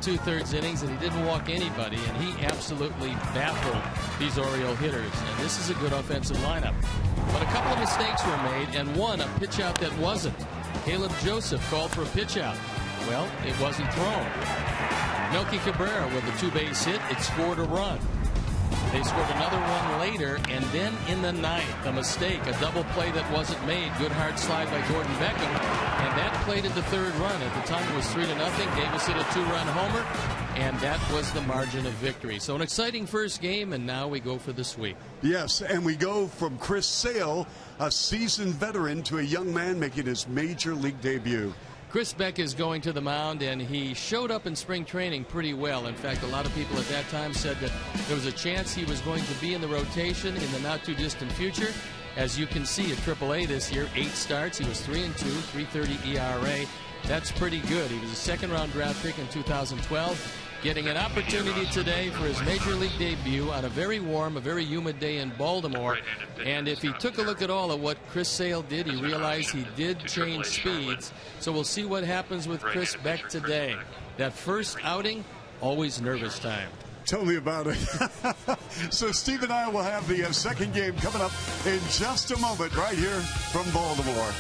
7 2/3 innings, and he didn't walk anybody, and he absolutely baffled these Oriole hitters. And this is a good offensive lineup. But a couple of mistakes were made, and one, a pitch out that wasn't. Caleb Joseph called for a pitch out. Well, it wasn't thrown. Melky Cabrera with a 2-base hit. It scored a run. They scored another one later, and then in the ninth, a mistake, a double play that wasn't made. Good hard slide by Gordon Beckham, and that played at the third run. At the time, it was 3-0. Davis hit a 2-run homer, and that was the margin of victory. So an exciting first game, and now we go for the sweep. Yes, and we go from Chris Sale, a seasoned veteran, to a young man making his major league debut. Chris Beck is going to the mound, and he showed up in spring training pretty well. In fact, a lot of people at that time said that there was a chance he was going to be in the rotation in the not-too-distant future. As you can see, at AAA this year, 8 starts. He was 3-2, 3.30 ERA. That's pretty good. He was a second-round draft pick in 2012. Getting an opportunity today for his major league debut on a very warm, a very humid day in Baltimore. And if he took a look at all of what Chris Sale did, he realized he did change speeds. So we'll see what happens with Chris Beck today. That first outing, always nervous time. Tell me about it. So Steve and I will have the second game coming up in just a moment right here from Baltimore.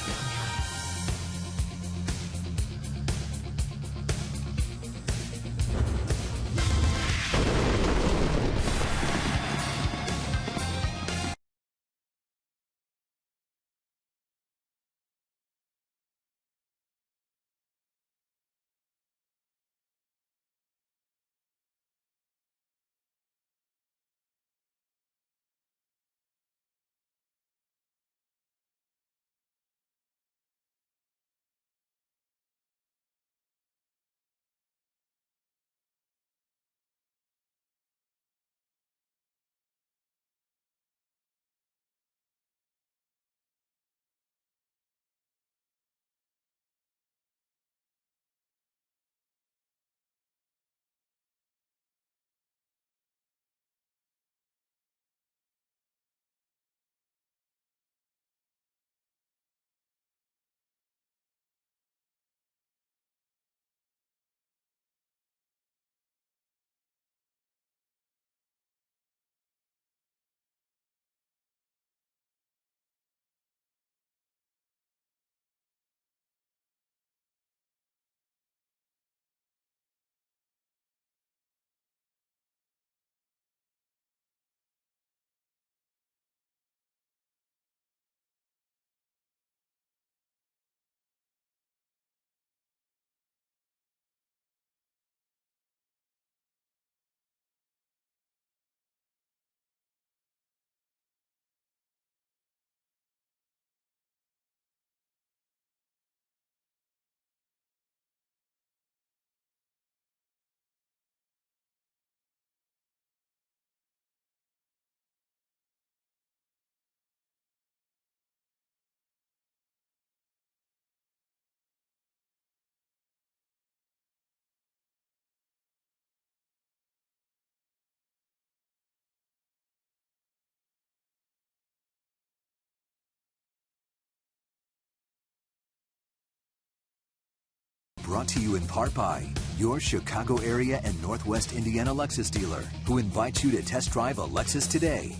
Brought to you in part by your Chicago area and Northwest Indiana Lexus dealer, who invites you to test drive a Lexus today.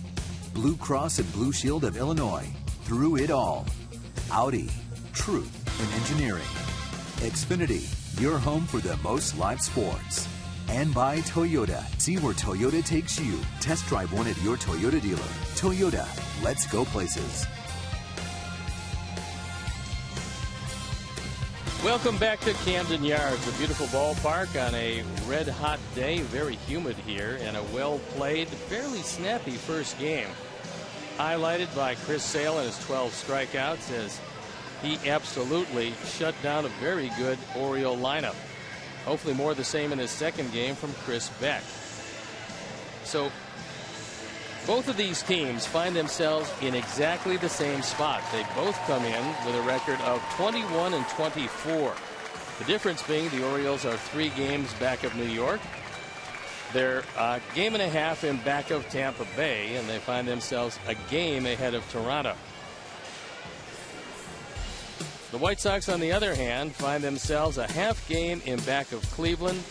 Blue Cross and Blue Shield of Illinois, through it all. Audi, truth in engineering. Xfinity, your home for the most live sports. And by Toyota. See where Toyota takes you. Test drive one at your Toyota dealer. Toyota, let's go places. Welcome back to Camden Yards, a beautiful ballpark on a red-hot day, very humid here, and a well-played, fairly snappy first game. Highlighted by Chris Sale and his 12 strikeouts as he absolutely shut down a very good Oriole lineup. Hopefully more of the same in his second game from Chris Beck. So both of these teams find themselves in exactly the same spot. They both come in with a record of 21-24. The difference being the Orioles are 3 games back of New York. They're a game and a half in back of Tampa Bay, and they find themselves a game ahead of Toronto. The White Sox, on the other hand, find themselves a half game in back of Cleveland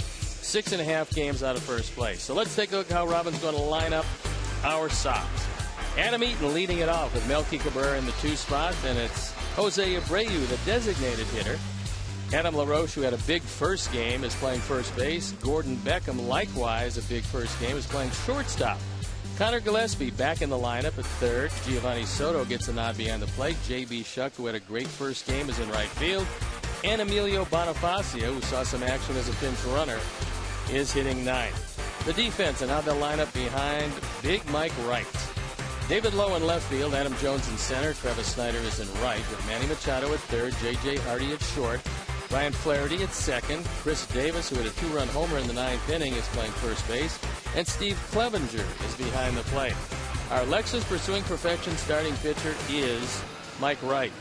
6.5 games out of first place. So let's take a look how Robin's going to line up our Sox. Adam Eaton leading it off with Melky Cabrera in the 2 spot. Then it's Jose Abreu, the designated hitter. Adam LaRoche, who had a big first game, is playing first base. Gordon Beckham, likewise a big first game, is playing shortstop. Connor Gillespie back in the lineup at third. Giovanni Soto gets a nod behind the plate. J.B. Shuck, who had a great first game, is in right field. And Emilio Bonifacio, who saw some action as a pinch runner, is hitting ninth. The defense and how they'll line up behind Big Mike Wright. David Lowe in left field, Adam Jones in center, Travis Snyder is in right, with Manny Machado at third, J.J. Hardy at short, Ryan Flaherty at second, Chris Davis, who had a 2-run homer in the 9th inning, is playing first base, and Steve Clevenger is behind the plate. Our Lexus Pursuing Perfection starting pitcher is Mike Wright.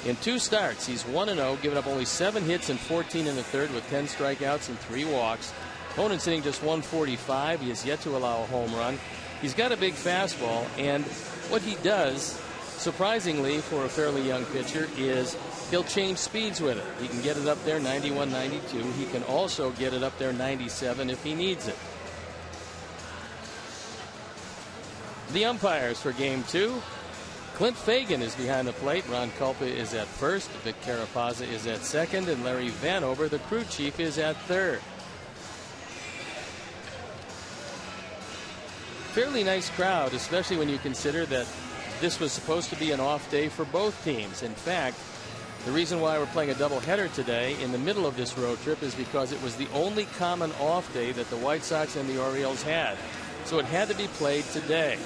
In 2 starts, he's 1-0, giving up only 7 hits and 14 in the third with 10 strikeouts and 3 walks. Opponent's hitting just 145. He has yet to allow a home run. He's got a big fastball, and what he does, surprisingly for a fairly young pitcher, is he'll change speeds with it. He can get it up there 91, 92. He can also get it up there 97 if he needs it. The umpires for Game 2. Clint Fagan is behind the plate. Ron Culpa is at first. Vic Carapazza is at second. And Larry Vanover, the crew chief, is at third. Fairly nice crowd, especially when you consider that this was supposed to be an off day for both teams. In fact, the reason why we're playing a doubleheader today in the middle of this road trip is because it was the only common off day that the White Sox and the Orioles had. So it had to be played today.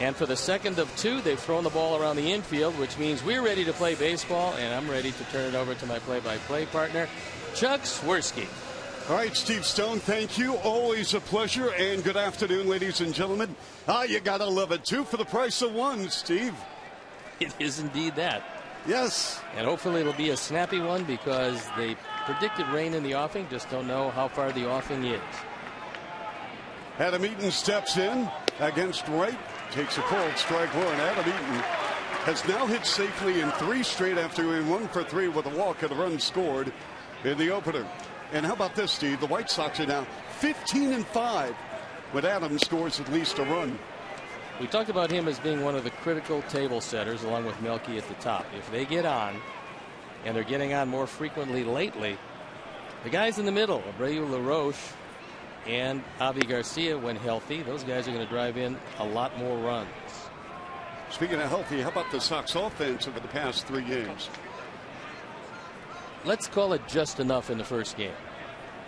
And for the second of 2, they've thrown the ball around the infield, which means we're ready to play baseball, and I'm ready to turn it over to my play-by-play partner, Chuck Swirsky. All right, Steve Stone, thank you. Always a pleasure, and good afternoon, ladies and gentlemen. You gotta love it. 2 for the price of 1, Steve. It is indeed that. Yes. And hopefully it'll be a snappy one because they predicted rain in the offing, just don't know how far the offing is. Adam Eaton steps in against Wright, takes a cold strike 1. Adam Eaton has now hit safely in 3 straight after going 1 for 3 with a walk and a run scored in the opener. And how about this, Steve? The White Sox are now 15-5 when Adam scores at least a run. We talked about him as being one of the critical table setters along with Melky at the top. If they get on, and they're getting on more frequently lately, the guys in the middle, Abreu, LaRoche, and Avi Garcia, when healthy, those guys are going to drive in a lot more runs. Speaking of healthy, how about the Sox offense over the past 3 games? Let's call it just enough in the first game.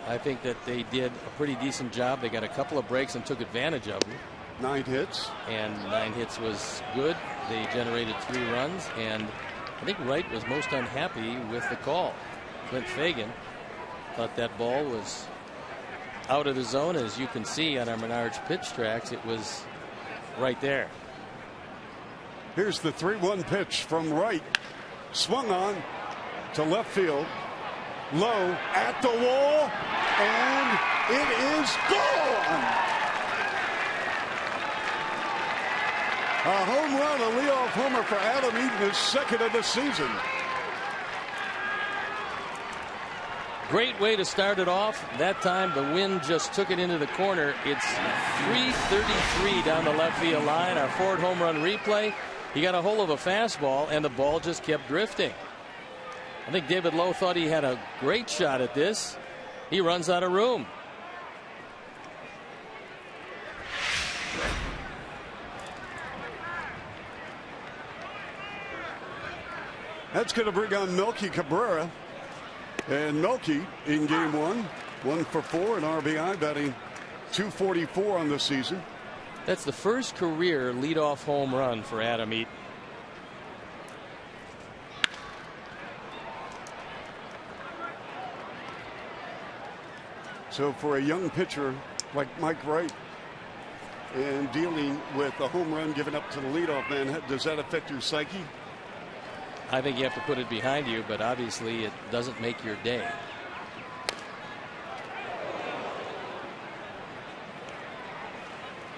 I think that they did a pretty decent job. They got a couple of breaks and took advantage of them. 9 hits. And 9 hits was good. They generated 3 runs. And I think Wright was most unhappy with the call. Clint Fagan thought that ball was out of the zone. As you can see on our Menards pitch tracks, it was right there. Here's the 3-1 pitch from Wright. Swung on to left field. Low at the wall. And it is gone. A home run, a leadoff homer for Adam Eaton, his 2nd of the season. Great way to start it off. That time the wind just took it into the corner. It's 333 down the left field line. Our Ford home run replay. He got a hold of a fastball and the ball just kept drifting. I think David Lowe thought he had a great shot at this. He runs out of room. That's going to bring on Melky Cabrera. And Melky in game 1, 1 for 4 and RBI, batting .244 on the season. That's the first career leadoff home run for Adam Eaton. So for a young pitcher like Mike Wright and dealing with a home run given up to the leadoff man, does that affect your psyche? I think you have to put it behind you, but obviously it doesn't make your day.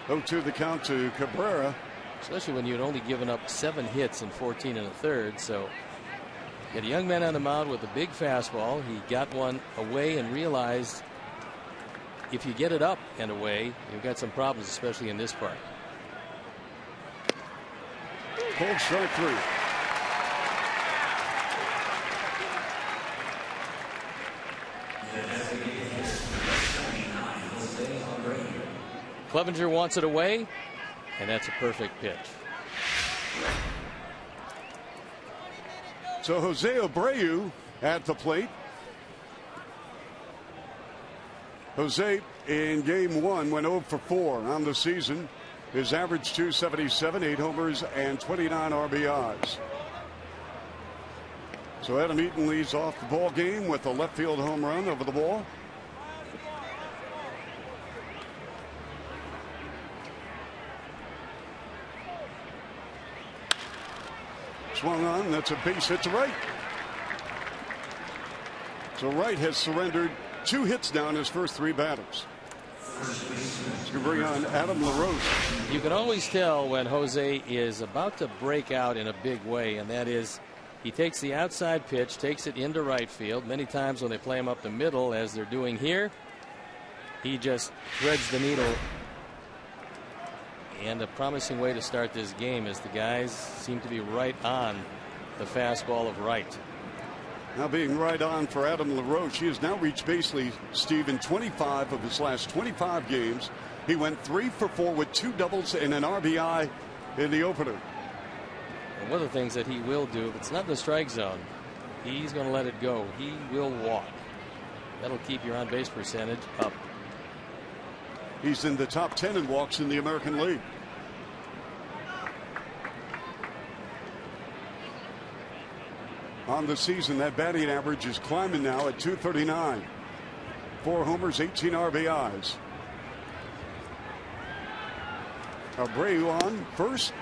Oh, to the count to Cabrera. Especially when you'd only given up 7 hits and 14 in the third. So Got a young man on the mound with a big fastball. He got one away and realized if you get it up and away, you've got some problems, especially in this park. Cold strike 3. Clevenger wants it away, and that's a perfect pitch. So Jose Abreu at the plate. Jose in game 1 went 0 for 4 on the season. His average .277, 8 homers and 29 RBIs. So Adam Eaton leads off the ball game with a left field home run over the wall. Swung on, that's a base hit to right. So Wright has surrendered 2 hits now in his first 3 batters. To bring on Adam LaRoche. You can always tell when Jose is about to break out in a big way, and that is he takes the outside pitch, takes it into right field. Many times when they play him up the middle, as they're doing here, he just threads the needle. And a promising way to start this game is the guys seem to be right on the fastball of Wright. Now being right on for Adam LaRoche. He has now reached basically, Steve, in 25 of his last 25 games. He went 3 for 4 with 2 doubles and an RBI in the opener. And one of the things that he will do, if it's not in the strike zone, he's going to let it go. He will walk. That'll keep your on base percentage up. He's in the top 10 in walks in the American League. On the season, that batting average is climbing now at .239. 4 homers, 18 RBIs. Abreu on first.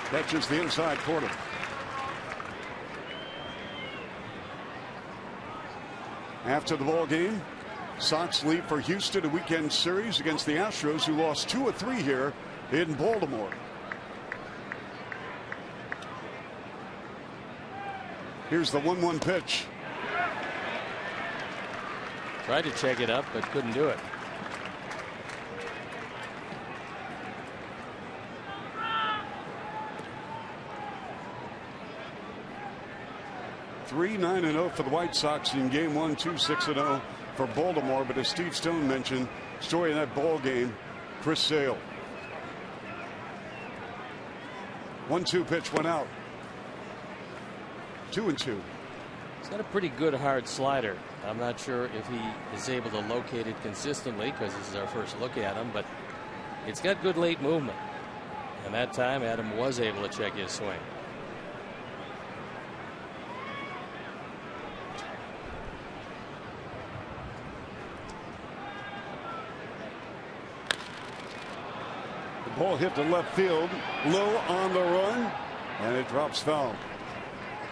Catches the inside corner. After the ball game, Sox lead for Houston, a weekend series against the Astros, who lost 2 of 3 here in Baltimore. Here's the 1-1 pitch. Tried to check it up, but couldn't do it. (3-9-0) for the White Sox in game 1, 2-6-0 for Baltimore. But as Steve Stone mentioned, story in that ball game, Chris Sale. 1-2 pitch went out. 2-2. He's got a pretty good hard slider. I'm not sure if he is able to locate it consistently because this is our first look at him, but it's got good late movement. And that time Adam was able to check his swing. The ball hit to left field, low on the run, and it drops foul.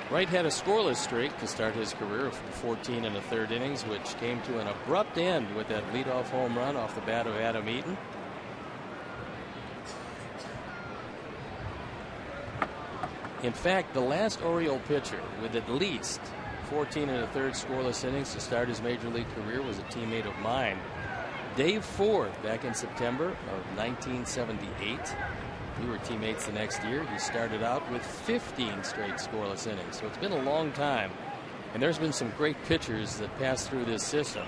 Wright had a scoreless streak to start his career of 14 1/3 innings, which came to an abrupt end with that leadoff home run off the bat of Adam Eaton. In fact, the last Oriole pitcher with at least 14 1/3 scoreless innings to start his major league career was a teammate of mine, Dave Ford, back in September of 1978. We were teammates the next year. He started out with 15 straight scoreless innings. So it's been a long time. And there's been some great pitchers that passed through this system.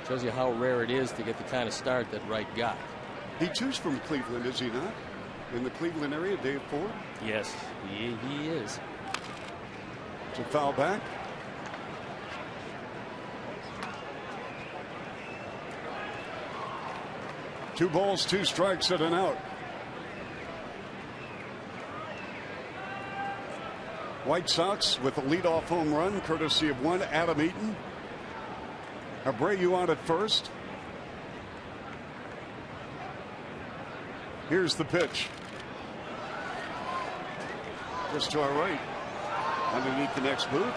Shows you how rare it is to get the kind of start that Wright got. He too's from Cleveland, is he not? In the Cleveland area, Dave Ford? Yes, he is. It's a foul back. Two balls, 2 strikes, and an out. White Sox with a leadoff home run courtesy of one Adam Eaton. Abreu on at first. Here's the pitch. Just to our right, underneath the next booth.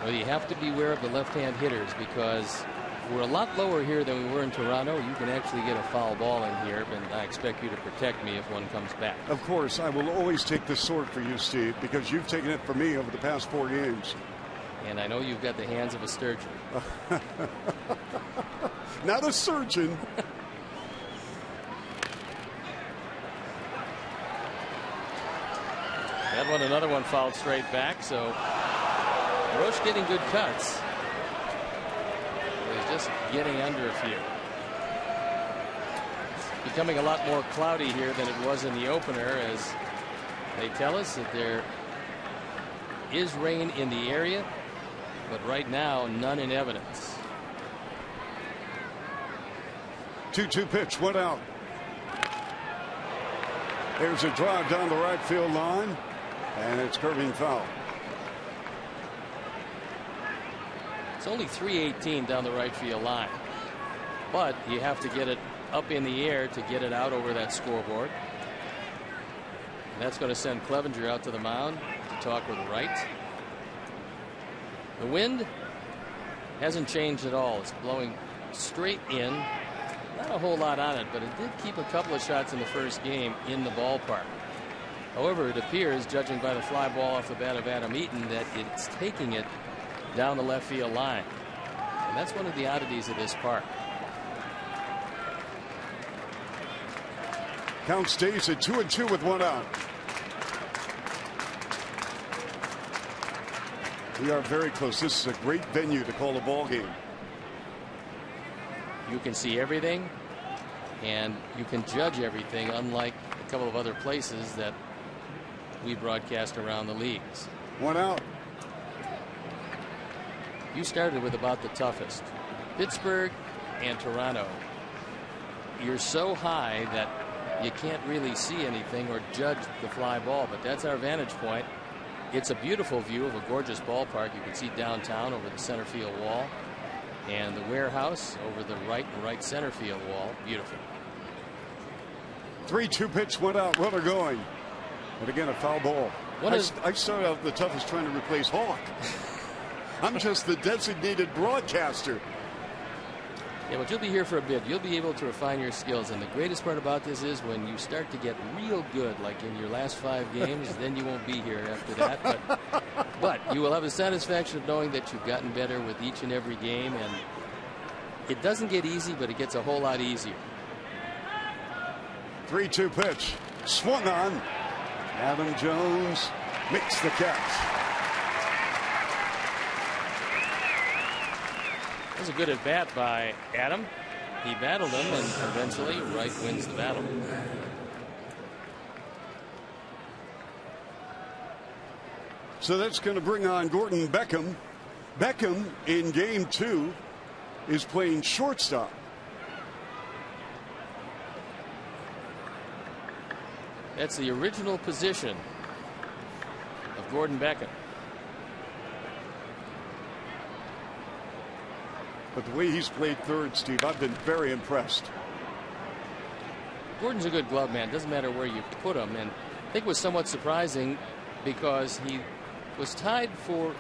Well, you have to beware of the left-hand hitters because we're a lot lower here than we were in Toronto. You can actually get a foul ball in here, and I expect you to protect me if one comes back. Of course, I will always take the sword for you, Steve, because you've taken it for me over the past 4 games. And I know you've got the hands of a sturgeon. Not a surgeon. That one, another one fouled straight back. So Roche getting good cuts. He's just getting under a few. It's becoming a lot more cloudy here than it was in the opener, as they tell us that there is rain in the area, but right now none in evidence. 2-2 pitch, one out. There's a drive down the right field line, and it's curving foul. It's only 318 down the right field line, but you have to get it up in the air to get it out over that scoreboard. And that's going to send Clevenger out to the mound to talk with Wright. The wind hasn't changed at all. It's blowing straight in. Not a whole lot on it, but it did keep a couple of shots in the first game in the ballpark. However, it appears, judging by the fly ball off the bat of Adam Eaton, that it's taking it down the left field line. And that's one of the oddities of this park. Count stays at 2-2 with one out. We are very close. This is a great venue to call a ball game. You can see everything, and you can judge everything, unlike a couple of other places that we broadcast around the leagues. One out. You started with about the toughest. Pittsburgh and Toronto. You're so high that you can't really see anything or judge the fly ball, but that's our vantage point. It's a beautiful view of a gorgeous ballpark. You can see downtown over the center field wall, and the warehouse over the right and right center field wall. Beautiful. 3-2 pitch, one out, runner going. And again, a foul ball. I started out the toughest trying to replace Hawk. I'm just the designated broadcaster. Yeah, but you'll be here for a bit. You'll be able to refine your skills. And the greatest part about this is when you start to get real good, like in your last 5 games, then you won't be here after that. But you will have the satisfaction of knowing that you've gotten better with each and every game. And it doesn't get easy, but it gets a whole lot easier. 3-2 pitch. Swung on. Adam Jones makes the catch. That was a good at bat by Adam. He battled him, and eventually Wright wins the battle. So that's going to bring on Gordon Beckham. Beckham in game 2 is playing shortstop. That's the original position of Gordon Beckham. But the way he's played third, Steve, I've been very impressed. Gordon's a good glove man. Doesn't matter where you put him. And I think it was somewhat surprising because he was tied for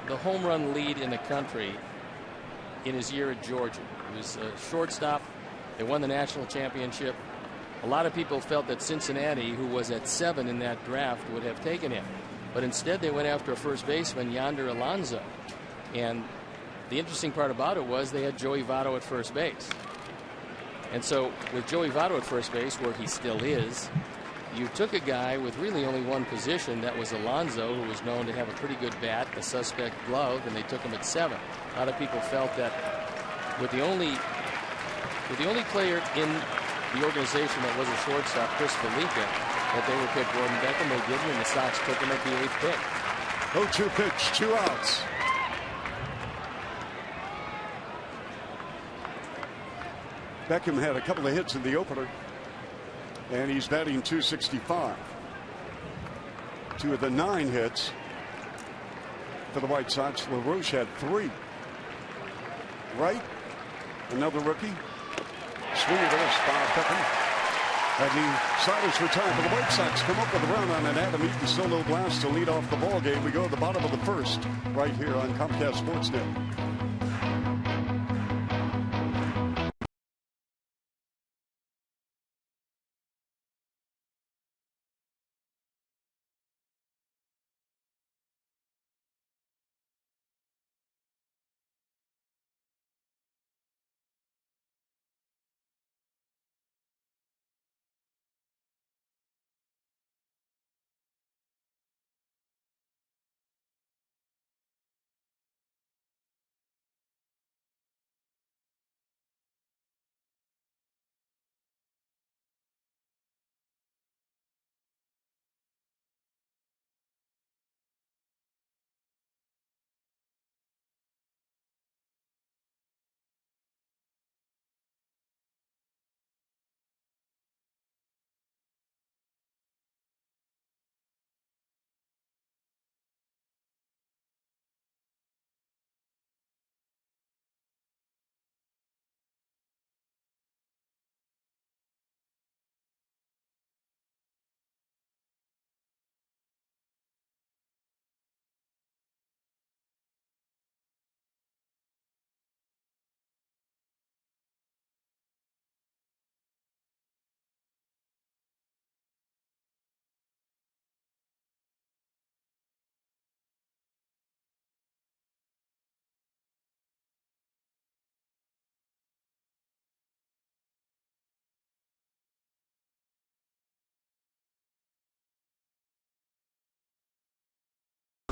the home run lead in the country in his year at Georgia. He was a shortstop. They won the national championship. A lot of people felt that Cincinnati, who was at 7 in that draft, would have taken him. But instead they went after a first baseman, Yonder Alonso. And the interesting part about it was they had Joey Votto at first base. And so with Joey Votto at first base, where he still is, you took a guy with really only one position, that was Alonso, who was known to have a pretty good bat, a suspect glove, and they took him at 7. A lot of people felt that with the only player in the organization that was a shortstop, Chris Felica, that they would pick Gordon Beckham. They didn't, and the Sox took him at the 8th pick. 0-2 pitch, 2 outs. Beckham had a couple of hits in the opener, and he's batting .265. 2 of the 9 hits for the White Sox. LaRoche had 3. Wright, another rookie. Swing and a miss by Beckham. And the Sox for time. But the White Sox come up with a run on an Adam Eaton solo blast to lead off the ball game. We go to the bottom of the first right here on Comcast Sportsnet.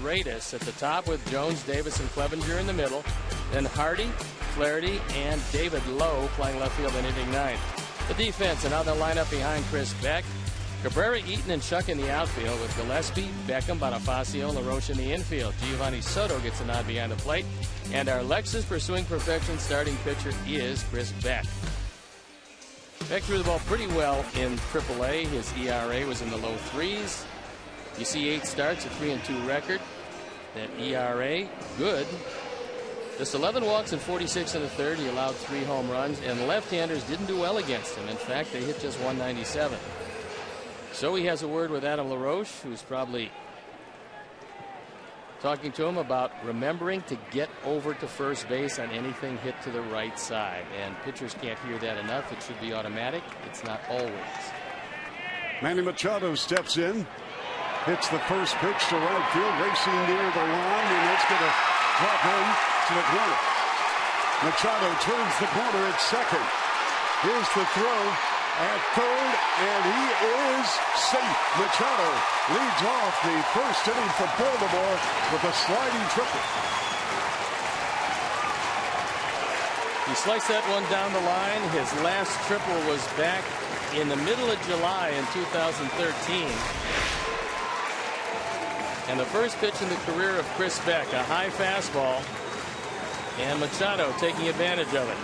Paredes at the top with Jones, Davis, and Clevenger in the middle. Then Hardy, Flaherty, and David Lowe playing left field in inning 9. The defense, and now they'll line up behind Chris Beck. Cabrera, Eaton, and Chuck in the outfield with Gillespie, Beckham, Bonifacio, LaRoche in the infield. Giovanni Soto gets a nod behind the plate. And our Lexus pursuing perfection starting pitcher is Chris Beck. Beck threw the ball pretty well in AAA. His ERA was in the low 3s. You see 8 starts, a 3-2 record. That ERA, good. Just 11 walks and 46 in the third. He allowed 3 home runs, and left-handers didn't do well against him. In fact, they hit just 197. So he has a word with Adam LaRoche, who's probably talking to him about remembering to get over to first base on anything hit to the right side. And pitchers can't hear that enough. It should be automatic. It's not always. Manny Machado steps in, hits the first pitch to right field, racing near the line, and it's going to drop in to the corner. Machado turns the corner at second. Here's the throw at third, and he is safe. Machado leads off the first inning for Baltimore with a sliding triple. He sliced that one down the line. His last triple was back in the middle of July in 2013. And the first pitch in the career of Chris Beck, a high fastball, and Machado taking advantage of it.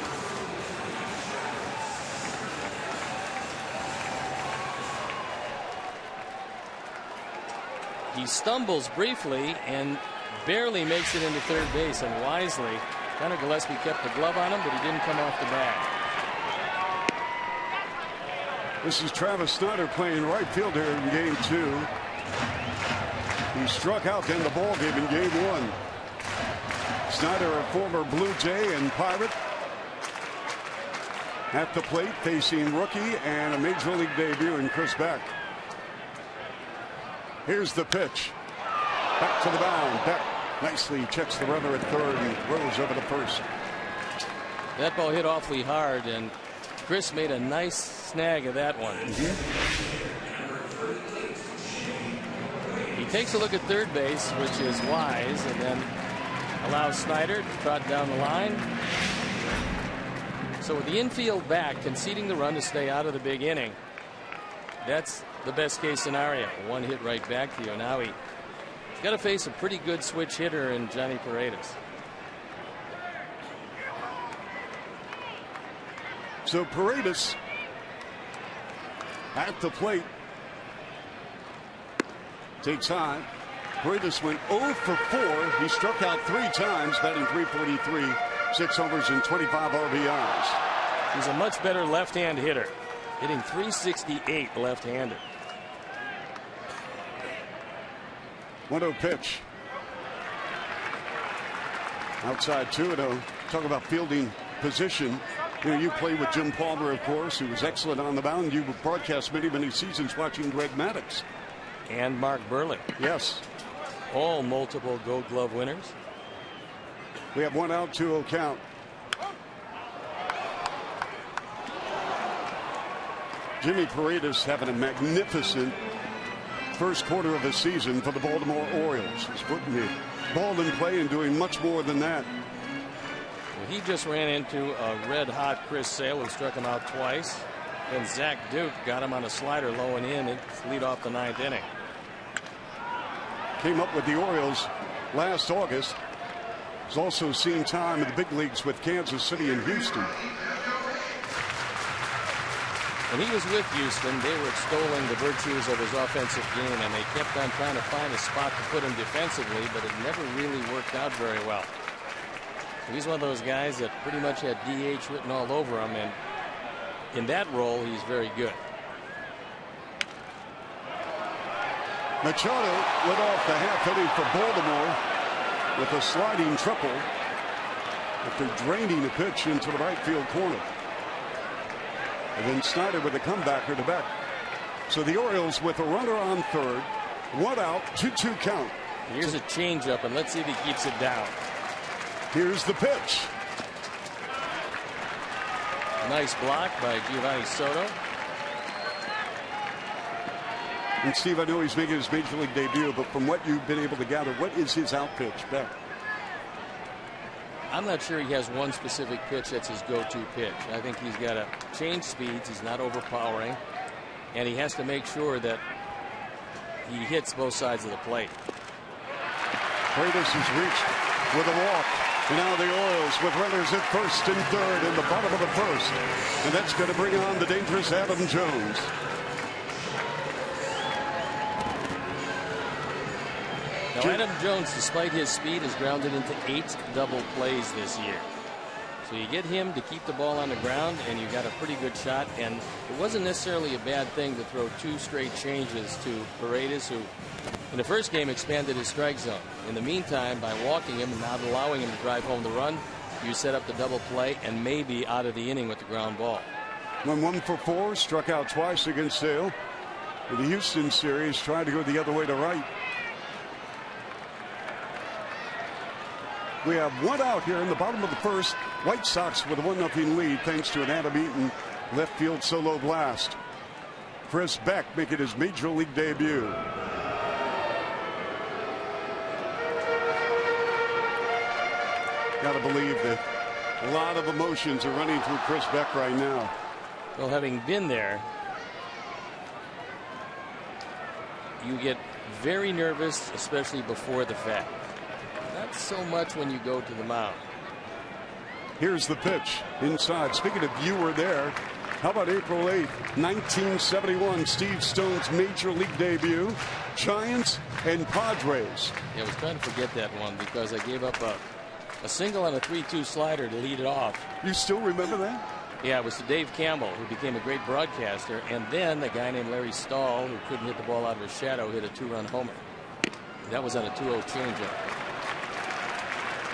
He stumbles briefly and barely makes it into third base, and wisely, Connor Gillespie kept the glove on him, but he didn't come off the bag. This is Travis Snyder playing right field here in game 2. He struck out to end the ball game in game 1. Snyder, a former Blue Jay and Pirate, at the plate facing rookie and a major league debut in Chris Beck. Here's the pitch. Back to the mound. Beck nicely checks the runner at third and throws over to first. That ball hit awfully hard, and Chris made a nice snag of that one. He takes a look at third base, which is wise, and then allows Snyder to trot down the line. So with the infield back, conceding the run to stay out of the big inning, that's the best case scenario. One hit right back to you. Now he's got to face a pretty good switch hitter in Johnny Paredes. So Paredes at the plate takes high. Paredes went 0 for 4. He struck out 3 times, batting .343, 6 homers and 25 RBIs. He's a much better left-hand hitter, hitting .368 left-handed. 1-0 pitch. Outside 2-0. Talk about fielding position. You know, you play with Jim Palmer, of course, who was excellent on the mound. You broadcast many seasons watching Greg Maddux. And Mark Burley. Yes. All multiple Gold Glove winners. We have 1 out, 2-0 count. Jimmy Paredes having a magnificent first quarter of the season for the Baltimore Orioles. He's putting the ball in play and doing much more than that. Well, he just ran into a red-hot Chris Sale, who struck him out twice. Then Zach Duke got him on a slider low and in. It lead off the 9th inning. Came up with the Orioles last August. He's also seen time in the big leagues with Kansas City and Houston. When he was with Houston, they were extolling the virtues of his offensive game, and they kept on trying to find a spot to put him defensively, but it never really worked out very well. So he's one of those guys that pretty much had DH written all over him, and in that role, he's very good. Machado led off the half inning for Baltimore with a sliding triple after draining a pitch into the right field corner. And then Snyder with a comebacker to Beck. So the Orioles with a runner on third, 1 out, 2-2 count. Here's a changeup, and let's see if he keeps it down. Here's the pitch. Nice block by Giovanni Soto. And Steve, I know he's making his major league debut, but from what you've been able to gather, what is his out pitch, Beck? I'm not sure he has one specific pitch that's his go-to pitch. I think he's got to change speeds. He's not overpowering, and he has to make sure that he hits both sides of the plate. Freitas has reached with a walk. And now the Orioles with runners at first and third in the bottom of the first. And that's going to bring on the dangerous Adam Jones. Now Adam Jones, despite his speed, has grounded into 8 double plays this year. So you get him to keep the ball on the ground, and you got a pretty good shot. And it wasn't necessarily a bad thing to throw 2 straight changes to Freitas, who in the first game expanded his strike zone. In the meantime, by walking him and not allowing him to drive home the run, you set up the double play and maybe out of the inning with the ground ball. Went 1 for 4, struck out twice against Sale. In the Houston series, tried to go the other way to right. We have 1 out here in the bottom of the first. White Sox with a 1-0 lead thanks to an Adam Eaton left field solo blast. Chris Beck making his major league debut. Got to believe that a lot of emotions are running through Chris Beck right now. Well, having been there, you get very nervous, especially before the fact. Not so much when you go to the mound. Here's the pitch inside. Speaking of you were there, how about April 8th, 1971, Steve Stone's major league debut, Giants and Padres. Yeah, I was trying to forget that one because I gave up a single on a 3-2 slider to lead it off. You still remember that? Yeah, it was to Dave Campbell, who became a great broadcaster, and then a guy named Larry Stahl, who couldn't hit the ball out of his shadow, hit a 2-run homer. That was on a 2-0 changeup.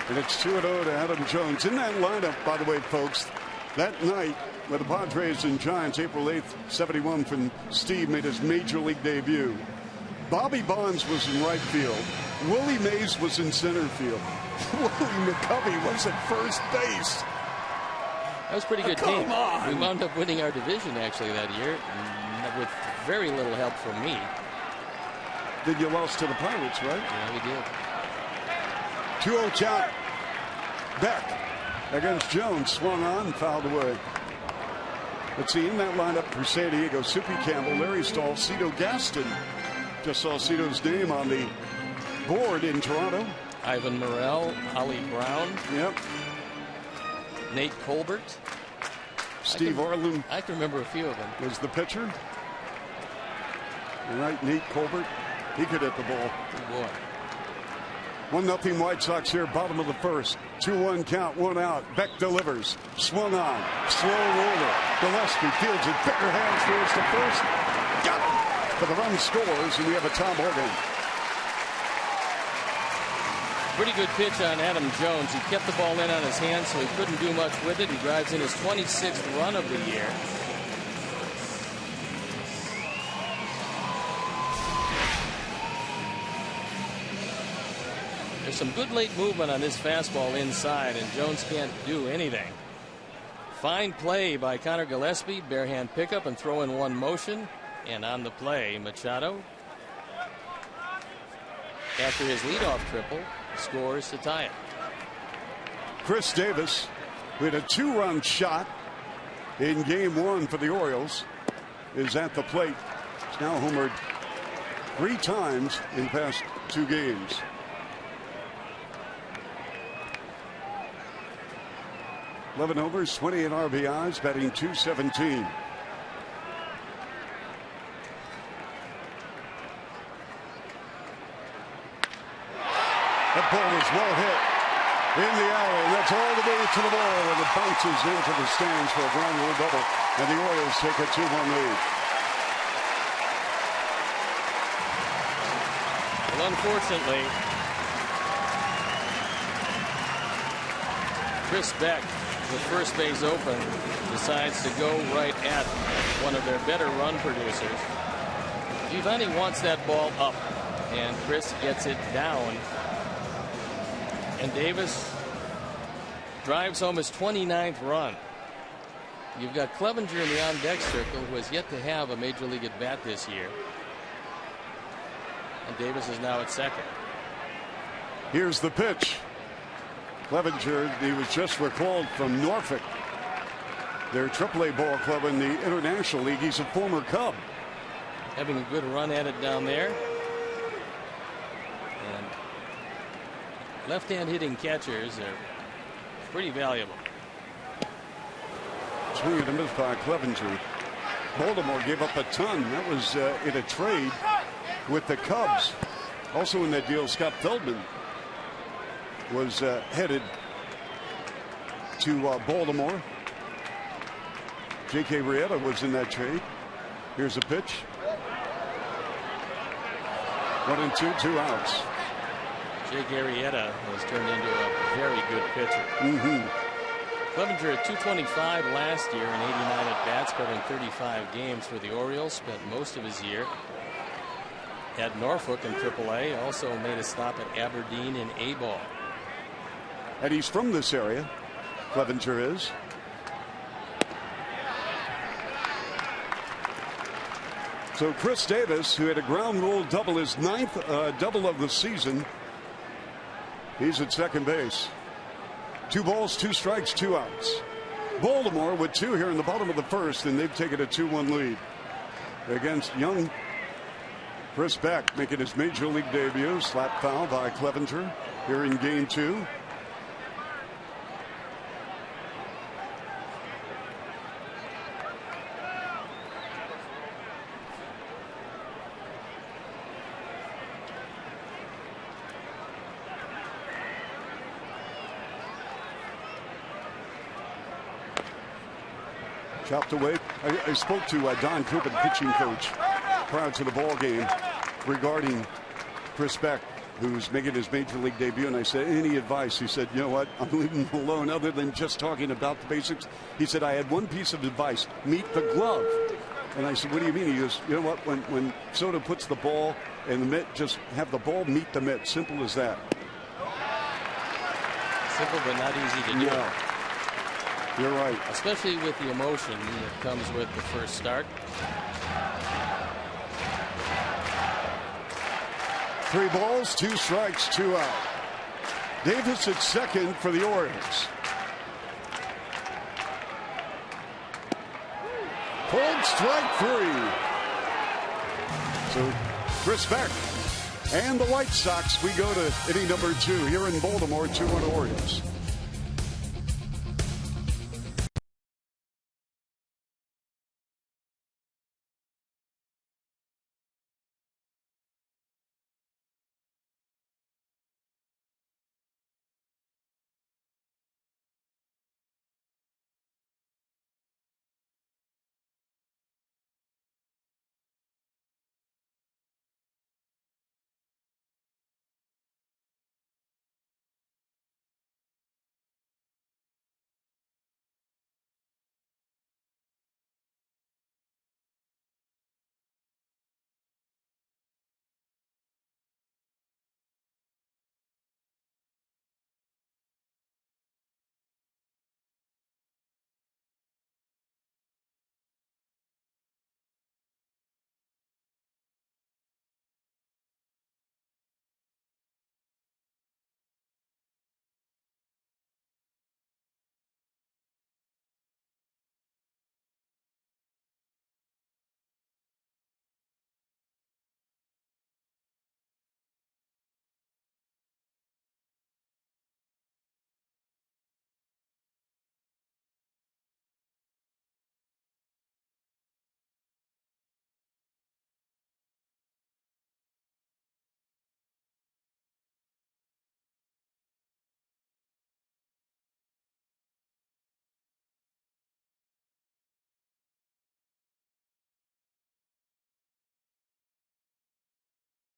And it's 2-0 to Adam Jones. In that lineup, by the way, folks, that night with the Padres and Giants, April 8th, 71, when Steve made his major league debut. Bobby Bonds was in right field. Willie Mays was in center field. Willie McCovey was at first base. That was a pretty good team. On. We wound up winning our division actually that year with very little help from me. Then you lost to the Pirates, right? Yeah, we did. 2-0 count. Beck against Jones, swung on, fouled away. Let's see, in that lineup for San Diego, Soupy Campbell, Larry Stahl, Cito Gaston. Just saw Cito's name on the board in Toronto. Ivan Morrell, Ollie Brown. Yep. Nate Colbert. Steve Arlen. I can remember a few of them. Was the pitcher. You're right, Nate Colbert. He could hit the ball. Good boy. 1-0 White Sox here, bottom of the first. 2-1 count, 1 out. Beck delivers. Swung on. Slow roller. Gillespie fields it. Bigger hands towards the first. Got him. But the run scores, and we have a Tom Morgan. Pretty good pitch on Adam Jones. He kept the ball in on his hands, so he couldn't do much with it. He drives in his 26th run of the year. There's some good late movement on this fastball inside, and Jones can't do anything. Fine play by Connor Gillespie. Bare hand pickup and throw in one motion. And on the play, Machado, after his leadoff triple, scores to tie it. Chris Davis with a 2-run shot in game 1 for the Orioles is at the plate. He's now homered 3 times in past 2 games. Eleven overs, 28 RBIs, batting .217. That ball is well hit in the alley, and that's all the way to the ball, and it bounces into the stands for a ground rule double, and the Orioles take a 2-1 lead. Well, unfortunately, Chris Beck, with first base open, decides to go right at one of their better run producers. Giovanni wants that ball up, and Chris gets it down. And Davis drives home his 29th run. You've got Clevenger in the on-deck circle, who has yet to have a major league at bat this year. And Davis is now at second. Here's the pitch. Clevenger, he was just recalled from Norfolk, their AAA ball club in the International League. He's a former Cub. Having a good run at it down there. And left-hand hitting catchers are pretty valuable. Swing and a miss by Clevenger. Baltimore gave up a ton. That was in a trade with the Cubs. Also in that deal, Scott Feldman was headed to Baltimore. J.K. Arrieta was in that trade. Here's a pitch. 1-2, 2 outs. Jake Arrieta has turned into a very good pitcher. Clevenger at 225 last year and 89 at bats, covering 35 games for the Orioles. Spent most of his year at Norfolk in AAA. Also made a stop at Aberdeen in A ball. And he's from this area. Clevenger is. So Chris Davis, who had a ground rule double, his 9th double of the season, he's at second base. 2 balls, 2 strikes, 2 outs. Baltimore with 2 here in the bottom of the first, and they've taken a 2-1 lead against young Chris Beck, making his major league debut. Slap foul by Clevenger here in game 2. Chopped away. I spoke to Don Coopin, pitching coach, prior to the ball game regarding Chris Beck, who's making his major league debut, and I said, any advice? He said, you know what, I'm leaving him alone other than just talking about the basics. He said, I had one piece of advice: meet the glove. And I said, what do you mean? He goes, you know what, when Soto puts the ball in the mitt, just have the ball meet the mitt. Simple as that. Simple but not easy to do. No. You're right. Especially with the emotion that comes with the first start. 3 balls, 2 strikes, 2 out. Davis at second for the Orioles. Pulled, strike 3. So Chris Beck and the White Sox, we go to inning number 2 here in Baltimore. 2-1 Orioles.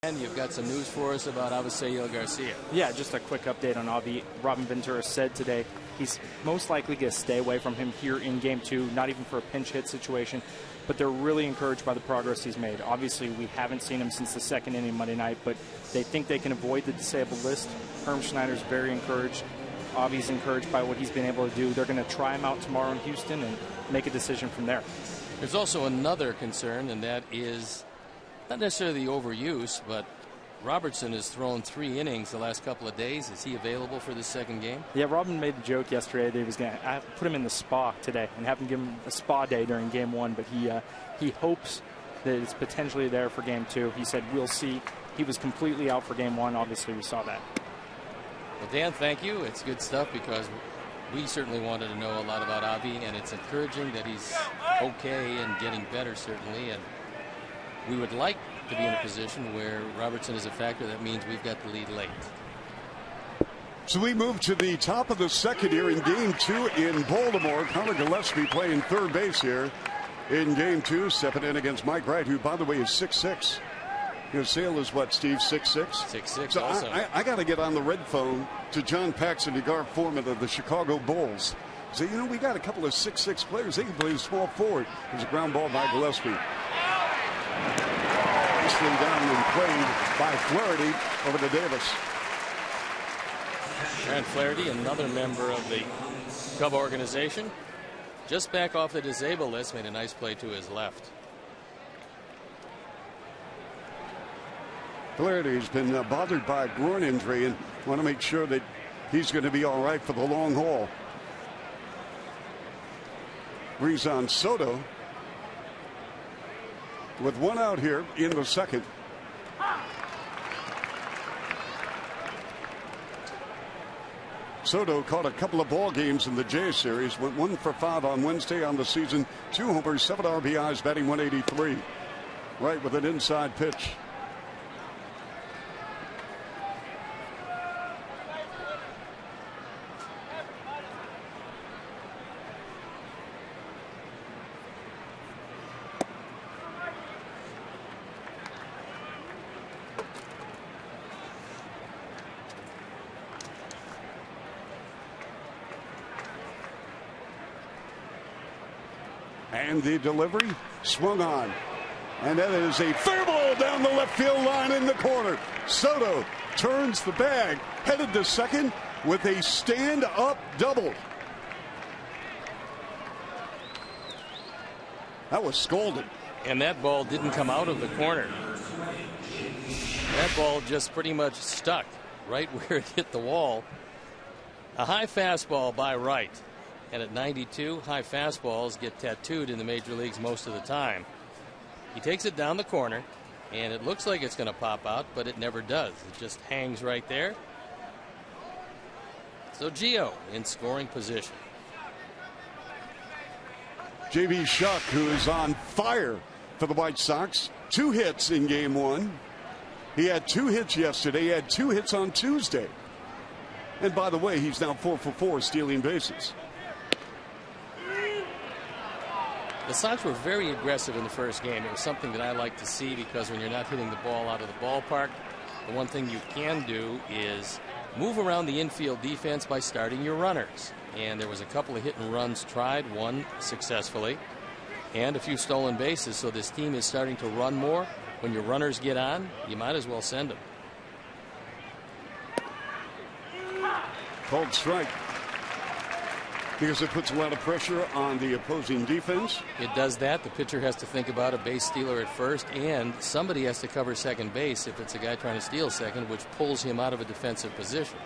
And you've got some news for us about Avisail Garcia. Yeah, just a quick update on Avi. Robin Ventura said today he's most likely going to stay away from him here in Game 2, not even for a pinch hit situation, but they're really encouraged by the progress he's made. Obviously, we haven't seen him since the second inning Monday night, but they think they can avoid the disabled list. Herm Schneider's very encouraged. Avi's encouraged by what he's been able to do. They're going to try him out tomorrow in Houston and make a decision from there. There's also another concern, and that is not necessarily the overuse, but Robertson has thrown 3 innings the last couple of days. Is he available for this second game? Yeah, Robin made the joke yesterday that he was going to put him in the spa today and have him give him a spa day during game 1, but he hopes that it's potentially there for game 2. He said, we'll see. He was completely out for game 1. Obviously, we saw that. Well, Dan, thank you. It's good stuff because we certainly wanted to know a lot about Avi, and it's encouraging that he's okay and getting better, certainly. And we would like to be in a position where Robertson is a factor. That means we've got the lead late. So we move to the top of the second here in game 2 in Baltimore. Connor Gillespie playing third base here in game 2, stepping in against Mike Wright, who, by the way, is 6'6". His Sale is what, Steve, 6'6"? 6'6" so also. I got to get on the red phone to John Paxson and Garth Foreman of the Chicago Bulls. Say, you know, we got a couple of 6'6" players. They can play small forward. There's a ground ball by Gillespie. Nicely down and played by Flaherty over to Davis. Aaron Flaherty, another member of the Cub organization, just back off the disabled list, made a nice play to his left. Flaherty's been bothered by a groin injury and want to make sure that he's going to be all right for the long haul. Brings on Soto with 1 out here in the second. Soto caught a couple of ball games in the Jays series, went 1 for 5 on Wednesday on the season, 2 homers, 7 RBIs, batting .183. Right with an inside pitch. And the delivery swung on. And that is a fair ball down the left field line in the corner. Soto turns the bag, headed to second with a stand-up double. That was scolded. And that ball didn't come out of the corner. That ball just pretty much stuck right where it hit the wall. A high fastball by Wright. And at 92, high fastballs get tattooed in the major leagues most of the time. He takes it down the corner, and it looks like it's going to pop out, but it never does. It just hangs right there. So Gio in scoring position. J.B. Shuck, who is on fire for the White Sox. 2 hits in game 1. He had 2 hits yesterday. He had 2 hits on Tuesday. And by the way, he's now 4 for 4 stealing bases. The Sox were very aggressive in the first game. It was something that I like to see because when you're not hitting the ball out of the ballpark, the one thing you can do is move around the infield defense by starting your runners. And there was a couple of hit and runs tried, 1 successfully, and a few stolen bases. So this team is starting to run more. When your runners get on, you might as well send them. Called strike. Because it puts a lot of pressure on the opposing defense. It does that. The pitcher has to think about a base stealer at first, and somebody has to cover second base if it's a guy trying to steal second, which pulls him out of a defensive position.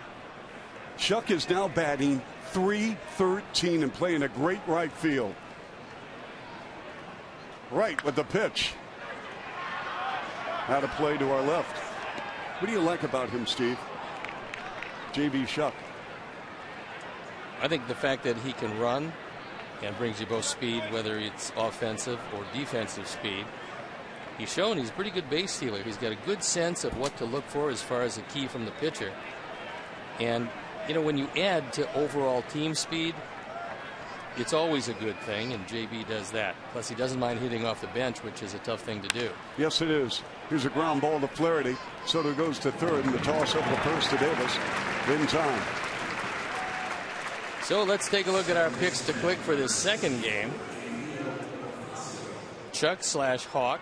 Shuck is now batting .313 and playing a great right field. Right with the pitch. Out of play to our left. What do you like about him, Steve? J.B. Shuck. I think the fact that he can run and brings you both speed, whether it's offensive or defensive speed. He's shown he's a pretty good base stealer. He's got a good sense of what to look for as far as a key from the pitcher. And, you know, when you add to overall team speed, it's always a good thing, and JB does that. Plus, he doesn't mind hitting off the bench, which is a tough thing to do. Yes, it is. Here's a ground ball to Flaherty. Soto goes to third, and the toss over to first to Davis in time. So let's take a look at our picks to click for this second game. Chuck/Hawk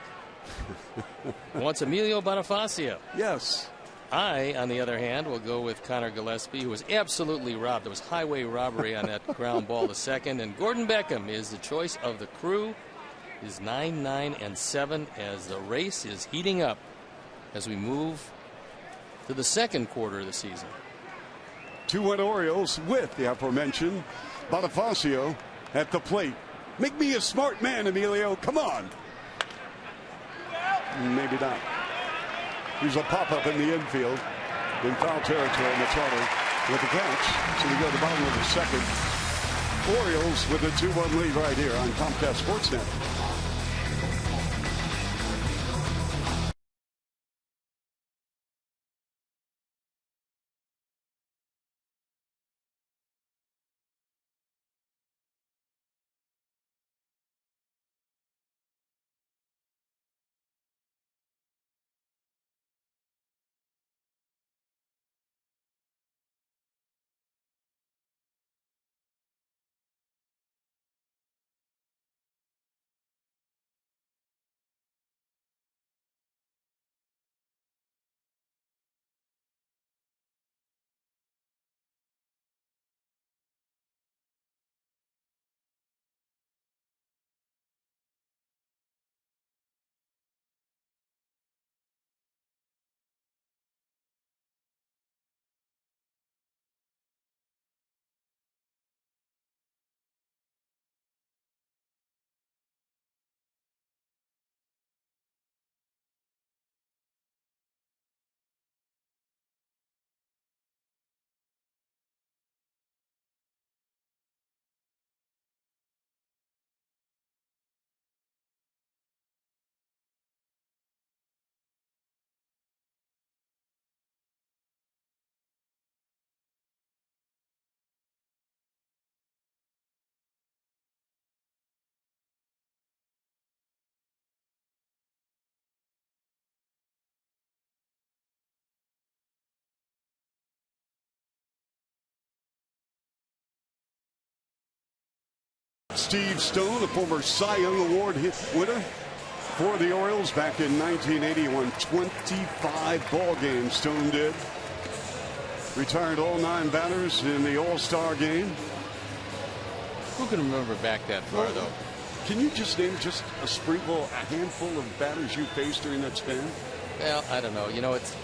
wants Emilio Bonifacio. Yes. I, on the other hand, will go with Connor Gillespie, who was absolutely robbed. There was highway robbery on that ground ball to second. And Gordon Beckham is the choice of the crew. Is 9, 9, and 7 as the race is heating up as we move to the second quarter of the season. 2-1 Orioles with the aforementioned Bonifacio at the plate. Make me a smart man, Emilio. Come on. Maybe not. Here's a pop-up in the infield in foul territory. Machado with the catch. So we go to the bottom of the second. Orioles with a 2-1 lead right here on Comcast Sportsnet. Steve Stone, a former Cy Young Award winner for the Orioles back in 1981. 25 ball games Stone did. Retired all 9 batters in the All-Star game. Who can remember back that far, though? Can you just name just a sprinkle, a handful of batters you faced during that span? Well, I don't know. You know, it's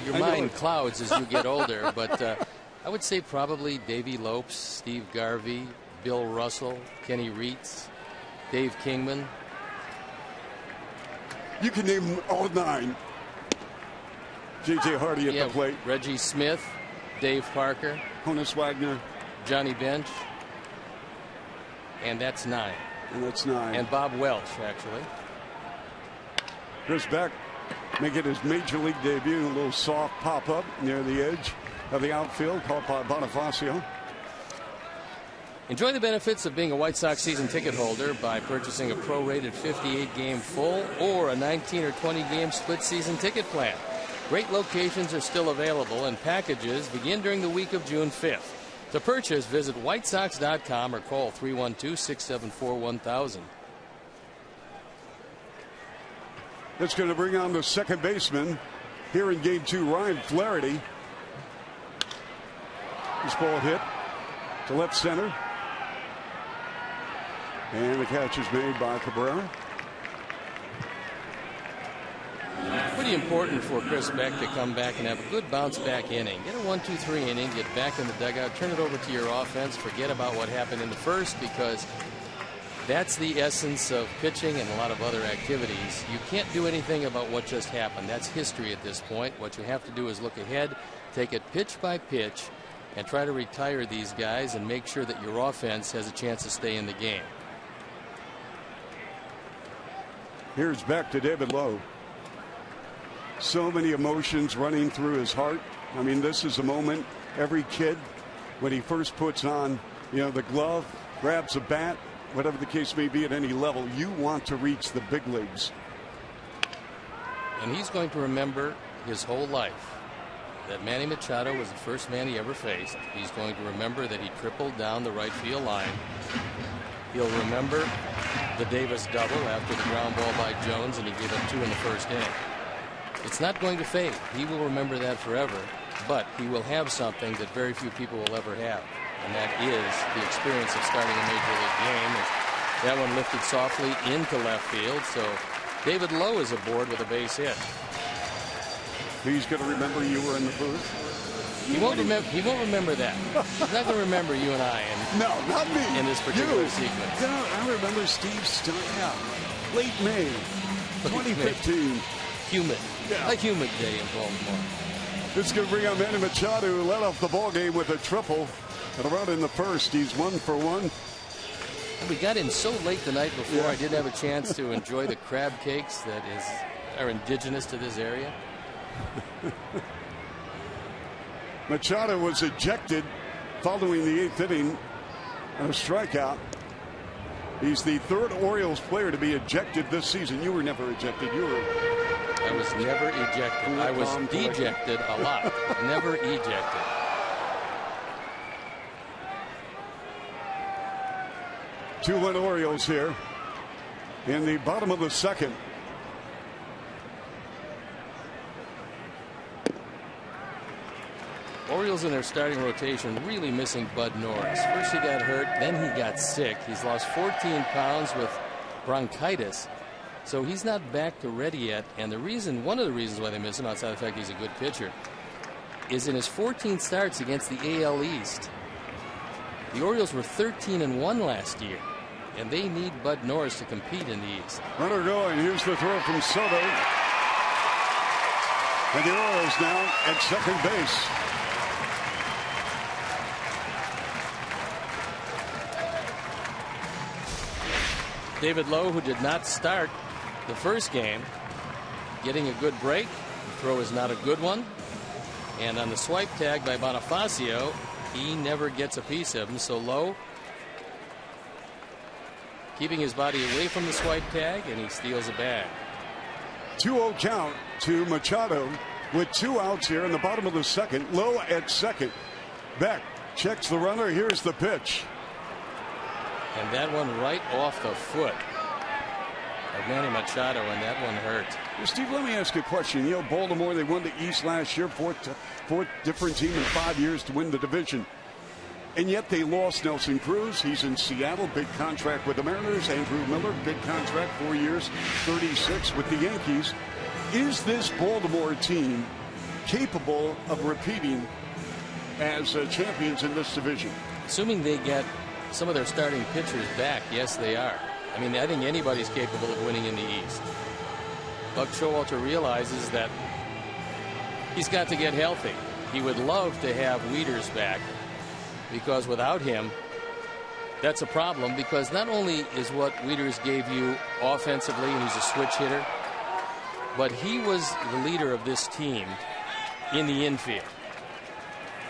your mind clouds as you get older, but I would say probably Davey Lopes, Steve Garvey, Bill Russell, Kenny Reitz, Dave Kingman. You can name all 9. J.J. Hardy at the plate. Reggie Smith, Dave Parker, Honus Wagner, Johnny Bench, and that's 9. And that's 9. And Bob Welch, actually. Chris Beck making his major league debut. A little soft pop-up near the edge of the outfield, caught by Bonifacio. Enjoy the benefits of being a White Sox season ticket holder by purchasing a prorated 58-game full or a 19 or 20-game split season ticket plan. Great locations are still available, and packages begin during the week of June 5th. To purchase, visit whitesox.com or call 312-674-1000. That's going to bring on the second baseman here in Game 2, Ryan Flaherty. This ball hit to left center. And the catch is made by Cabrera. Pretty important for Chris Beck to come back and have a good bounce-back inning. Get a 1-2-3 inning, get back in the dugout, turn it over to your offense, forget about what happened in the first, because that's the essence of pitching and a lot of other activities. You can't do anything about what just happened. That's history at this point. What you have to do is look ahead, take it pitch by pitch, and try to retire these guys and make sure that your offense has a chance to stay in the game. Here's Beck to David Lowe. So many emotions running through his heart. I mean, this is a moment every kid, when he first puts on, the glove, grabs a bat, whatever the case may be at any level, you want to reach the big leagues. And he's going to remember his whole life that Manny Machado was the first man he ever faced. He's going to remember that he tripled down the right field line. He'll remember the Davis double after the ground ball by Jones, and he gave up 2 in the first inning. It's not going to fade. He will remember that forever, but he will have something that very few people will ever have, and that is the experience of starting a major league game. That one lifted softly into left field, so David Lowe is aboard with a base hit. He's going to remember you were in the booth. He won't remember that. He's not going to remember you and I. No, not me. In this particular sequence. No, I remember Steve Stone. Yeah, late May, 2015. Humid. Yeah. A humid day in Baltimore. This is going to bring on Manny Machado, who led off the ball game with a triple. And a run in the first. He's 1 for 1. We got in so late the night before, I didn't have a chance to enjoy the crab cakes that are indigenous to this area. Machado was ejected following the 8th inning on a strikeout. He's the 3rd Orioles player to be ejected this season. You were never ejected. I was never ejected. I was dejected a lot. Never ejected. Two-1 Orioles here in the bottom of the 2nd. Orioles in their starting rotation really missing Bud Norris. First he got hurt, then he got sick. He's lost 14 pounds with bronchitis, so he's not back to ready yet. And one of the reasons why they miss him, outside the fact he's a good pitcher, is in his 14 starts against the AL East. The Orioles were 13-1 last year, and they need Bud Norris to compete in the East. Runner going. Here's the throw from Soto. And the Orioles now at second base. David Lowe, who did not start the first game, getting a good break. The throw is not a good one. And on the swipe tag by Bonifacio, he never gets a piece of him. So Lowe keeping his body away from the swipe tag, and he steals a bag. 2-0 count to Machado with 2 outs here in the bottom of the 2nd. Lowe at second. Beck checks the runner. Here's the pitch. And that one right off the foot of Manny Machado, and that one hurt. Well, Steve, let me ask you a question. You know, Baltimore, they won the East last year, fourth different team in 5 years to win the division. And yet they lost Nelson Cruz. He's in Seattle, big contract with the Mariners. Andrew Miller, big contract, 4 years, 36 with the Yankees. Is this Baltimore team capable of repeating as champions in this division? Assuming they get some of their starting pitchers back, yes, they are. I mean, I think anybody's capable of winning in the East. Buck Showalter realizes that he's got to get healthy. He would love to have Wieters back, because without him, that's a problem, because not only is what Wieters gave you offensively, and he's a switch hitter, but he was the leader of this team in the infield.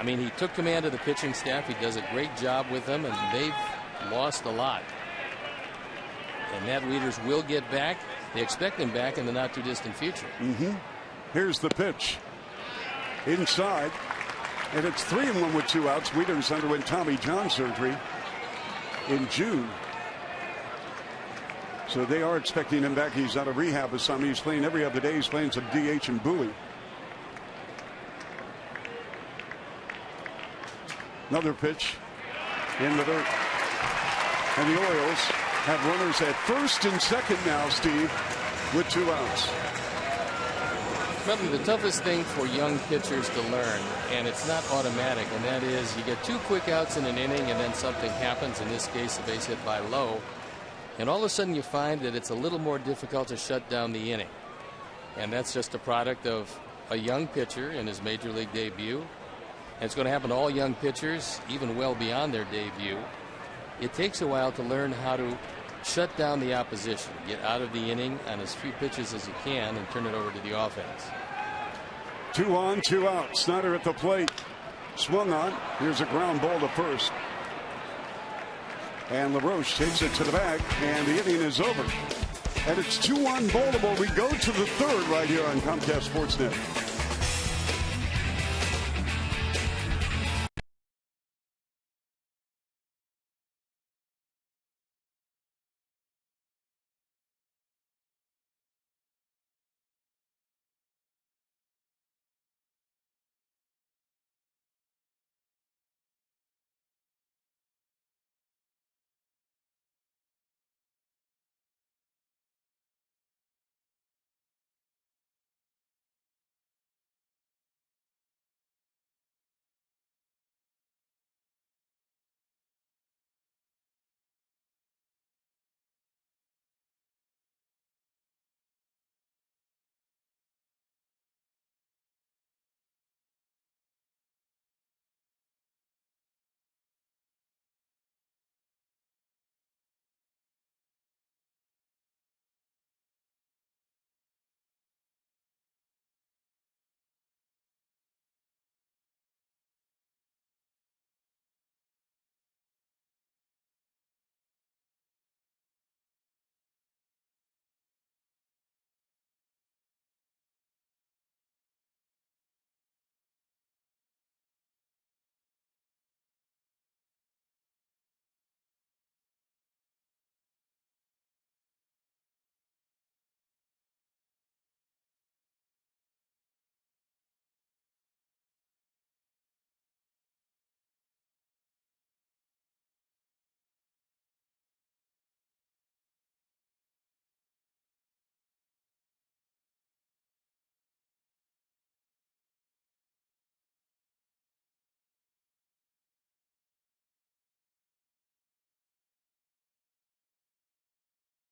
I mean, he took command of the pitching staff. He does a great job with them, and they've lost a lot. And Matt Wieters will get back. They expect him back in the not-too-distant future. Here's the pitch. Inside. And it's 3-1 with 2 outs. Wieters underwent Tommy John surgery in June. So they are expecting him back. He's out of rehab assignment. He's playing every other day. He's playing some DH and Bowie. Another pitch in the dirt. And the Orioles have runners at first and second now, Steve, with 2 outs. Probably the toughest thing for young pitchers to learn, and it's not automatic, and that is you get 2 quick outs in an inning and then something happens, in this case a base hit by Lowe, and all of a sudden you find that it's a little more difficult to shut down the inning. And that's just a product of a young pitcher in his major league debut. And it's going to happen to all young pitchers, even well beyond their debut. It takes a while to learn how to shut down the opposition, get out of the inning on as few pitches as you can, and turn it over to the offense. 2 on, 2 out. Snyder at the plate. Swung on. Here's a ground ball to first. And LaRoche takes it to the bag, and the inning is over. And it's 2-1 Baltimore. We go to the 3rd right here on Comcast Sportsnet.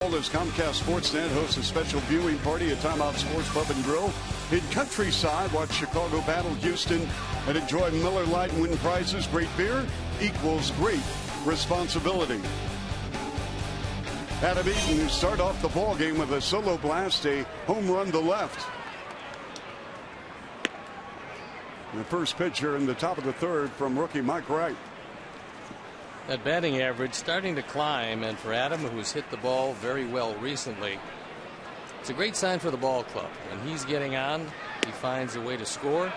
As Comcast Sportsnet hosts a special viewing party at Timeout Sports Pub and Grill in Countryside. Watch Chicago battle Houston and enjoy Miller Lite and win prizes. Great beer equals great responsibility. Adam Eaton start off the ball game with a solo blast, a home run to left. The first pitch here in the top of the third from rookie Mike Wright. That batting average starting to climb, and for Adam, who's hit the ball very well recently, it's a great sign for the ball club. When he's getting on, he finds a way to score,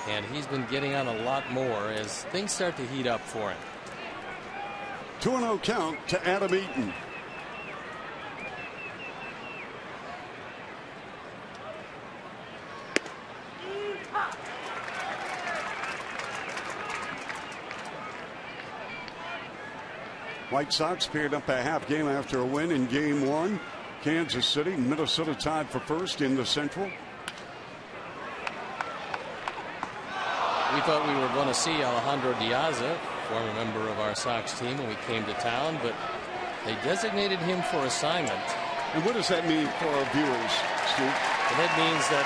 and he's been getting on a lot more as things start to heat up for him. 2-0 count to Adam Eaton. White Sox paired up a half game after a win in Game 1. Kansas City, Minnesota tied for first in the Central. We thought we were going to see Alejandro Diaz, former member of our Sox team, when we came to town, but they designated him for assignment. And what does that mean for our viewers, Steve? And that means that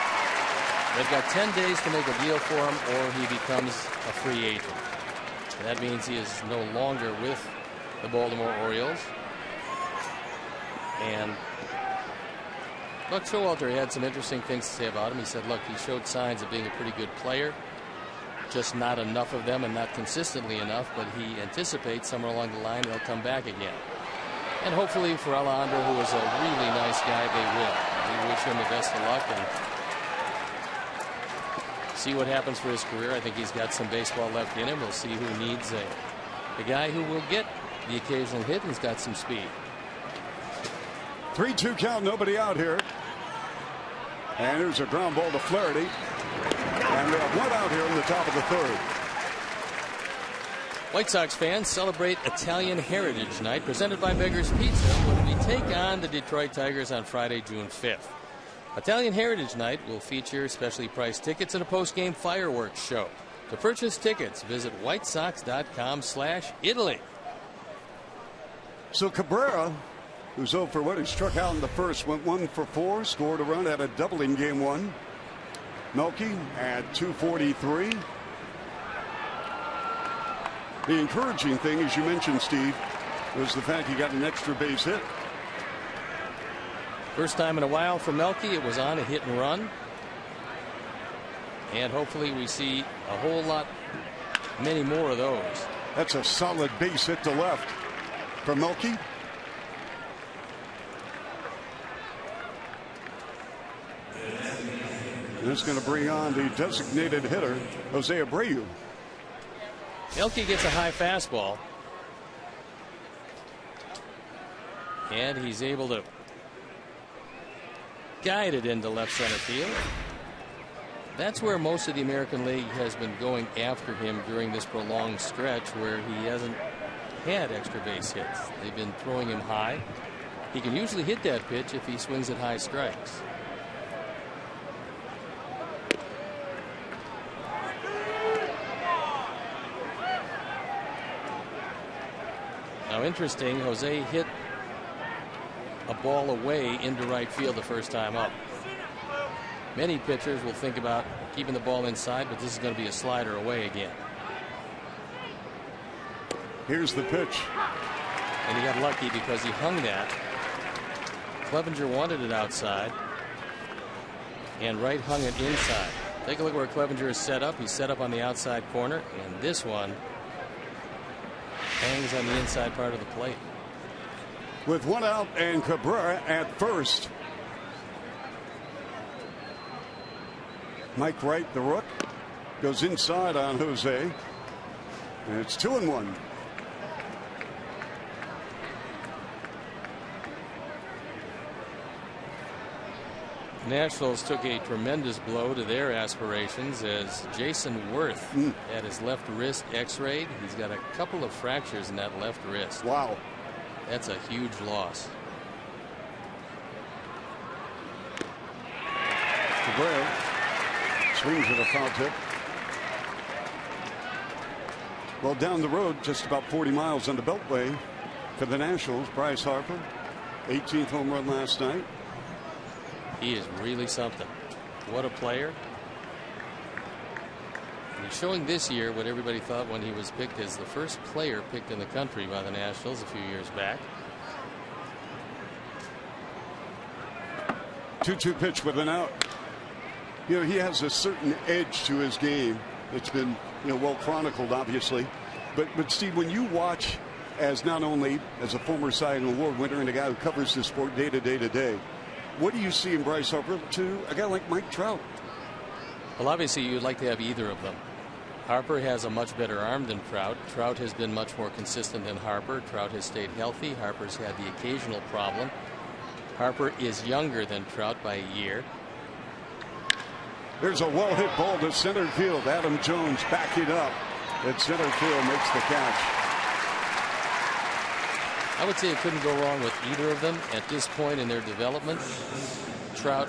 they've got 10 days to make a deal for him, or he becomes a free agent. And that means he is no longer with the Baltimore Orioles. And Buck Showalter had some interesting things to say about him. He said, look, he showed signs of being a pretty good player, just not enough of them and not consistently enough, but he anticipates somewhere along the line they'll come back again. And hopefully for Alejandro, who is a really nice guy, they will. We wish him the best of luck and see what happens for his career. I think he's got some baseball left in him. We'll see who needs a guy who will get the occasional hit and has got some speed. 3-2 count, nobody out here. And here's a ground ball to Flaherty. And we have one out here in the top of the third. White Sox fans celebrate Italian Heritage Night presented by Beggar's Pizza when we take on the Detroit Tigers on Friday, June 5th. Italian Heritage Night will feature specially priced tickets and a post-game fireworks show. To purchase tickets, visit whitesox.com/Italy. So Cabrera, who's 0 for 1, he struck out in the first, went 1 for 4, scored a run, had a double in Game 1. Melky at 243. The encouraging thing, as you mentioned, Steve, was the fact he got an extra base hit. First time in a while for Melky, it was on a hit and run. And hopefully we see a whole lot, many more of those. That's a solid base hit to left for Melky. That's going to bring on the designated hitter, Jose Abreu. Melky gets a high fastball. And he's able to guide it into left center field. That's where most of the American League has been going after him during this prolonged stretch where he hasn't had extra base hits. They've been throwing him high. He can usually hit that pitch if he swings at high strikes. Now interesting, Jose hit a ball away into right field the first time up. Many pitchers will think about keeping the ball inside, but this is going to be a slider away again. Here's the pitch. And he got lucky because he hung that. Clevenger wanted it outside. And Wright hung it inside. Take a look where Clevenger is set up. He's set up on the outside corner. And this one hangs on the inside part of the plate. With one out and Cabrera at first. Mike Wright, the rook, goes inside on Jose. And it's 2-1. Nationals took a tremendous blow to their aspirations as Jason Worth had his left wrist x-rayed. He's got a couple of fractures in that left wrist. Wow. That's a huge loss. Cabrera swings at a foul tip. Well, down the road, just about 40 miles on the Beltway, For the Nationals, Bryce Harper, 18th home run last night. He is really something. What a player. And he's showing this year what everybody thought when he was picked as the first player picked in the country by the Nationals a few years back. 2-2 pitch with an out. You know, he has a certain edge to his game. It's been, well chronicled, obviously. But Steve, when you watch as not only as a former Cy Young Award winner and a guy who covers the sport day to day, what do you see in Bryce Harper to a guy like Mike Trout? Well, obviously you'd like to have either of them. Harper has a much better arm than Trout. Trout has been much more consistent than Harper. Trout has stayed healthy. Harper's had the occasional problem. Harper is younger than Trout by a year. There's a well-hit ball to center field. Adam Jones backing up at center field, makes the catch. I would say it couldn't go wrong with either of them at this point in their development. Trout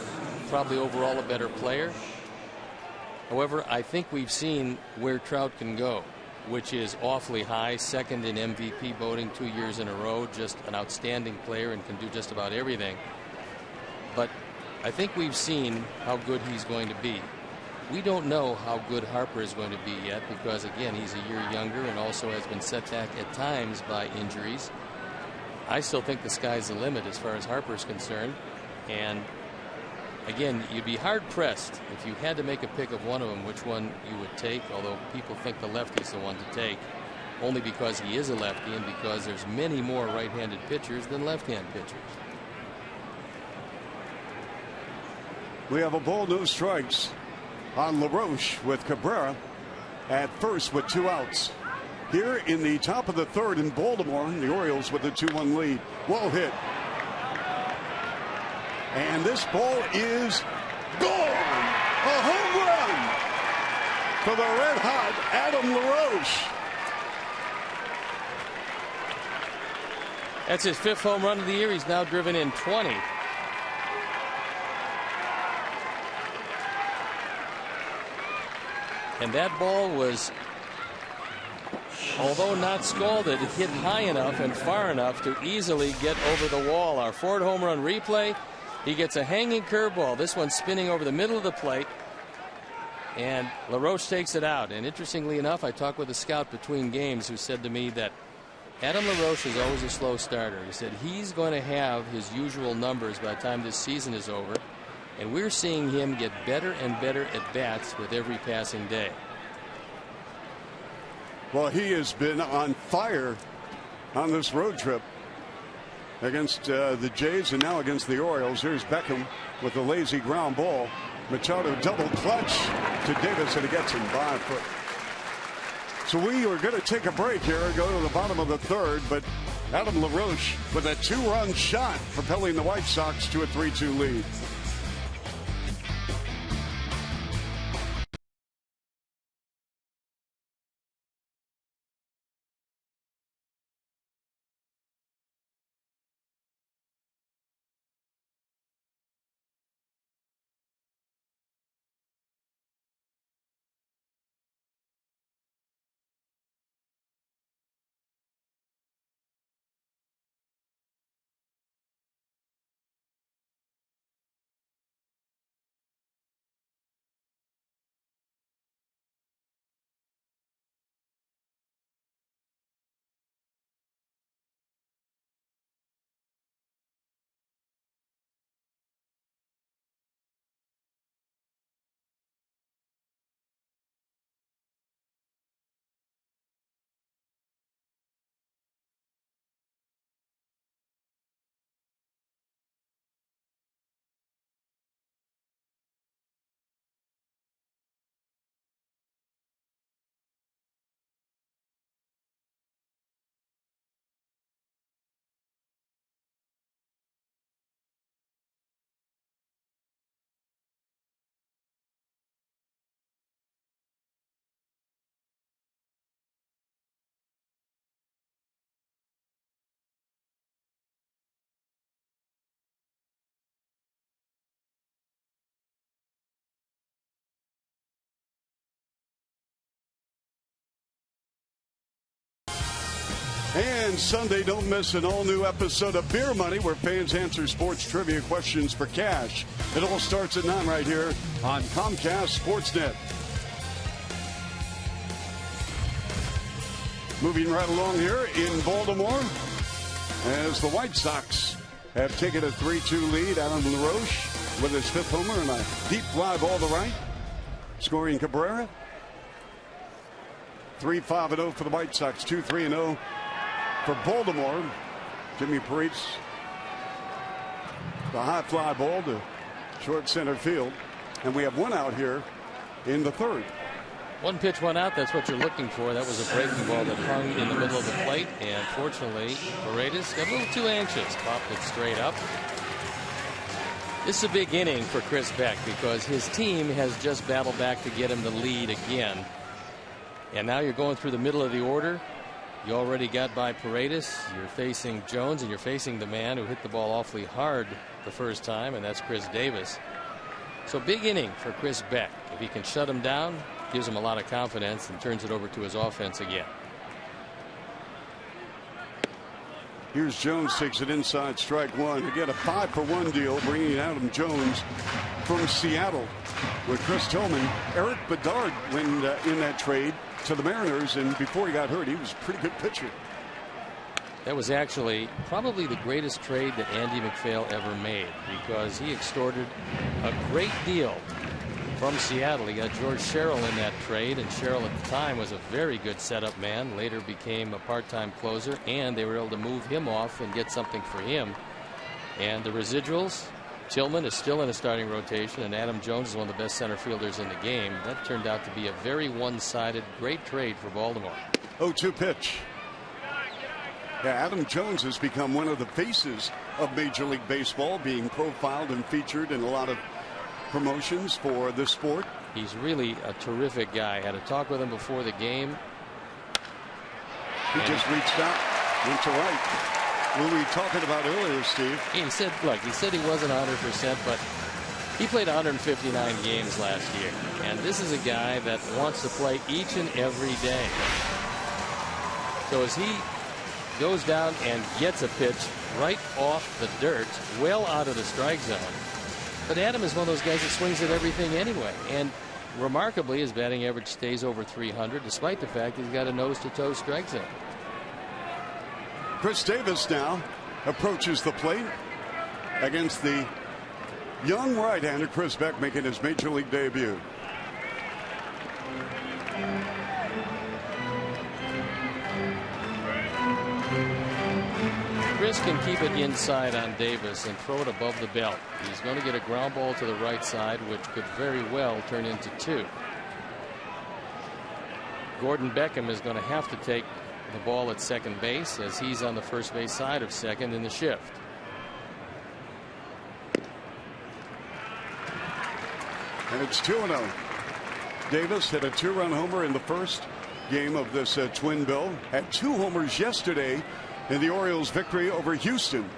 probably overall a better player. However, I think we've seen where Trout can go, which is awfully high, second in MVP voting 2 years in a row, just an outstanding player and can do just about everything. But I think we've seen how good he's going to be. We don't know how good Harper is going to be yet because, again, he's a year younger and also has been set back at times by injuries. I still think the sky's the limit as far as Harper's concerned. And again, you'd be hard pressed if you had to make a pick of one of them which one you would take, although people think the lefty's the one to take only because he is a lefty and because there's many more right-handed pitchers than left-hand pitchers. We have a ball, no strikes on LaRoche with Cabrera at first with 2 outs. Here in the top of the third in Baltimore, the Orioles with a 2-1 lead. Well hit. And this ball is gone. A home run for the red-hot Adam LaRoche. That's his 5th home run of the year. He's now driven in 20. And that ball was, although not scalded, hit high enough and far enough to easily get over the wall. Our Ford home run replay, he gets a hanging curveball. This one's spinning over the middle of the plate. And LaRoche takes it out. And interestingly enough, I talked with a scout between games who said to me that Adam LaRoche is always a slow starter. He said he's going to have his usual numbers by the time this season is over. And we're seeing him get better and better at bats with every passing day. Well, he has been on fire on this road trip against the Jays and now against the Orioles. Here's Beckham with a lazy ground ball. Machado double clutch to Davis, and he gets him by a foot. So we are going to take a break here and go to the bottom of the third, but Adam LaRoche with a 2-run shot propelling the White Sox to a 3-2 lead. And Sunday, don't miss an all-new episode of Beer Money, where fans answer sports trivia questions for cash. It all starts at 9 right here on Comcast Sportsnet. Moving right along here in Baltimore, as the White Sox have taken a 3-2 lead. Alan LaRoche with his 5th homer and a deep fly ball to right. Scoring Cabrera. 3-5-0 for the White Sox. 2-3-0 for Baltimore. Jimmy Paredes, the high fly ball to short center field. And we have one out here in the 3rd. One pitch, one out. That's what you're looking for. That was a breaking ball that hung in the middle of the plate. And fortunately, Paredes got a little too anxious. Popped it straight up. This is a big inning for Chris Beck because his team has just battled back to get him the lead again. And now you're going through the middle of the order. You already got by Paredes. You're facing Jones, and you're facing the man who hit the ball awfully hard the first time, and that's Chris Davis. So big inning for Chris Beck. If he can shut him down, gives him a lot of confidence and turns it over to his offense again. Here's Jones, takes it inside, strike one. Again, a 5-for-1 deal, bringing Adam Jones from Seattle with Chris Tillman. Eric Bedard went in that trade to the Mariners, and before he got hurt, he was a pretty good pitcher. That was actually probably the greatest trade that Andy McPhail ever made, because he extorted a great deal from Seattle. He got George Sherrill in that trade, and Sherrill at the time was a very good setup man, later became a part-time closer, and they were able to move him off and get something for him. And the residuals, Tillman is still in a starting rotation, and Adam Jones is one of the best center fielders in the game. That turned out to be a very one-sided, great trade for Baltimore. 0-2 pitch. Yeah, Adam Jones has become one of the faces of Major League Baseball, being profiled and featured in a lot of promotions for this sport. He's really a terrific guy. Had a talk with him before the game. He just reached out, went to right. What were we talking about earlier, Steve? He said, look, he said he wasn't 100%, but he played 159 games last year. And this is a guy that wants to play each and every day. So as he goes down and gets a pitch right off the dirt, well out of the strike zone. But Adam is one of those guys that swings at everything anyway. And remarkably, his batting average stays over 300, despite the fact he's got a nose-to-toe strike zone. Chris Davis now approaches the plate against the young right-hander Chris Beck, making his Major League debut. Chris can keep it inside on Davis and throw it above the belt. He's going to get a ground ball to the right side, which could very well turn into 2. Gordon Beckham is going to have to take the ball at second base, as he's on the first base side of second in the shift. And it's 2-0. Davis hit a 2-run homer in the first game of this twin bill. Had 2 homers yesterday in the Orioles' victory over Houston.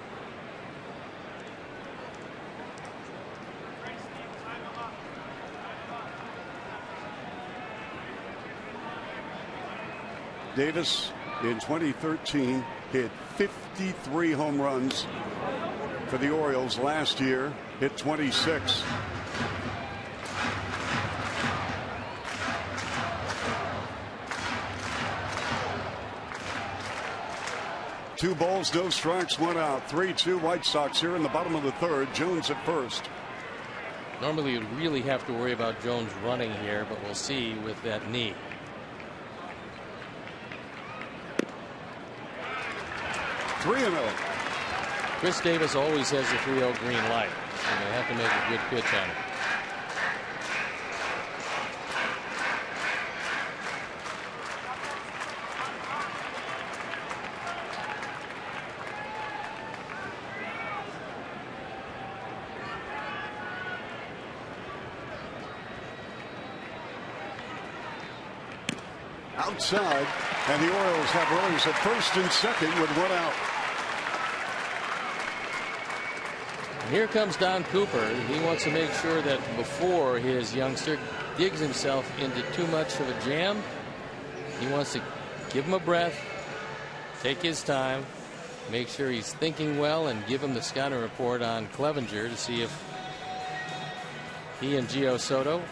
Davis in 2013 hit 53 home runs for the Orioles. Last year hit 26. Two balls, no strikes, 1 out. 3-2 White Sox here in the bottom of the 3rd. Jones at first. Normally you'd really have to worry about Jones running here, but we'll see with that knee. Three 3-0. Chris Davis always has the 3-0 green light, so they have to make a good pitch on it. Outside, and the Orioles have runners at first and second with 1 out. And here comes Don Cooper. He wants to make sure that before his youngster digs himself into too much of a jam, he wants to give him a breath, take his time, make sure he's thinking well, and give him the scouting report on Clevenger to see if he and Gio Soto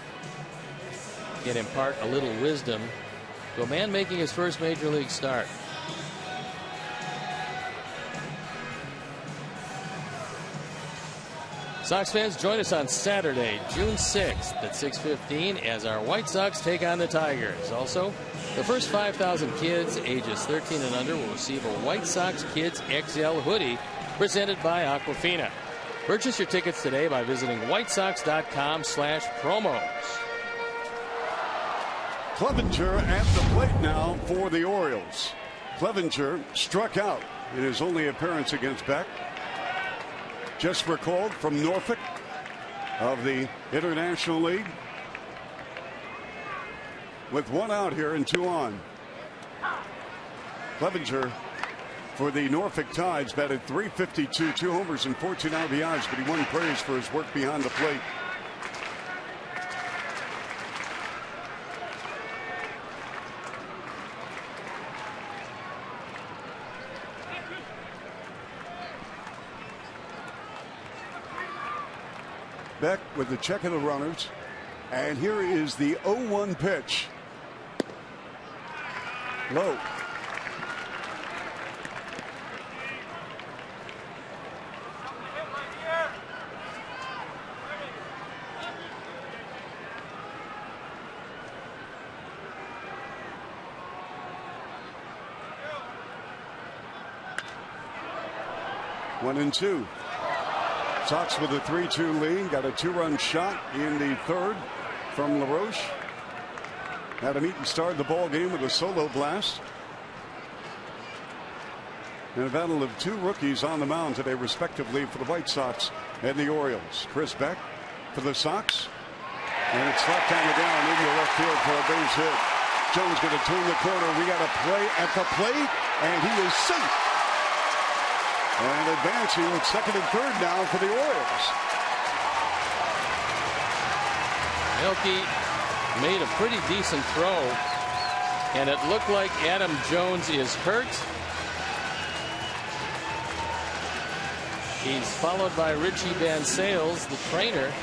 can impart a little wisdom to a man making his first major league start. Sox fans, join us on Saturday, June 6th at 6:15 as our White Sox take on the Tigers. Also, the first 5,000 kids ages 13 and under will receive a White Sox Kids XL hoodie presented by Aquafina. Purchase your tickets today by visiting whitesox.com/promos. Clevenger at the plate now for the Orioles. Clevenger struck out in his only appearance against Beck. Just recalled from Norfolk of the International League. With one out here and two on. Clevenger for the Norfolk Tides batted .352, 2 homers and 14 RBIs, but he won praise for his work behind the plate. Beck with the check of the runners, and here is the 0-1 pitch. Low. One and two. Sox with a 3-2 lead. Got a 2-run shot in the third from LaRoche. Adam Eaton started the ball game with a solo blast. And a battle of two rookies on the mound today, respectively, for the White Sox and the Orioles. Chris Beck for the Sox. And it's left on the down into left field for a base hit. Jones going to turn the corner. We got a play at the plate, and he is safe. And advancing second and third now for the Orioles. Milwaukee made a pretty decent throw, and it looked like Adam Jones is hurt. He's followed by Richie Van Sales, the trainer,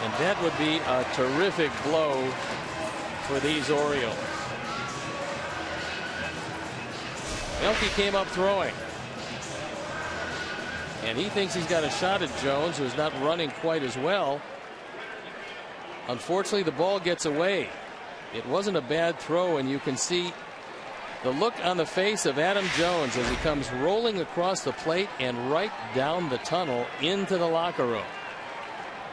and that would be a terrific blow for these Orioles. Milwaukee came up throwing, and he thinks he's got a shot at Jones, who's not running quite as well. Unfortunately, the ball gets away. It wasn't a bad throw, and you can see the look on the face of Adam Jones as he comes rolling across the plate and right down the tunnel into the locker room.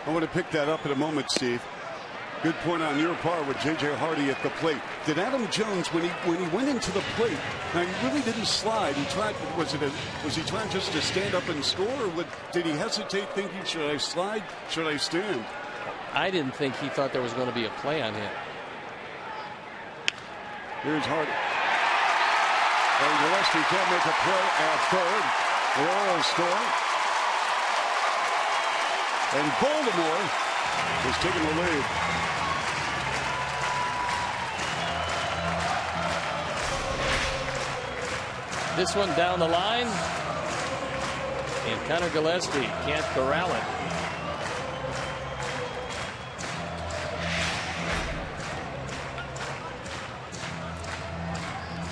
I want to pick that up in a moment, Steve. Good point on your part with J.J. Hardy at the plate. Did Adam Jones, when he went into the plate, now he really didn't slide. He tried. Was he trying just to stand up and score, or did he hesitate, thinking, should I slide? Should I stand? I didn't think he thought there was going to be a play on him. Here's Hardy. And Gillespie can't make a play at third. The Orioles score. And Baltimore is taking the lead. This one down the line, and Connor Gillespie can't corral it.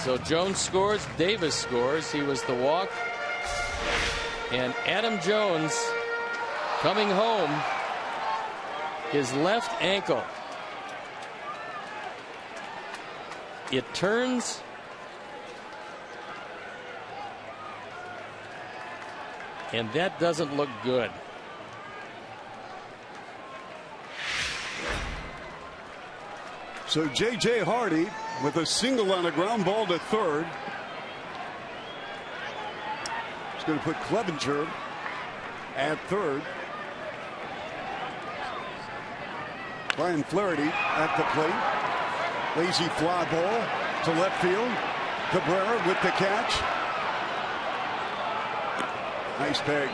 So Jones scores, Davis scores. He was the walk, and Adam Jones coming home, his left ankle. It turns. And that doesn't look good. So J.J. Hardy with a single on a ground ball to third. He's going to put Clevenger at third. Brian Flaherty at the plate. Lazy fly ball to left field. Cabrera with the catch. Nice peg.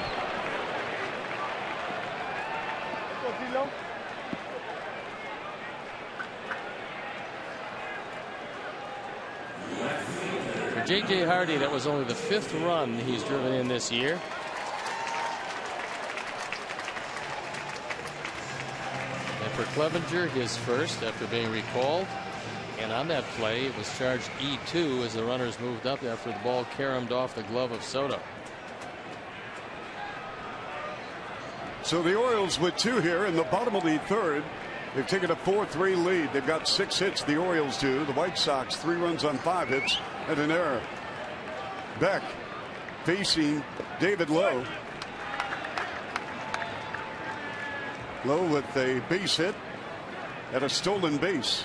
For J.J. Hardy, that was only the 5th run he's driven in this year. And for Clevenger, his first after being recalled. And on that play, it was charged E2 as the runners moved up after the ball caromed off the glove of Soto. So the Orioles with 2 here in the bottom of the 3rd. They've taken a 4-3 lead. They've got 6 hits, the Orioles do. The White Sox 3 runs on 5 hits and an error. Beck facing David Lowe. Lowe with a base hit and a stolen base.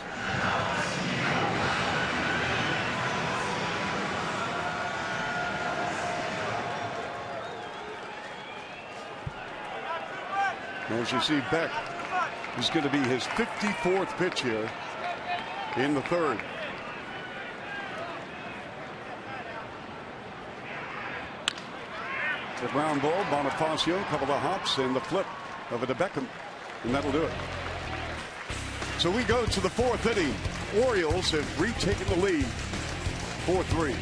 As you see, Beck is going to be his 54th pitch here in the 3rd. The ground ball, Bonifacio, a couple of hops, and the flip over to Beckham, and that'll do it. So we go to the 4th inning. Orioles have retaken the lead, 4-3.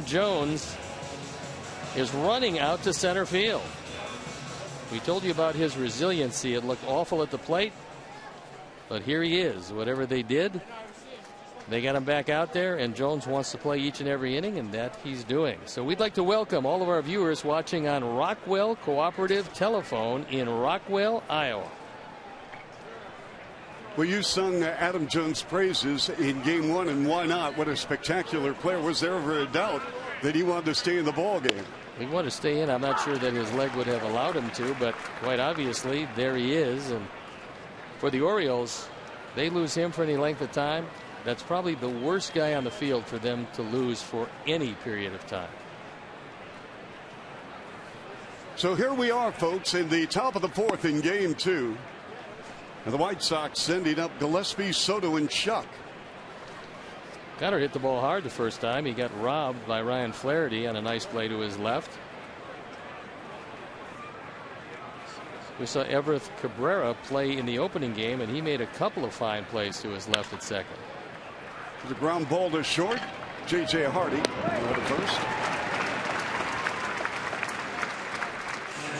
Jones is running out to center field. We told you about his resiliency. It looked awful at the plate, but here he is. Whatever they did, they got him back out there, and Jones wants to play each and every inning, and that he's doing. So we'd like to welcome all of our viewers watching on Rockwell Cooperative Telephone in Rockwell, Iowa. Well, you sung Adam Jones' praises in Game 1, and why not? What a spectacular player. Was there ever a doubt that he wanted to stay in the ball game? He wanted to stay in. I'm not sure that his leg would have allowed him to, but quite obviously, there he is. And for the Orioles, they lose him for any length of time. That's probably the worst guy on the field for them to lose for any period of time. So here we are, folks, in the top of the 4th in Game 2. And the White Sox sending up Gillespie, Soto, and Schuck. Connor hit the ball hard the first time. He got robbed by Ryan Flaherty on a nice play to his left. We saw Everett Cabrera play in the opening game, and he made a couple of fine plays to his left at second. The ground ball to short. J.J. Hardy at first.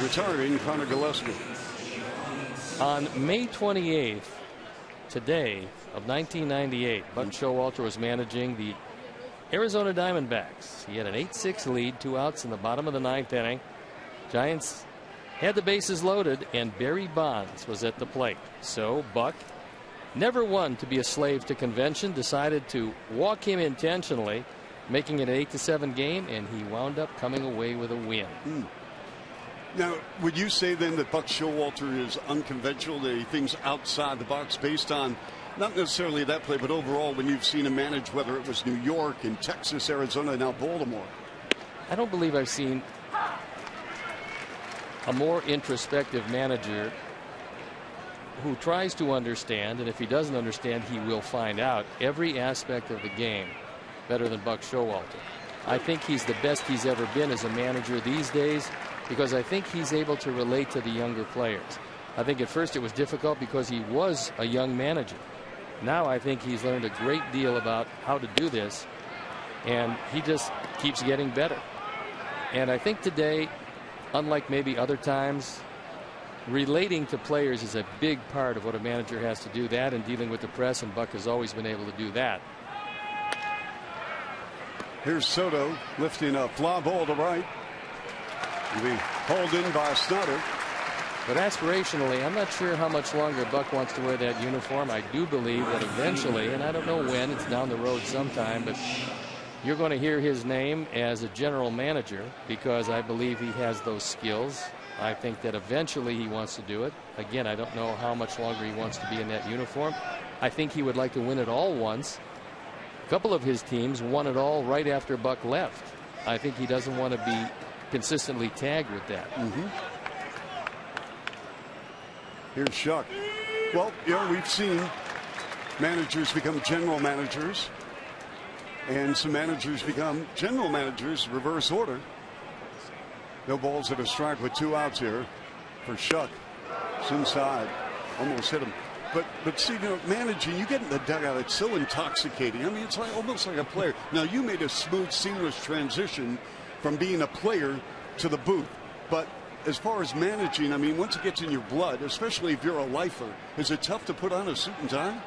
Retiring Connor Gillespie. On May 28th, today of 1998, Buck Showalter was managing the Arizona Diamondbacks. He had an 8-6 lead, 2 outs in the bottom of the 9th inning. Giants had the bases loaded, and Barry Bonds was at the plate. So Buck, never one to be a slave to convention, decided to walk him intentionally, making it an 8-7 game, and he wound up coming away with a win. Now, would you say then that Buck Showalter is unconventional, that he thinks outside the box based on not necessarily that play, but overall when you've seen him manage, whether it was New York and Texas, Arizona, and now Baltimore? I don't believe I've seen a more introspective manager who tries to understand, and if he doesn't understand, he will find out every aspect of the game better than Buck Showalter. I think he's the best he's ever been as a manager these days because I think he's able to relate to the younger players. I think at first it was difficult because he was a young manager. Now I think he's learned a great deal about how to do this, and he just keeps getting better. And I think today, unlike maybe other times, relating to players is a big part of what a manager has to do, that and dealing with the press, and Buck has always been able to do that. Here's Soto lifting a fly ball to right. He'll be hauled in by Snyder. But aspirationally, I'm not sure how much longer Buck wants to wear that uniform. I do believe that eventually, and I don't know when, it's down the road sometime, but you're going to hear his name as a general manager because I believe he has those skills. I think that eventually he wants to do it. Again, I don't know how much longer he wants to be in that uniform. I think he would like to win it all once. A couple of his teams won it all right after Buck left. I think he doesn't want to be consistently tagged with that. Here's Shuck. Well, you know, we've seen managers become general managers and some managers become general managers, reverse order. No balls at a strike with 2 outs here for Shuck. It's inside. Almost hit him. But see, you know, managing, you get in the dugout, it's so intoxicating. I mean, it's like almost like a player. Now, you made a smooth, seamless transition from being a player to the booth. But as far as managing, I mean, once it gets in your blood, especially if you're a lifer, is it tough to put on a suit and tie?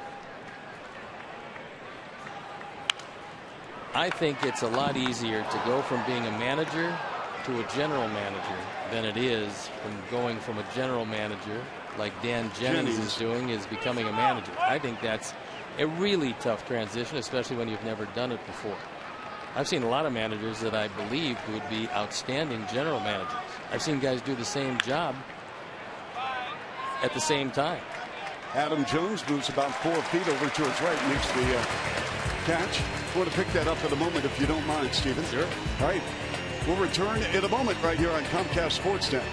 I think it's a lot easier to go from being a manager to a general manager than it is from going from a general manager like Dan Jennings is doing is becoming a manager. I think that's a really tough transition, especially when you've never done it before. I've seen a lot of managers that I believe would be outstanding general managers. I've seen guys do the same job at the same time. Adam Jones moves about 4 feet over to his right, makes the catch. I want to pick that up in a moment if you don't mind, Stephen. Sure. All right. We'll return in a moment right here on Comcast Sportsnet.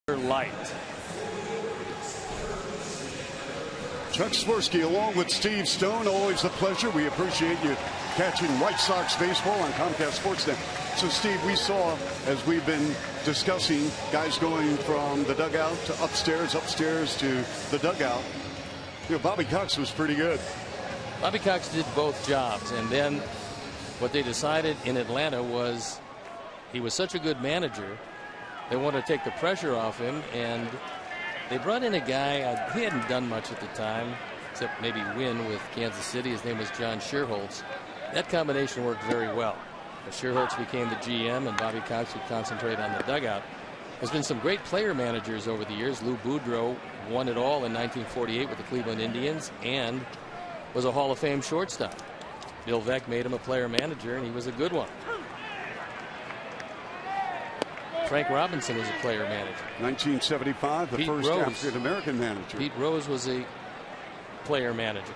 Light. Chuck Swirsky along with Steve Stone. Always a pleasure. We appreciate you catching White Sox baseball on Comcast Sportsnet. So, Steve, we saw, as we've been discussing, guys going from the dugout to upstairs to the dugout. You know, Bobby Cox was pretty good. Bobby Cox did both jobs, and then what they decided in Atlanta was he was such a good manager, they wanted to take the pressure off him, and They brought in a guy, he hadn't done much at the time, except maybe win with Kansas City. His name was John Sherholtz. That combination worked very well. Sherholtz became the GM, and Bobby Cox would concentrate on the dugout. There's been some great player managers over the years. Lou Boudreau won it all in 1948 with the Cleveland Indians and was a Hall of Fame shortstop. Bill Veeck made him a player manager, and he was a good one. Frank Robinson was a player manager. 1975, the first African-American manager. Pete Rose was a player manager.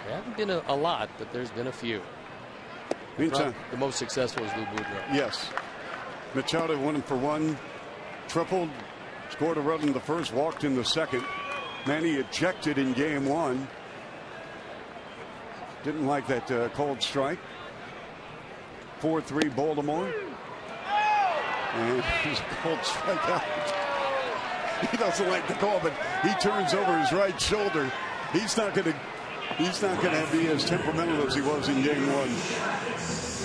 There haven't been a lot, but there's been a few. The most successful is Lou Boudreau. Yes. Machado 1-for-1, tripled, scored a run in the first, walked in the second. Manny ejected in game 1. Didn't like that called strike. 4-3 Baltimore. And he's a cold strike out. He doesn't like the call, but he turns over his right shoulder. He's not going to be as temperamental as he was in game 1.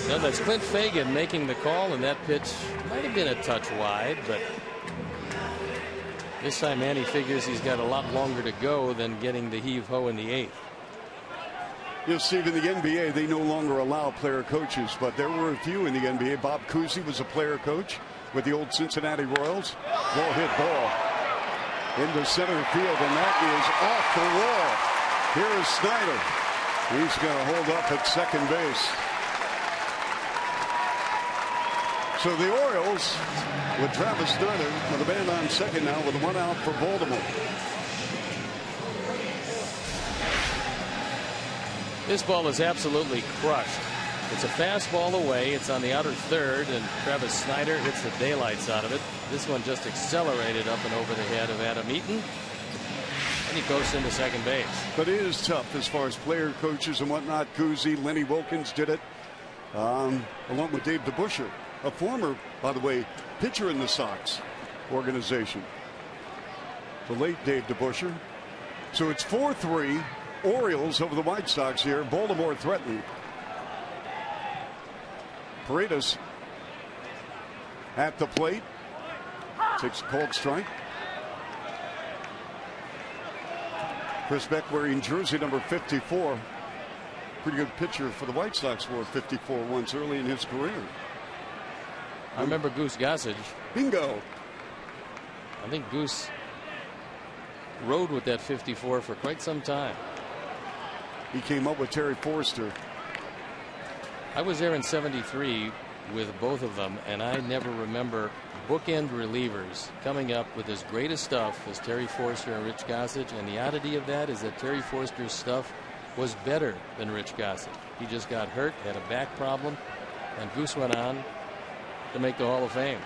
Now that's Clint Fagan making the call, and that pitch might have been a touch wide, but this time Manny figures he's got a lot longer to go than getting the heave-ho in the 8th. You'll see in the NBA they no longer allow player coaches, but there were a few in the NBA. Bob Cousy was a player coach with the old Cincinnati Royals. Well hit ball into center field, and that is off the wall. Here is Snyder. He's going to hold up at second base. So the Orioles with Travis Snyder with a man on second now with 1 out for Baltimore. This ball is absolutely crushed. It's a fastball away. It's on the outer third, and Travis Snyder hits the daylights out of it. This one just accelerated up and over the head of Adam Eaton, and he goes into second base. But it is tough as far as player coaches and whatnot. Cousy, Lenny Wilkins did it, along with Dave DeBusschere, a former, by the way, pitcher in the Sox organization. The late Dave DeBusschere. So it's 4-3. Orioles over the White Sox here. Baltimore threatening. Paredes at the plate. Takes a cold strike. Chris Beck wearing jersey number 54. Pretty good pitcher for the White Sox, wore 54 once early in his career. I remember Goose Gossage. Bingo. I think Goose rode with that 54 for quite some time. He came up with Terry Forster. I was there in '73 with both of them, and I never remember bookend relievers coming up with as great a stuff as Terry Forster and Rich Gossage. And the oddity of that is that Terry Forster's stuff was better than Rich Gossage. He just got hurt, had a back problem, and Goose went on to make the Hall of Fame.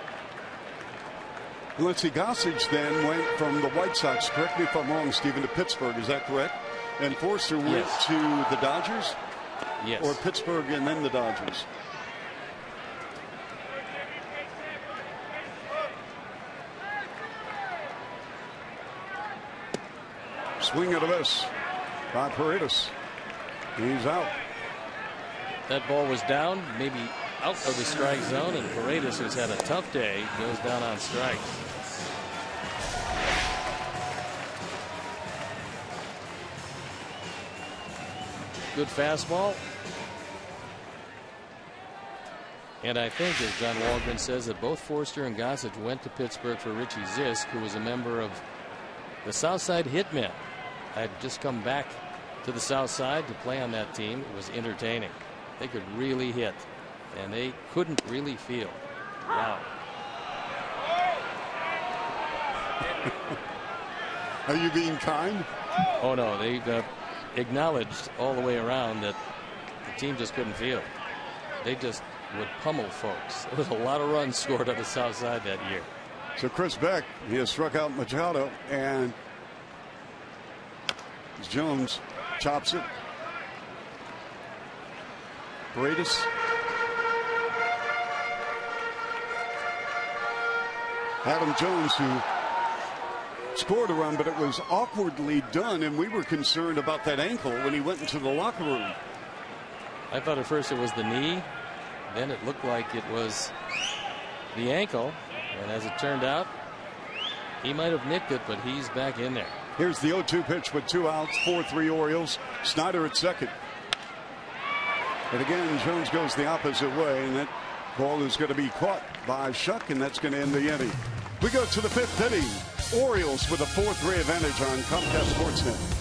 Let's see, Gossage then went from the White Sox, correct me if I'm wrong, Stephen, to Pittsburgh. Is that correct? And Forster went to the Dodgers? Yes. Or Pittsburgh and then the Dodgers? Swing and a miss by Paredes. He's out. That ball was down, maybe out of the strike zone, and Paredes, who's had a tough day, goes down on strikes. Good fastball. And I think, as John Waldron says, that both Forster and Gossage went to Pittsburgh for Richie Zisk, who was a member of the Southside Hitmen. I had just come back to the South Side to play on that team. It was entertaining. They could really hit, and they couldn't really feel. Wow. Are you being kind? Oh, no. They acknowledged all the way around that the team just couldn't feel. They just would pummel folks. There was a lot of runs scored on the South Side that year. So Chris Beck, he has struck out Machado, and Jones chops it. Paredes. Adam Jones, who scored a run, but it was awkwardly done, and we were concerned about that ankle when he went into the locker room. I thought at first it was the knee. Then it looked like it was the ankle. And as it turned out, He might have nicked it, but he's back in there. Here's the 0-2 pitch with 2 outs, 4-3 Orioles. Snyder at second. And again, Jones goes the opposite way, and that ball is going to be caught by Shuck, and that's going to end the inning. We go to the 5th inning. Orioles with a 4-3 advantage on Comcast Sportsnet.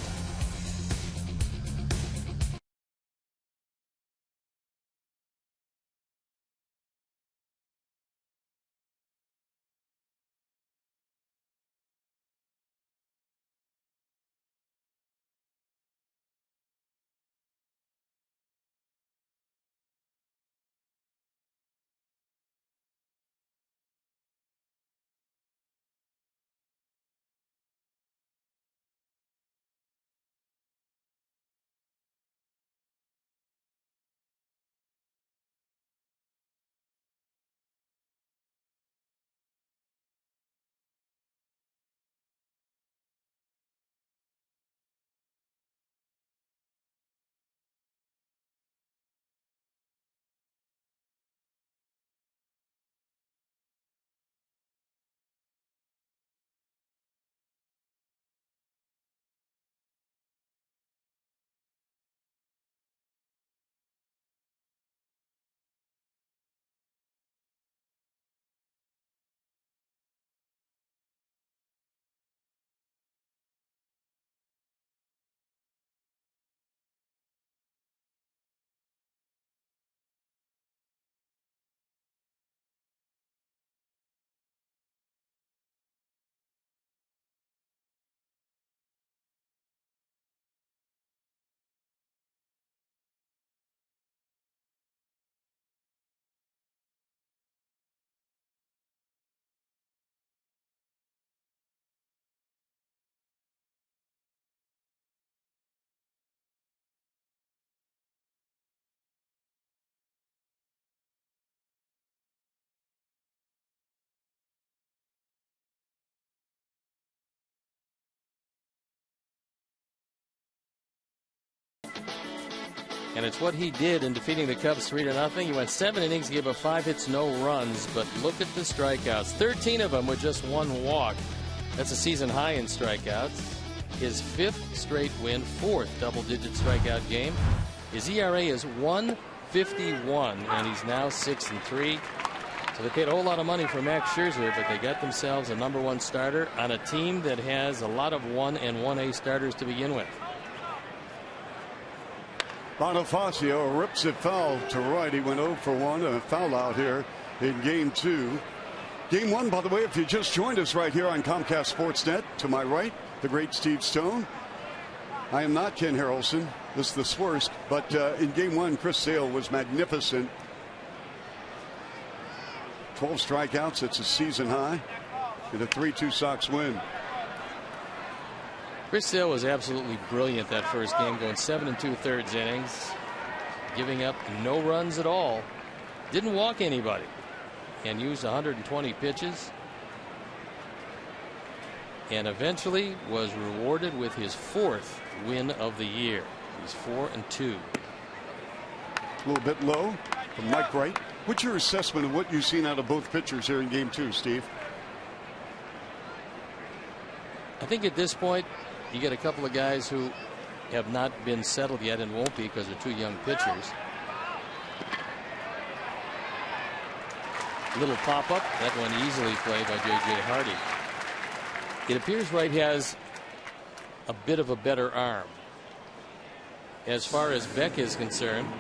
And it's what he did in defeating the Cubs 3-0. He went 7 innings, gave up 5 hits, no runs. But look at the strikeouts. 13 of them with just 1 walk. That's a season high in strikeouts. His 5th straight win, 4th double-digit strikeout game. His ERA is 1.51, and he's now 6-3. So they paid a whole lot of money for Max Scherzer, but they got themselves a #1 starter on a team that has a lot of 1 and 1A starters to begin with. Bonifacio rips it foul to right. He went 0 for 1 and a foul out here in game 2. Game 1, by the way, if you just joined us right here on Comcast Sportsnet, to my right, the great Steve Stone. I am not Ken Harrelson. This is the Swerst. But in game 1, Chris Sale was magnificent. 12 strikeouts. It's a season high. And a 3-2 Sox win. Chris Sale was absolutely brilliant that first game, going 7 2/3 innings, giving up no runs at all, didn't walk anybody, and used 120 pitches, and eventually was rewarded with his 4th win of the year. He's 4-2. A little bit low from Mike Wright. What's your assessment of what you've seen out of both pitchers here in game 2, Steve? I think at this point, you get a couple of guys who have not been settled yet and won't be because they're 2 young pitchers. Little pop-up. That one easily played by J.J. Hardy. It appears Wright has a bit of a better arm. As far as Beck is concerned,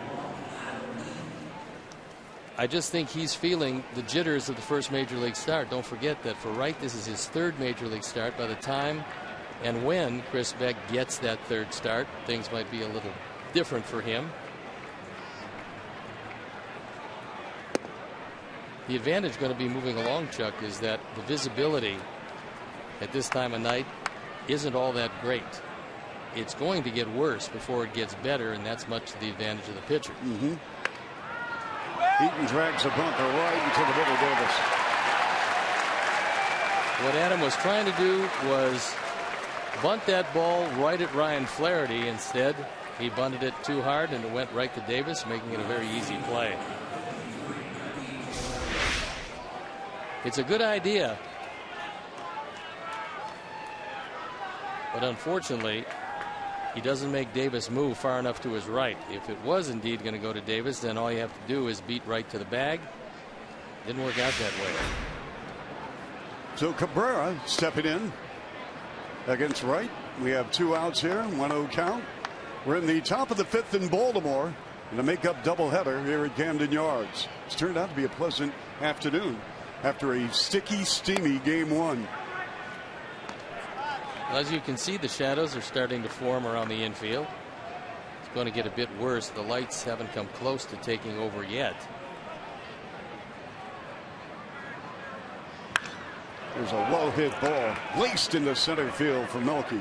I just think he's feeling the jitters of the first major league start. Don't forget that for Wright, this is his 3rd major league start. By the time and when Chris Beck gets that 3rd start, things might be a little different for him. The advantage going to be moving along, Chuck, is that the visibility at this time of night isn't all that great. It's going to get worse before it gets better, and that's much to the advantage of the pitcher. Eaton drags a bunker right into the middle, Davis. What Adam was trying to do was bunt that ball right at Ryan Flaherty. Instead, he bunted it too hard, and it went right to Davis, making it a very easy play. It's a good idea But unfortunately, he doesn't make Davis move far enough to his right. If it was indeed going to go to Davis, then all you have to do is beat right to the bag. Didn't work out that way. So Cabrera stepping in against Wright. We have 2 outs here, 1-0 count. We're in the top of the 5th in Baltimore in a make-up doubleheader here at Camden Yards. It's turned out to be a pleasant afternoon after a sticky, steamy Game 1. Well, as you can see, the shadows are starting to form around the infield. It's going to get a bit worse. The lights haven't come close to taking over yet. There's a well hit ball laced into center field for Melky.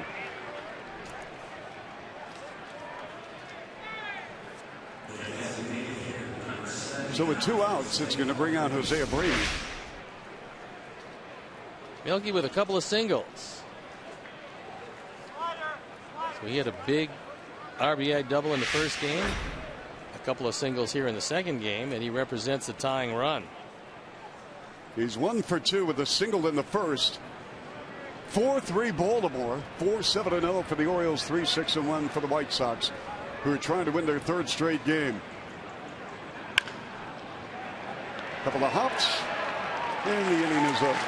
So with 2 outs, it's going to bring out Jose Abreu. Melky with a couple of singles. So he had a big RBI double in the first game, a couple of singles here in the second game, and he represents a tying run. He's 1 for 2 with a single in the first. 4-3 Baltimore, 4-7-0 for the Orioles, 3-6-1 for the White Sox, who are trying to win their 3rd straight game. Couple of hops, and the inning is over.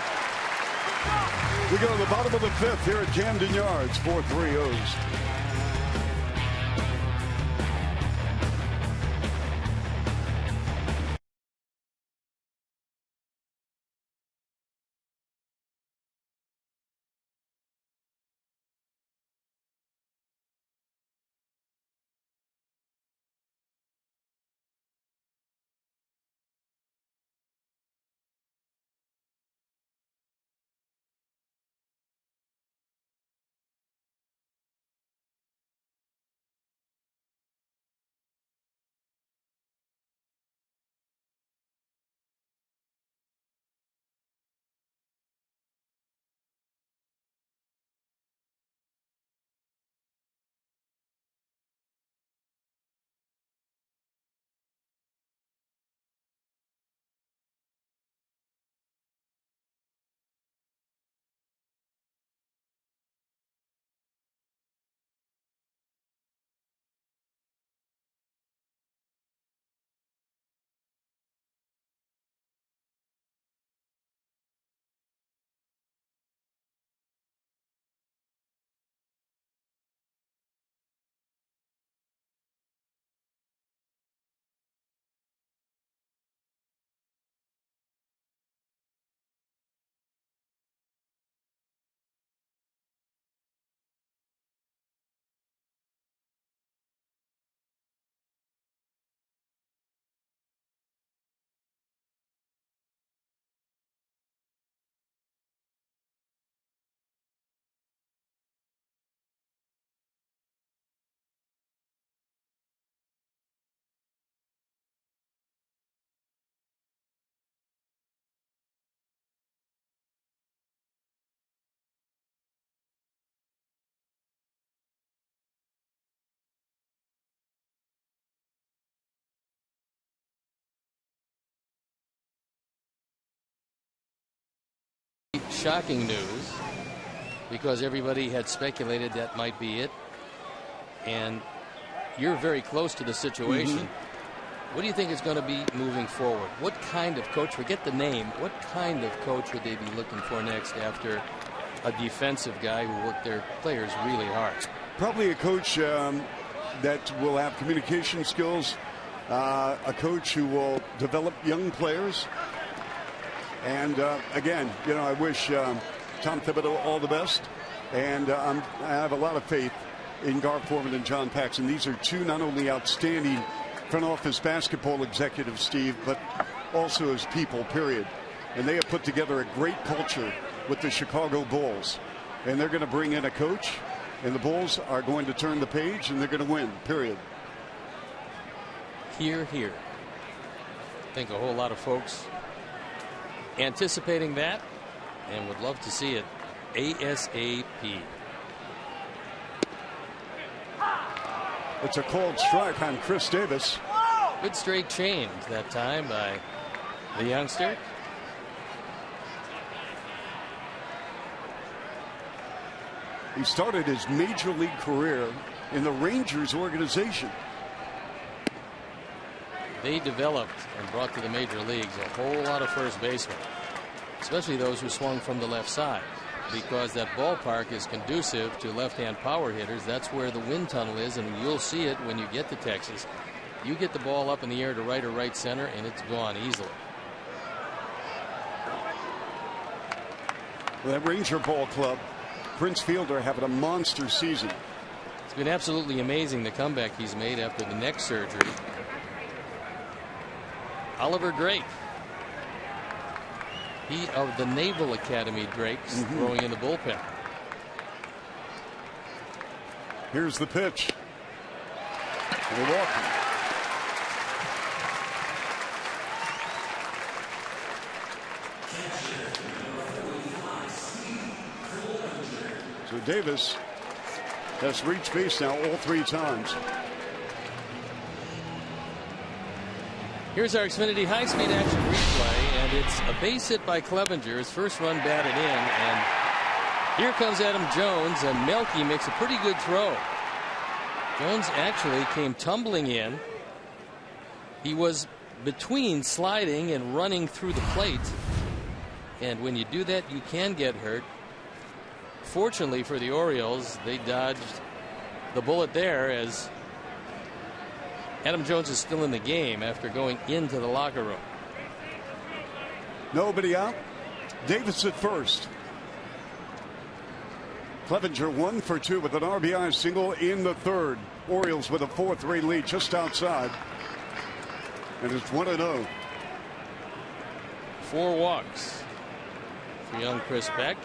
We go to the bottom of the 5th here at Camden Yards, 4-3 O's. Shocking news, because everybody had speculated that might be it, and you're very close to the situation. What do you think is going to be moving forward? What kind of coach, forget the name, what kind of coach would they be looking for next after a defensive guy who worked their players really hard? Probably a coach that will have communication skills, a coach who will develop young players. And again, you know, I wish Tom Thibodeau all the best, and I have a lot of faith in Gar Forman and John Paxson. These are 2 not only outstanding front office basketball executives, Steve, but also as people, period. And they have put together a great culture with the Chicago Bulls, and they're going to bring in a coach, and the Bulls are going to turn the page, and they're going to win, period. Here. I think a whole lot of folks anticipating that and would love to see it ASAP. It's a called strike on Chris Davis. Good straight change that time by the youngster. He started his major league career in the Rangers organization. They developed and brought to the major leagues a whole lot of first basemen, especially those who swung from the left side, because that ballpark is conducive to left-hand power hitters. That's where the wind tunnel is, and you'll see it when you get to Texas. You get the ball up in the air to right or right center, and it's gone easily. That Ranger ball club, Prince Fielder having a monster season. It's been absolutely amazing, the comeback he's made after the neck surgery. Oliver Drake, he of the Naval Academy Drakes, throwing in the bullpen. Here's the pitch. Milwaukee. So Davis has reached base now all 3 times. Here's our Xfinity high-speed action replay, and it's a base hit by Clevenger. His first run batted in, and here comes Adam Jones, and Melky makes a pretty good throw. Jones actually came tumbling in. He was between sliding and running through the plate, and when you do that, you can get hurt. Fortunately for the Orioles, they dodged the bullet there, as Adam Jones is still in the game after going into the locker room. Nobody out. Davis at first. Clevenger 1 for 2 with an RBI single in the 3rd. Orioles with a 4-3 lead just outside. And it's 1-0. 4 walks for young Chris Beck.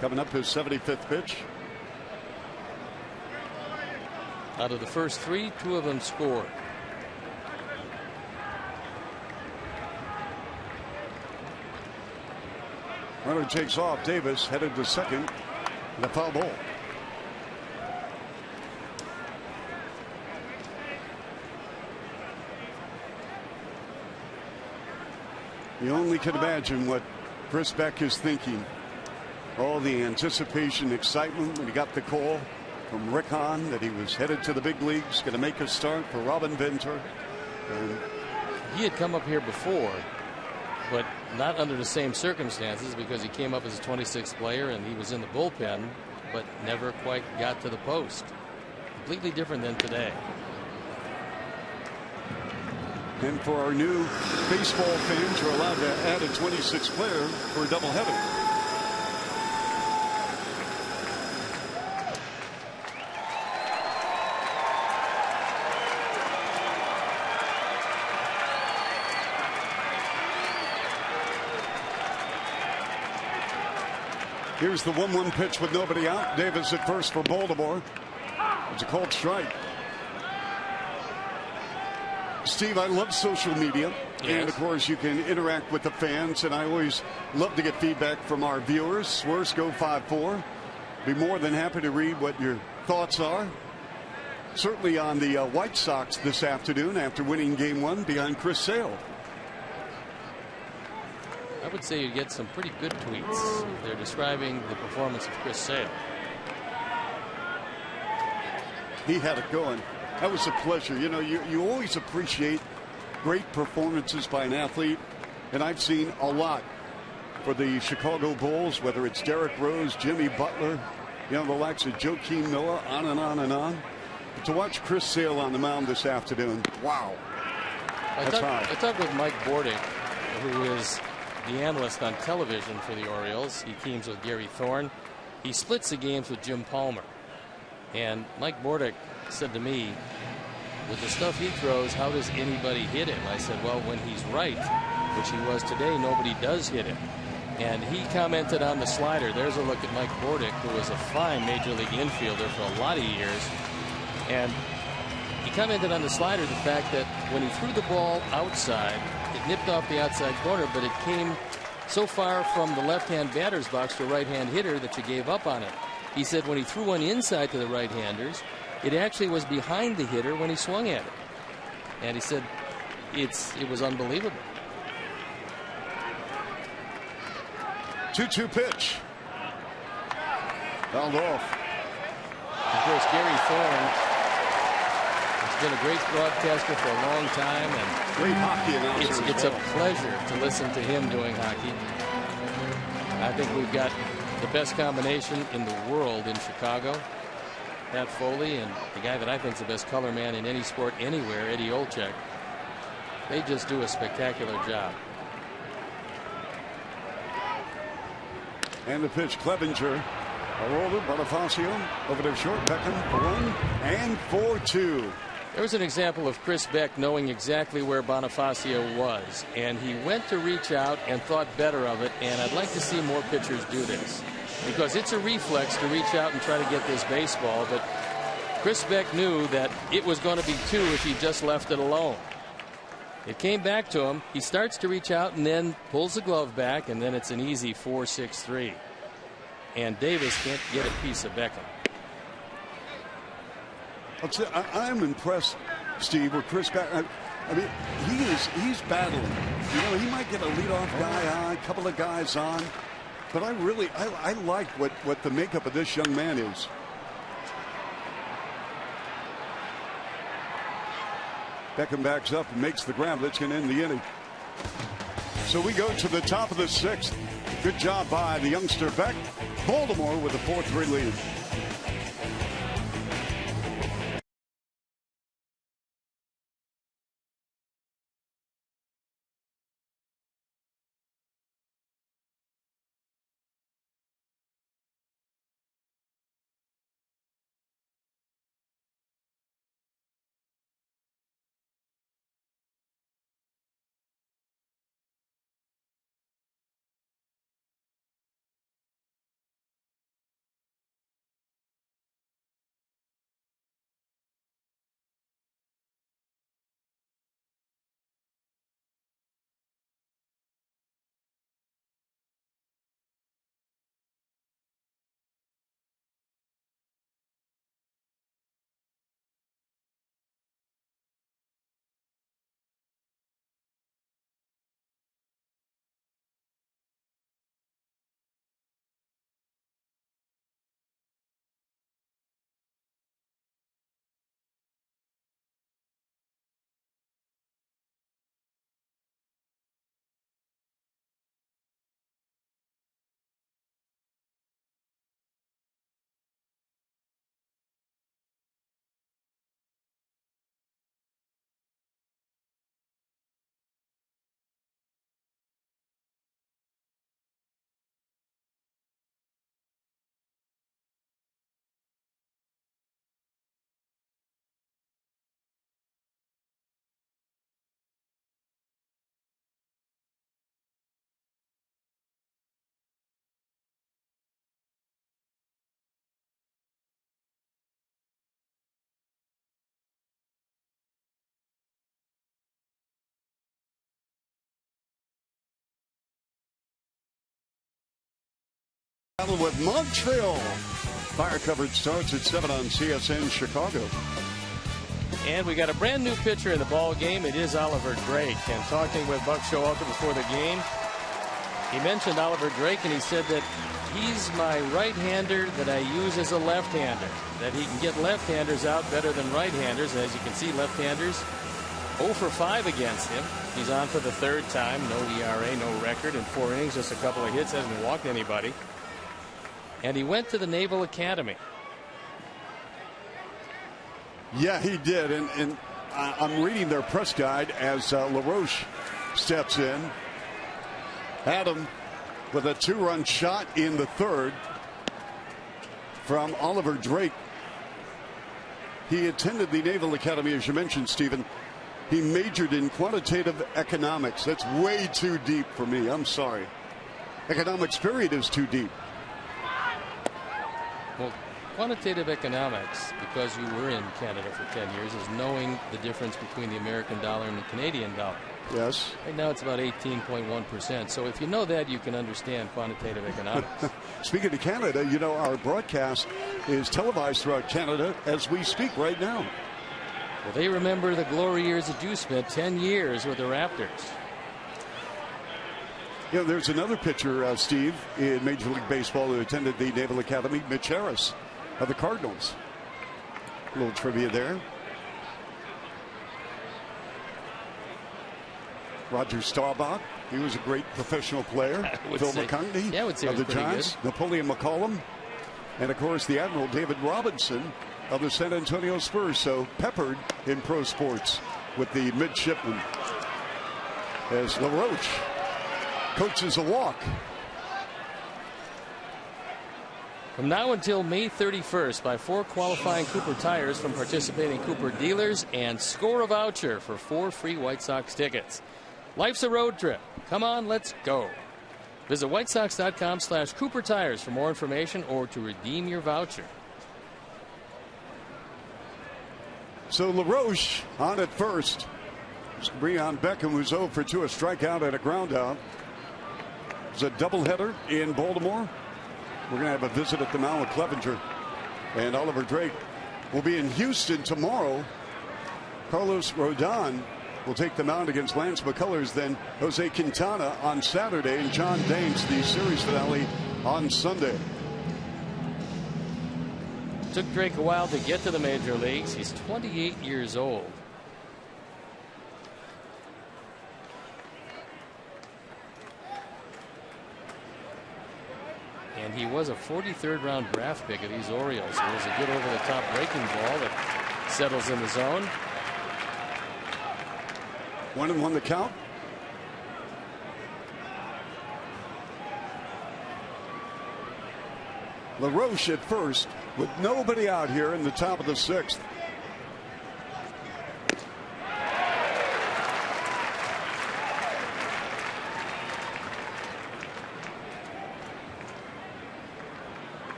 Coming up his 75th pitch. Out of the first 3, 2 of them scored. Runner takes off. Davis headed to second. And a foul ball. You only can imagine what Chris Beck is thinking. All the anticipation, excitement when he got the call from Rick Hahn that he was headed to the big leagues, going to make a start for Robin Venter. And he had come up here before, but not under the same circumstances, because he came up as a 26th player and he was in the bullpen, but never quite got to the post. Completely different than today. And for our new baseball fans, you're allowed to add a 26th player for a doubleheader. Here's the 1-1 pitch with nobody out. Davis at first for Baltimore. It's a called strike. Steve, I love social media. Yes. And of course you can interact with the fans, and I always love to get feedback from our viewers. Swersco54. Be more than happy to read what your thoughts are. Certainly on the White Sox this afternoon after winning game 1 behind Chris Sale. I would say you get some pretty good tweets. They're describing the performance of Chris Sale. He had it going. That was a pleasure. You know, you always appreciate great performances by an athlete, and I've seen a lot for the Chicago Bulls, whether it's Derrick Rose, Jimmy Butler, you know, the likes of Joakim Noah, on and on and on. But to watch Chris Sale on the mound this afternoon, wow. I talked with Mike Bordick, who is the analyst on television for the Orioles. He teams with Gary Thorne. He splits the games with Jim Palmer. And Mike Bordick said to me, with the stuff he throws, how does anybody hit him? I said, well, when he's right, which he was today, nobody does hit him. And he commented on the slider. There's a look at Mike Bordick, who was a fine major league infielder for a lot of years. And he commented on the slider the fact that when he threw the ball outside, it nipped off the outside corner, but it came so far from the left-hand batter's box to a right-hand hitter that you gave up on it. He said when he threw one inside to the right-handers, it actually was behind the hitter when he swung at it. And he said it was unbelievable. 2-2 pitch. Fouled off. Of course, Gary Thorne has been a great broadcaster for a long time, and great hockey announcer. It's a pleasure to listen to him doing hockey. I think we've got the best combination in the world in Chicago. Pat Foley and the guy that I think is the best color man in any sport anywhere, Eddie Olczyk. They just do a spectacular job. And the pitch, Clevenger. A roller, Bonifacio over there short. Beckham for 1 and for 2. There was an example of Chris Beck knowing exactly where Bonifacio was, and he went to reach out and thought better of it, and I'd like to see more pitchers do this, because it's a reflex to reach out and try to get this baseball, but Chris Beck knew that it was going to be 2 if he just left it alone. It came back to him. He starts to reach out and then pulls the glove back, and then it's an easy 4-6-3. And Davis can't get a piece of Beckham. I'm impressed, Steve, with Chris Beck. I mean, he's battling. You know, he might get a leadoff guy on, a couple of guys on, but I like what the makeup of this young man is. Beckham backs up and makes the grab. That's going to end the inning. So we go to the top of the 6th. Good job by the youngster Beck. Baltimore with a 4-3 lead. With Montreal. Fire coverage starts at 7 on CSN Chicago. And we got a brand new pitcher in the ball game. It is Oliver Drake. And talking with Buck Showalter before the game, he mentioned Oliver Drake, and he said that he's my right-hander that I use as a left-hander, that he can get left-handers out better than right-handers. And as you can see, left-handers 0 for 5 against him. He's on for the 3rd time. No ERA, no record in 4 innings, just a couple of hits, hasn't walked anybody. And he went to the Naval Academy. Yeah, he did. And I'm reading their press guide as LaRoche steps in. Adam with a 2-run shot in the 3rd from Oliver Drake. He attended the Naval Academy, as you mentioned, Stephen. He majored in quantitative economics. That's way too deep for me. I'm sorry. Economics, period, is too deep. Well, quantitative economics, because you were in Canada for 10 years, is knowing the difference between the American dollar and the Canadian dollar. Yes. Right now it's about 18.1%. So if you know that, you can understand quantitative economics. Speaking of Canada, you know, our broadcast is televised throughout Canada as we speak right now. Well, they remember the glory years that you spent, 10 years with the Raptors. You know, there's another pitcher, Steve, in Major League Baseball who attended the Naval Academy, Mitch Harris of the Cardinals. A little trivia there. Roger Staubach, he was a great professional player. Phil McConkey of the Giants, Napoleon McCollum, and of course the Admiral David Robinson of the San Antonio Spurs. So peppered in pro sports with the midshipmen. As LaRoche coaches a walk. From now until May 31st, buy 4 qualifying Cooper tires from participating Cooper dealers and score a voucher for 4 free White Sox tickets. Life's a road trip. Come on, let's go. Visit whitesox.com/Cooper tires for more information or to redeem your voucher. So LaRoche on at first. Breon Beckham, who's 0 for 2, a strikeout and a ground out. It's a doubleheader in Baltimore. We're going to have a visit at the mound with Clevenger. And Oliver Drake will be in Houston tomorrow. Carlos Rodon will take the mound against Lance McCullers. Then Jose Quintana on Saturday, and John Danes the series finale on Sunday. Took Drake a while to get to the major leagues. He's 28 years old. And he was a 43rd round draft pick of these Orioles. It was a good over the top breaking ball that settles in the zone. 1-1 the count. LaRoche at first with nobody out here in the top of the 6th.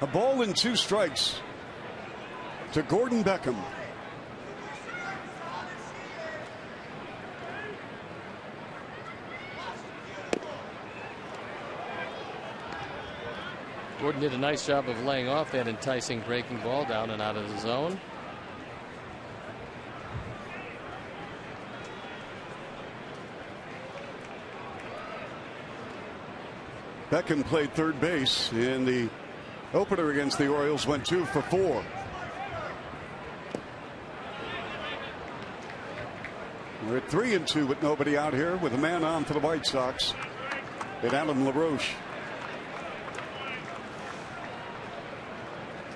A ball and 2 strikes to Gordon Beckham. Gordon did a nice job of laying off that enticing breaking ball down and out of the zone. Beckham played third base in the opener against the Orioles, went 2 for 4. We're at 3-2 with nobody out here with a man on for the White Sox and Adam LaRoche.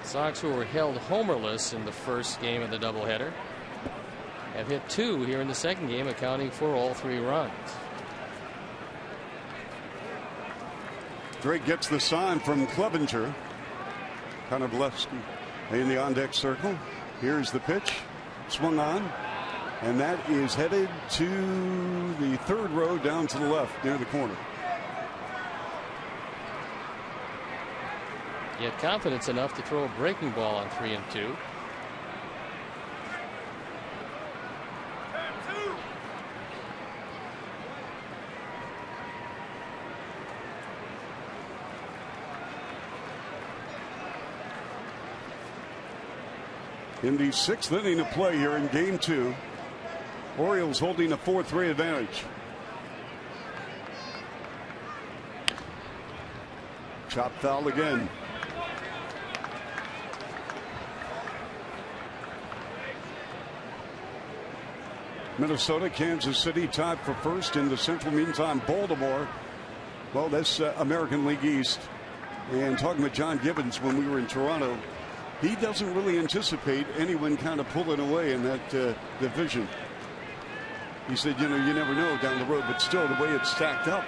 Sox, who were held homerless in the first game of the doubleheader, have hit 2 here in the second game, accounting for all 3 runs. Drake gets the sign from Clevenger. Konopelevsky in the on-deck circle. Here's the pitch. Swung on. And that is headed to the 3rd row down to the left near the corner. He had confidence enough to throw a breaking ball on 3-2. In the 6th inning of play here in game 2, Orioles holding a 4-3 advantage. Chop foul again. Minnesota, Kansas City tied for first in the Central. Meantime, Baltimore, well, that's American League East. And talking with John Gibbons when we were in Toronto, he doesn't really anticipate anyone kind of pulling away in that division. He said, you know, you never know down the road, but still the way it's stacked up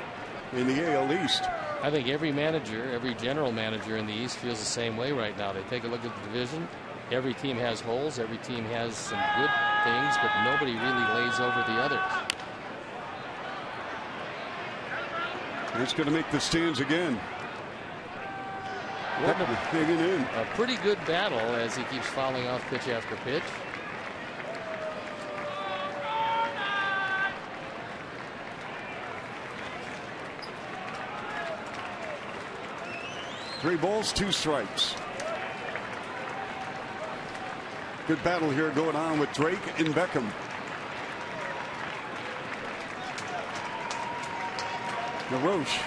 in the AL East. I think every manager, every general manager in the East feels the same way right now. They take a look at the division. Every team has holes. Every team has some good things, but nobody really lays over the others. It's going to make the stands again. A pretty good battle as he keeps fouling off pitch after pitch. Three balls, 2 strikes. Good battle here going on with Drake and Beckham. LaRoche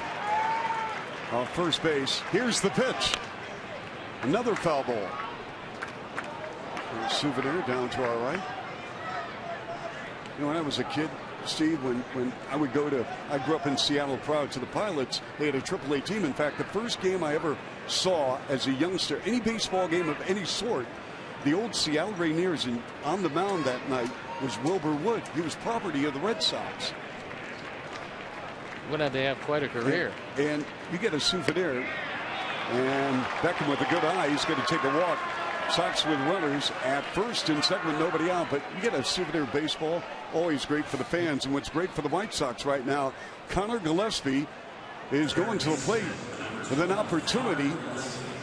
off first base. Here's the pitch. Another foul ball. Souvenir down to our right. You know, when I was a kid, Steve, when I would go to, I grew up in Seattle prior to the Pilots. They had a AAA team. In fact, the first game I ever saw as a youngster, any baseball game of any sort, the old Seattle Rainiers, and on the mound that night was Wilbur Wood. He was property of the Red Sox. Went on to have quite a career. And you get a souvenir, and Beckham with a good eye, he's going to take a walk. Sox with runners at first and second with nobody out, but you get a souvenir baseball, always great for the fans. And what's great for the White Sox right now, Connor Gillespie is going to the plate with an opportunity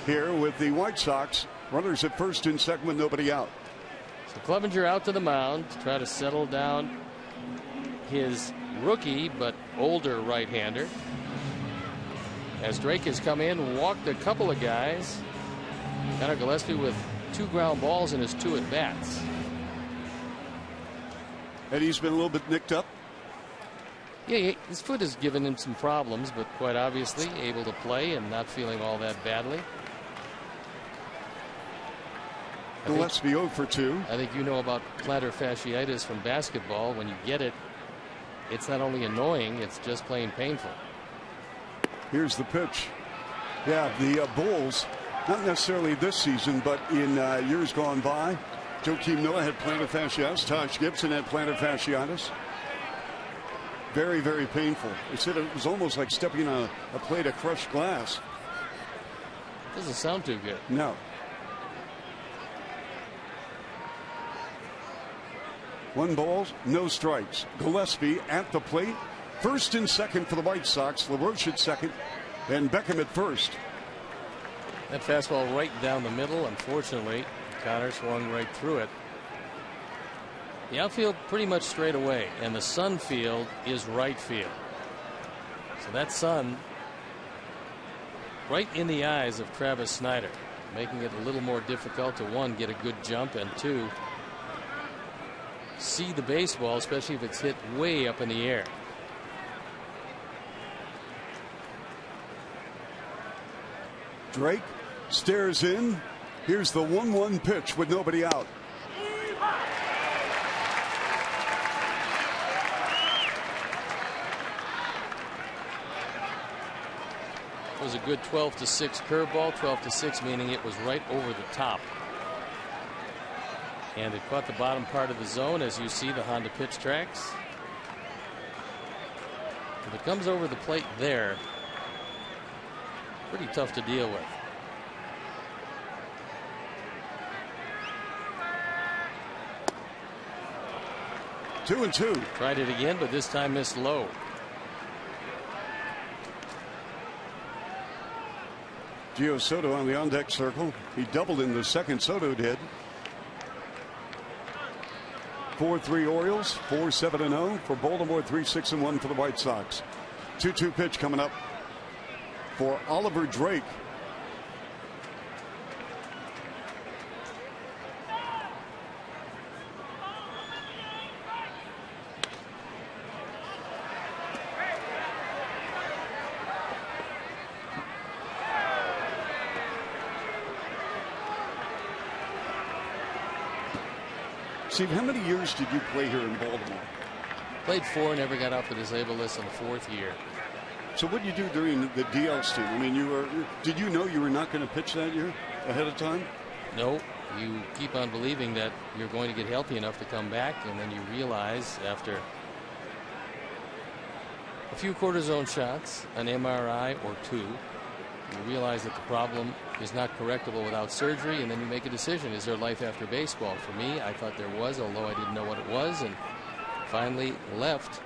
here with the White Sox. Runners at first and second with nobody out. So Clevenger out to the mound to try to settle down his rookie but older right-hander. As Drake has come in, walked a couple of guys. Connor Gillespie with 2 ground balls in his 2 at-bats. And he's been a little bit nicked up. Yeah, his foot has given him some problems, but quite obviously able to play and not feeling all that badly. Gillespie 0 for 2. I think you know about plantar fasciitis from basketball. When you get it, it's not only annoying, it's just plain painful. Here's the pitch. Yeah, the Bulls, not necessarily this season, but in years gone by, Joakim Noah had plantar fasciitis. Taj Gibson had plantar fasciitis. Very, very painful. They said it was almost like stepping on a plate of crushed glass. Doesn't sound too good. No. 1 ball, no strikes. Gillespie at the plate. First and second for the White Sox. LaRoche at second and Beckham at first. That fastball right down the middle. Unfortunately, Connor swung right through it. The outfield pretty much straight away, and the sun field is right field. So that sun right in the eyes of Travis Snider, making it a little more difficult to, 1, get a good jump, and 2, see the baseball, especially if it's hit way up in the air. Drake stares in. Here's the 1-1 pitch with nobody out. It was a good 12-6 curveball. 12-6 meaning it was right over the top. And it caught the bottom part of the zone, as you see the Honda pitch tracks. If it comes over the plate there, pretty tough to deal with. Two and two. Tried it again, but this time missed low. Gio Soto on the on-deck circle. He doubled in the second. Soto did. 4-3 Orioles, 4-7-0 for Baltimore, 3-6-1 for the White Sox. 2-2 pitch coming up for Oliver Drake. Steve, how many years did you play here in Baltimore? Played 4, never got off the disabled list in the 4th year. So what did you do during the DL stint? I mean, did you know you were not going to pitch that year ahead of time? No, you keep on believing that you're going to get healthy enough to come back, and then you realize after a few cortisone shots, an MRI or 2, you realize that the problem is not correctable without surgery, and then you make a decision. Is there life after baseball? For me, I thought there was, although I didn't know what it was, and finally left.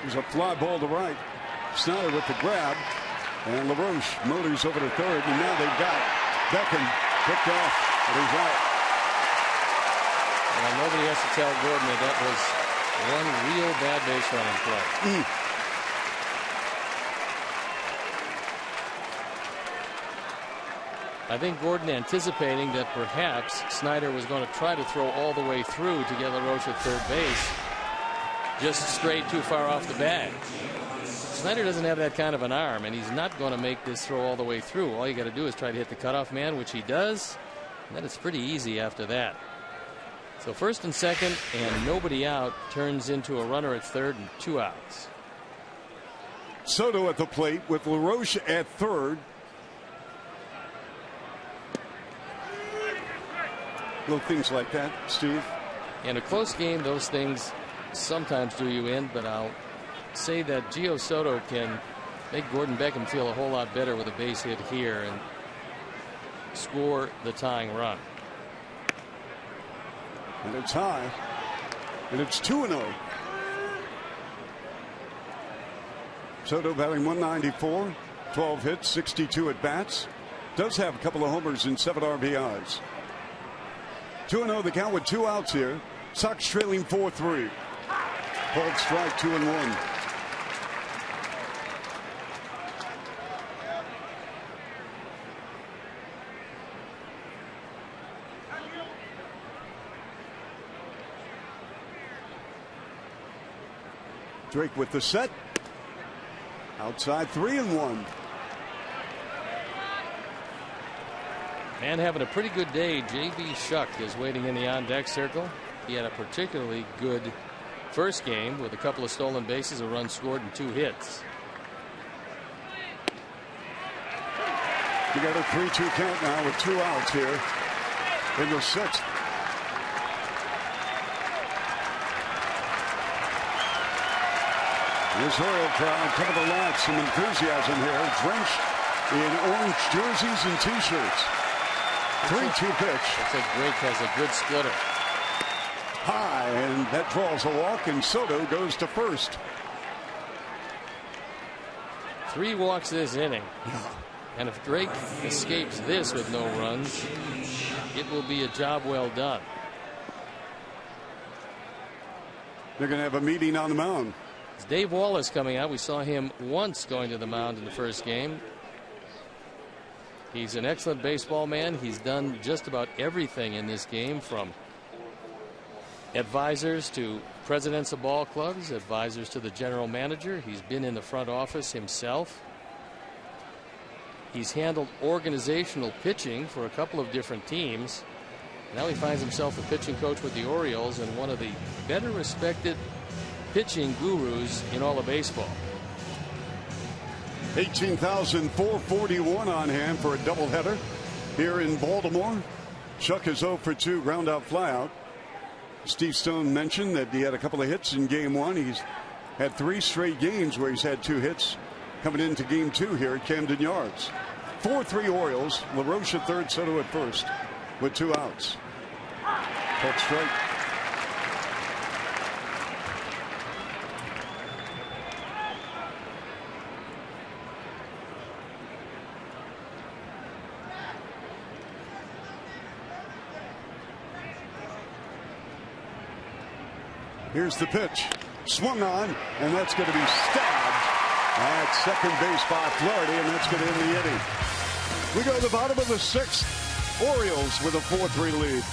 There's a fly ball to right. Snyder with the grab, and LaRoche motors over to third, and now they've got Beckham picked off, but he's out. Well, nobody has to tell Gordon that was one real bad base running play. I think Gordon anticipating that perhaps Snyder was going to try to throw all the way through to get LaRoche at third base. just straight too far off the bag. Snyder doesn't have that kind of an arm, and he's not going to make this throw all the way through. All you got to do is try to hit the cutoff man, which he does, and then it's pretty easy after that. So first and second, and nobody out, turns into a runner at third and 2 outs. Soto at the plate with LaRoche at third. Little things like that, Steve. In a close game, those things sometimes do you in, but I'll say that Gio Soto can make Gordon Beckham feel a whole lot better with a base hit here and score the tying run. And it's high. And it's 2-0. Soto batting .194, 12 hits, 62 at bats. Does have a couple of homers and 7 RBIs. 2-0 the count with 2 outs here. Sox trailing 4-3. Called strike, 2-1. Drake with the set. Outside, 3-1. And having a pretty good day, J.B. Shuck is waiting in the on-deck circle. He had a particularly good first game with a couple of stolen bases, a run scored, and 2 hits. You got a 3-2 count now with 2 outs here in the 6th. This Oriole crowd coming to life. Some enthusiasm here, drenched in orange jerseys and T-shirts. 3-2 pitch. Looks like Drake has a good splitter. High, and that draws a walk, and Soto goes to first. 3 walks this inning. And if Drake escapes this with no runs, it will be a job well done. They're going to have a meeting on the mound. It's Dave Wallace coming out. We saw him once going to the mound in the first game. He's an excellent baseball man. He's done just about everything in this game, from advisors to presidents of ball clubs, advisors to the general manager. He's been in the front office himself. He's handled organizational pitching for a couple of different teams. Now he finds himself a pitching coach with the Orioles, and one of the better respected pitching gurus in all of baseball. 18,441 on hand for a doubleheader here in Baltimore. Chuck is 0 for 2, ground out, fly out. Steve Stone mentioned that he had a couple of hits in game 1. He's had 3 straight games where he's had 2 hits coming into game 2 here at Camden Yards. 4-3 Orioles. LaRoche at third, Soto at first with 2 outs. Called strike. Here's the pitch. Swung on, and that's going to be stabbed at second base by Flaherty, and that's going to end the inning. We go to the bottom of the 6th. Orioles with a 4-3 lead.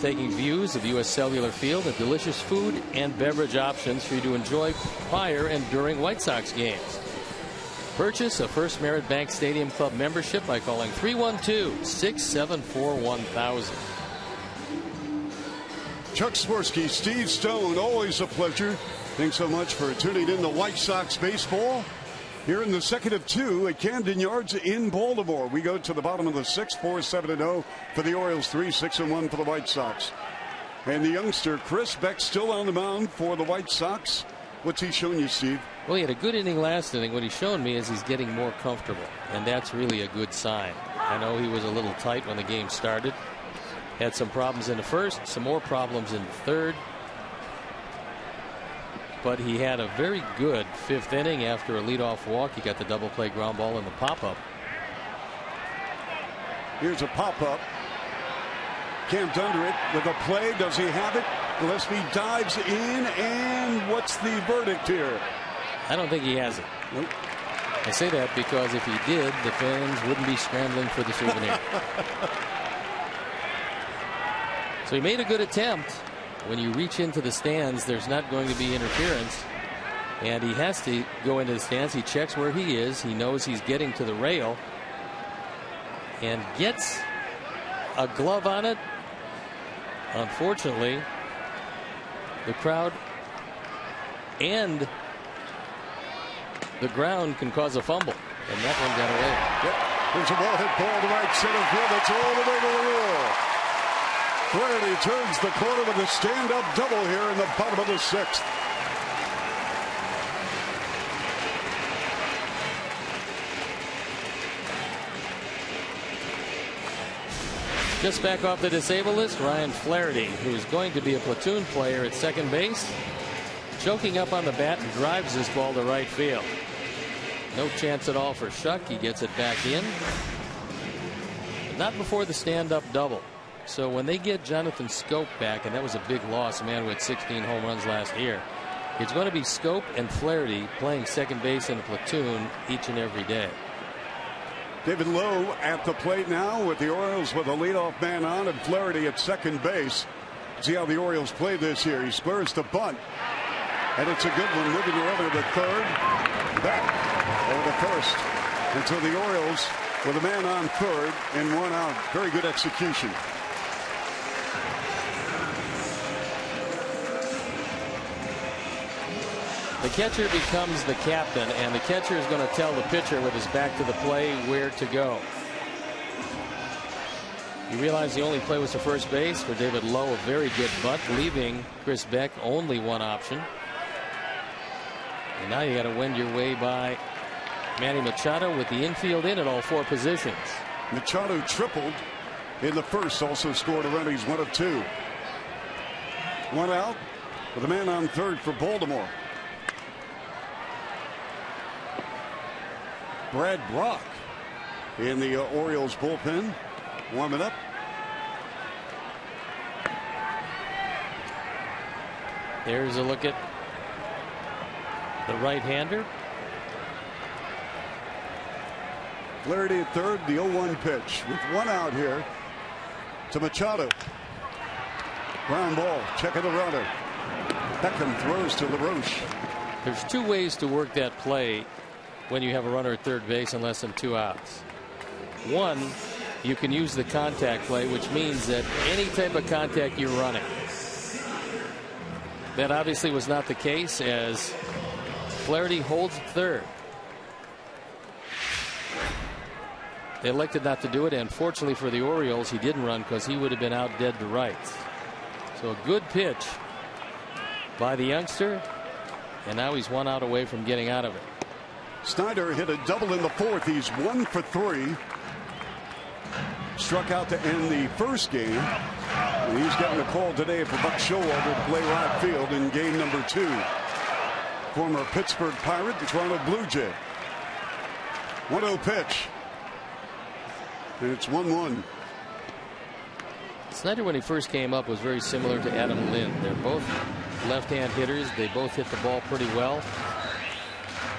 breathtaking views of U.S. Cellular Field and delicious food and beverage options for you to enjoy prior and during White Sox games. Purchase a First Merit Bank Stadium Club membership by calling 312-674-1000. Chuck Swirsky, Steve Stone, always a pleasure. Thanks so much for tuning in to White Sox baseball. Here in the second of two at Camden Yards in Baltimore. We go to the bottom of the sixth, 4-7-0 for the Orioles, 3-6-1 for the White Sox. And the youngster Chris Beck still on the mound for the White Sox. What's he shown you, Steve? Well, he had a good inning last inning. What he's shown me is he's getting more comfortable, and that's really a good sign. I know he was a little tight when the game started. Had some problems in the first, some more problems in the third. But he had a very good fifth inning after a leadoff walk. He got the double play ground ball in the pop-up. Here's a pop-up. Camped under it with a play. Does he have it? Gillespie dives in, and what's the verdict here? I don't think he has it. Nope. I say that because if he did, the fans wouldn't be scrambling for the souvenir. So he made a good attempt. When you reach into the stands, there's not going to be interference, and he has to go into the stands. He checks where he is. He knows he's getting to the rail and gets a glove on it. Unfortunately, the crowd and the ground can cause a fumble, and that one got away. Yep. There's a ball hit ball to right center field. It's all the way to the wall. Flaherty turns the corner with a stand-up double here in the bottom of the sixth. Just back off the disabled list, Ryan Flaherty, who's going to be a platoon player at second base, choking up on the bat and drives this ball to right field. No chance at all for Shuck. He gets it back in, but not before the stand-up double. So when they get Jonathan Scope back, and that was a big loss, a man who had 16 home runs last year, it's going to be Scope and Flaherty playing second base in a platoon each and every day. David Lowe at the plate now with the Orioles with a leadoff man on and Flaherty at second base. See how the Orioles play this year. He squares the bunt, and it's a good one. Moving over to the third, back over the first, until the Orioles with a man on third and one out. Very good execution. The catcher becomes the captain, and the catcher is going to tell the pitcher with his back to the play where to go. You realize the only play was to first base for David Lowe, a very good bunt, leaving Chris Beck only one option. And now you got to wend your way by Manny Machado with the infield in at all four positions. Machado tripled in the first, also scored a run. He's one of two. One out with a man on third for Baltimore. Brad Brock in the Orioles bullpen, warming up. There's a look at the right-hander. Flaherty at third, the 0-1 pitch with one out here to Machado. Ground ball, checking the runner. Beckham throws to LaRoche. There's two ways to work that play when you have a runner at third base and less than two outs. One, you can use the contact play, which means that any type of contact you're running. That obviously was not the case, as Flaherty holds third. They elected not to do it, and fortunately for the Orioles, he didn't run because he would have been out dead to rights. So a good pitch by the youngster, and now he's one out away from getting out of it. Snyder hit a double in the fourth. He's 1 for 3. Struck out to end the first game. And he's getting a call today for Buck Showalter to play right field in game number 2. Former Pittsburgh Pirate, the Toronto Blue Jay. 1-0 pitch. And it's 1-1. Snyder, when he first came up, was very similar to Adam Lind. They're both left-hand hitters. They both hit the ball pretty well.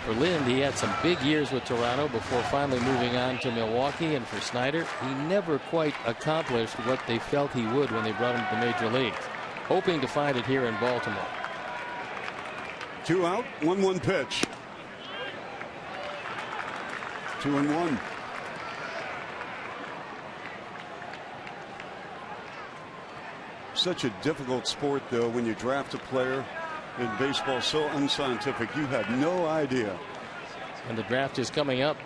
For Lind, he had some big years with Toronto before finally moving on to Milwaukee. And for Snyder, he never quite accomplished what they felt he would when they brought him to the major leagues. Hoping to find it here in Baltimore. 2 out, 1-1 pitch. 2-1. Such a difficult sport, though, when you draft a player in baseball, so unscientific. You have no idea. And the draft is coming up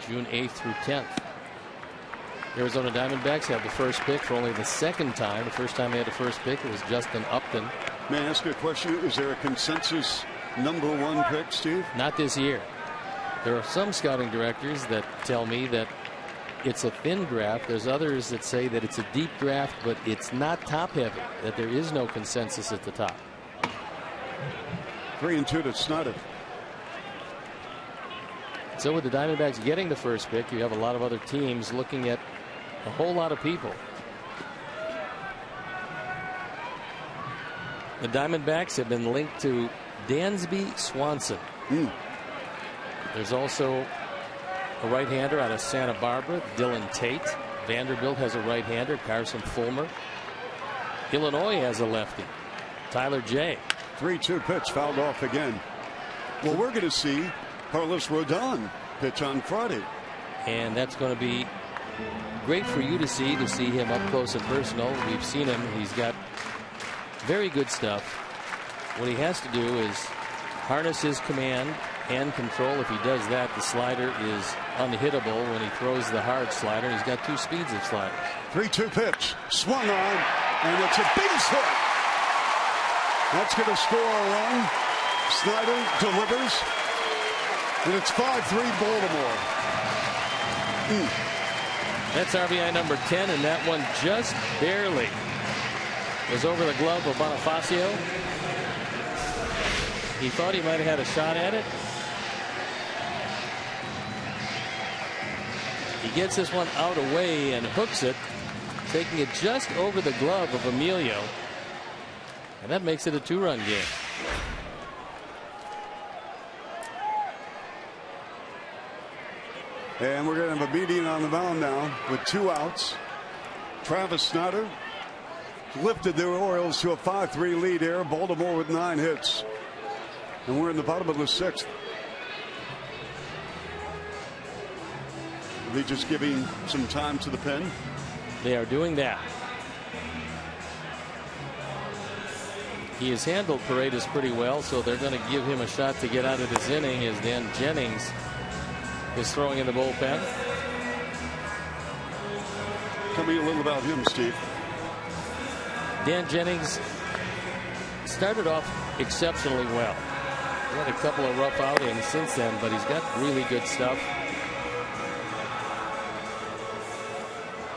June 8th through 10th. Arizona Diamondbacks have the first pick for only the second time. The first time they had the first pick, it was Justin Upton. May I ask you a question? Is there a consensus #1 pick, Steve? Not this year. There are some scouting directors that tell me that it's a thin draft. There's others that say that it's a deep draft, but it's not top heavy, that there is no consensus at the top. 3-2 to Snyder. So with the Diamondbacks getting the first pick, you have a lot of other teams looking at a whole lot of people. The Diamondbacks have been linked to Dansby Swanson. There's also a right-hander out of Santa Barbara, Dylan Tate. Vanderbilt has a right-hander, Carson Fulmer. Illinois has a lefty, Tyler Jay. 3-2 pitch fouled off again. Well, we're going to see Carlos Rodon pitch on Friday. And that's going to be great for you to see him up close and personal. We've seen him. He's got very good stuff. What he has to do is harness his command and control. If he does that, the slider is unhittable when he throws the hard slider. He's got 2 speeds of sliders. 3-2 pitch swung on, and it's a base hit. That's going to score a run. Snyder delivers, and it's 5-3 Baltimore. That's RBI number 10, and that one just barely was over the glove of Bonifacio. He thought he might have had a shot at it. He gets this one out away and hooks it, taking it just over the glove of Emilio. And that makes it a 2-run game. And we're going to have a meeting on the mound now with 2 outs. Travis Snyder lifted the Orioles to a 5-3 lead here. Baltimore with 9 hits. And we're in the bottom of the 6th. Are they just giving some time to the pen? They are doing that. He has handled Paredes pretty well, so they're going to give him a shot to get out of this inning as Dan Jennings is throwing in the bullpen. Tell me a little about him, Steve. Dan Jennings started off exceptionally well. He had a couple of rough outings since then, but he's got really good stuff.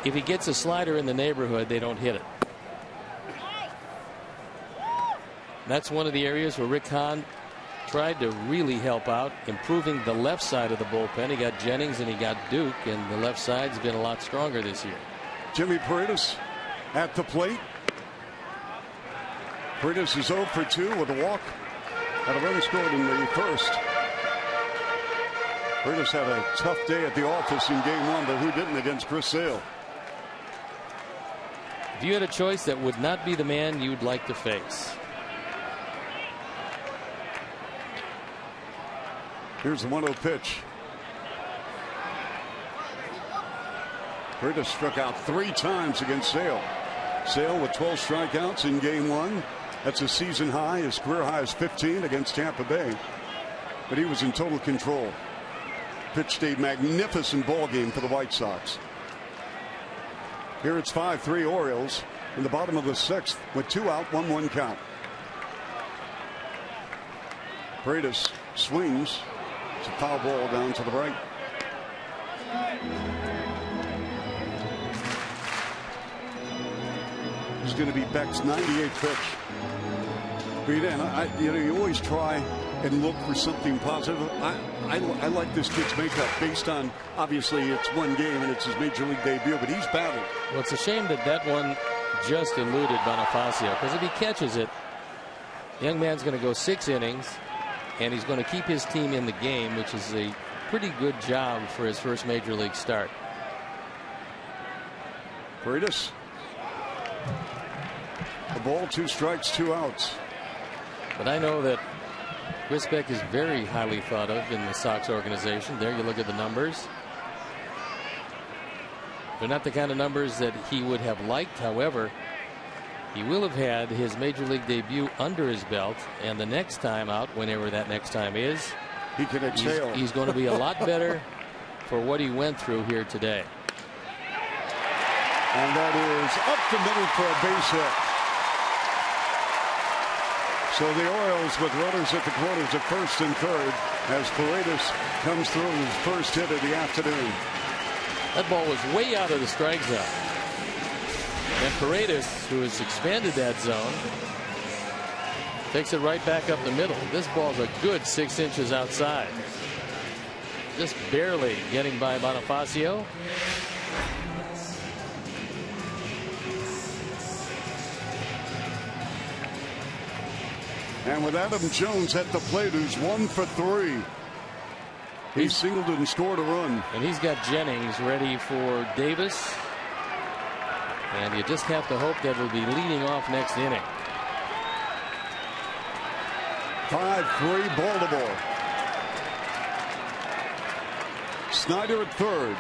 If he gets a slider in the neighborhood, they don't hit it. That's one of the areas where Rick Hahn tried to really help out, improving the left side of the bullpen. He got Jennings and he got Duke, and the left side's been a lot stronger this year. Jimmy Paredes at the plate. Paredes is 0 for 2 with a walk and a run scored in the first. Paredes had a tough day at the office in game 1, but who didn't against Chris Sale? If you had a choice that would not be the man you'd like to face. Here's the 1-0 pitch. Paredes struck out 3 times against Sale. Sale with 12 strikeouts in game 1. That's a season high. His career high is 15 against Tampa Bay. But he was in total control. Pitched a magnificent ball game for the White Sox. Here it's 5-3 Orioles in the bottom of the 6th with 2 out, 1-1 count. Paredes swings. It's a foul ball down to the right. It's going to be Beck's 98th pitch. But you always try and look for something positive. I like this kid's makeup based on, obviously it's one game and it's his major league debut, but he's battled. Well, it's a shame that one just eluded Bonifacio, because if he catches it, the young man's going to go 6 innings, and he's going to keep his team in the game, which is a pretty good job for his first major league start. Paredes. A ball, 2 strikes, 2 outs. But I know that Chris Beck is very highly thought of in the Sox organization. There you look at the numbers. They're not the kind of numbers that he would have liked. However, he will have had his major league debut under his belt, and the next time out, whenever that next time is, he can exhale. He's going to be a lot better for what he went through here today. And that is up the middle for a base hit. So the Orioles with runners at the corners at first and third as Paredes comes through his first hit of the afternoon. That ball was way out of the strike zone. And Paredes, who has expanded that zone, takes it right back up the middle. This ball's a good 6 inches outside. Just barely getting by Bonifacio. And with Adam Jones at the plate, who's 1 for 3. He singled and scored a run. And he's got Jennings ready for Davis. And you just have to hope that he'll be leading off next inning. 5-3 Baltimore. Snyder at third.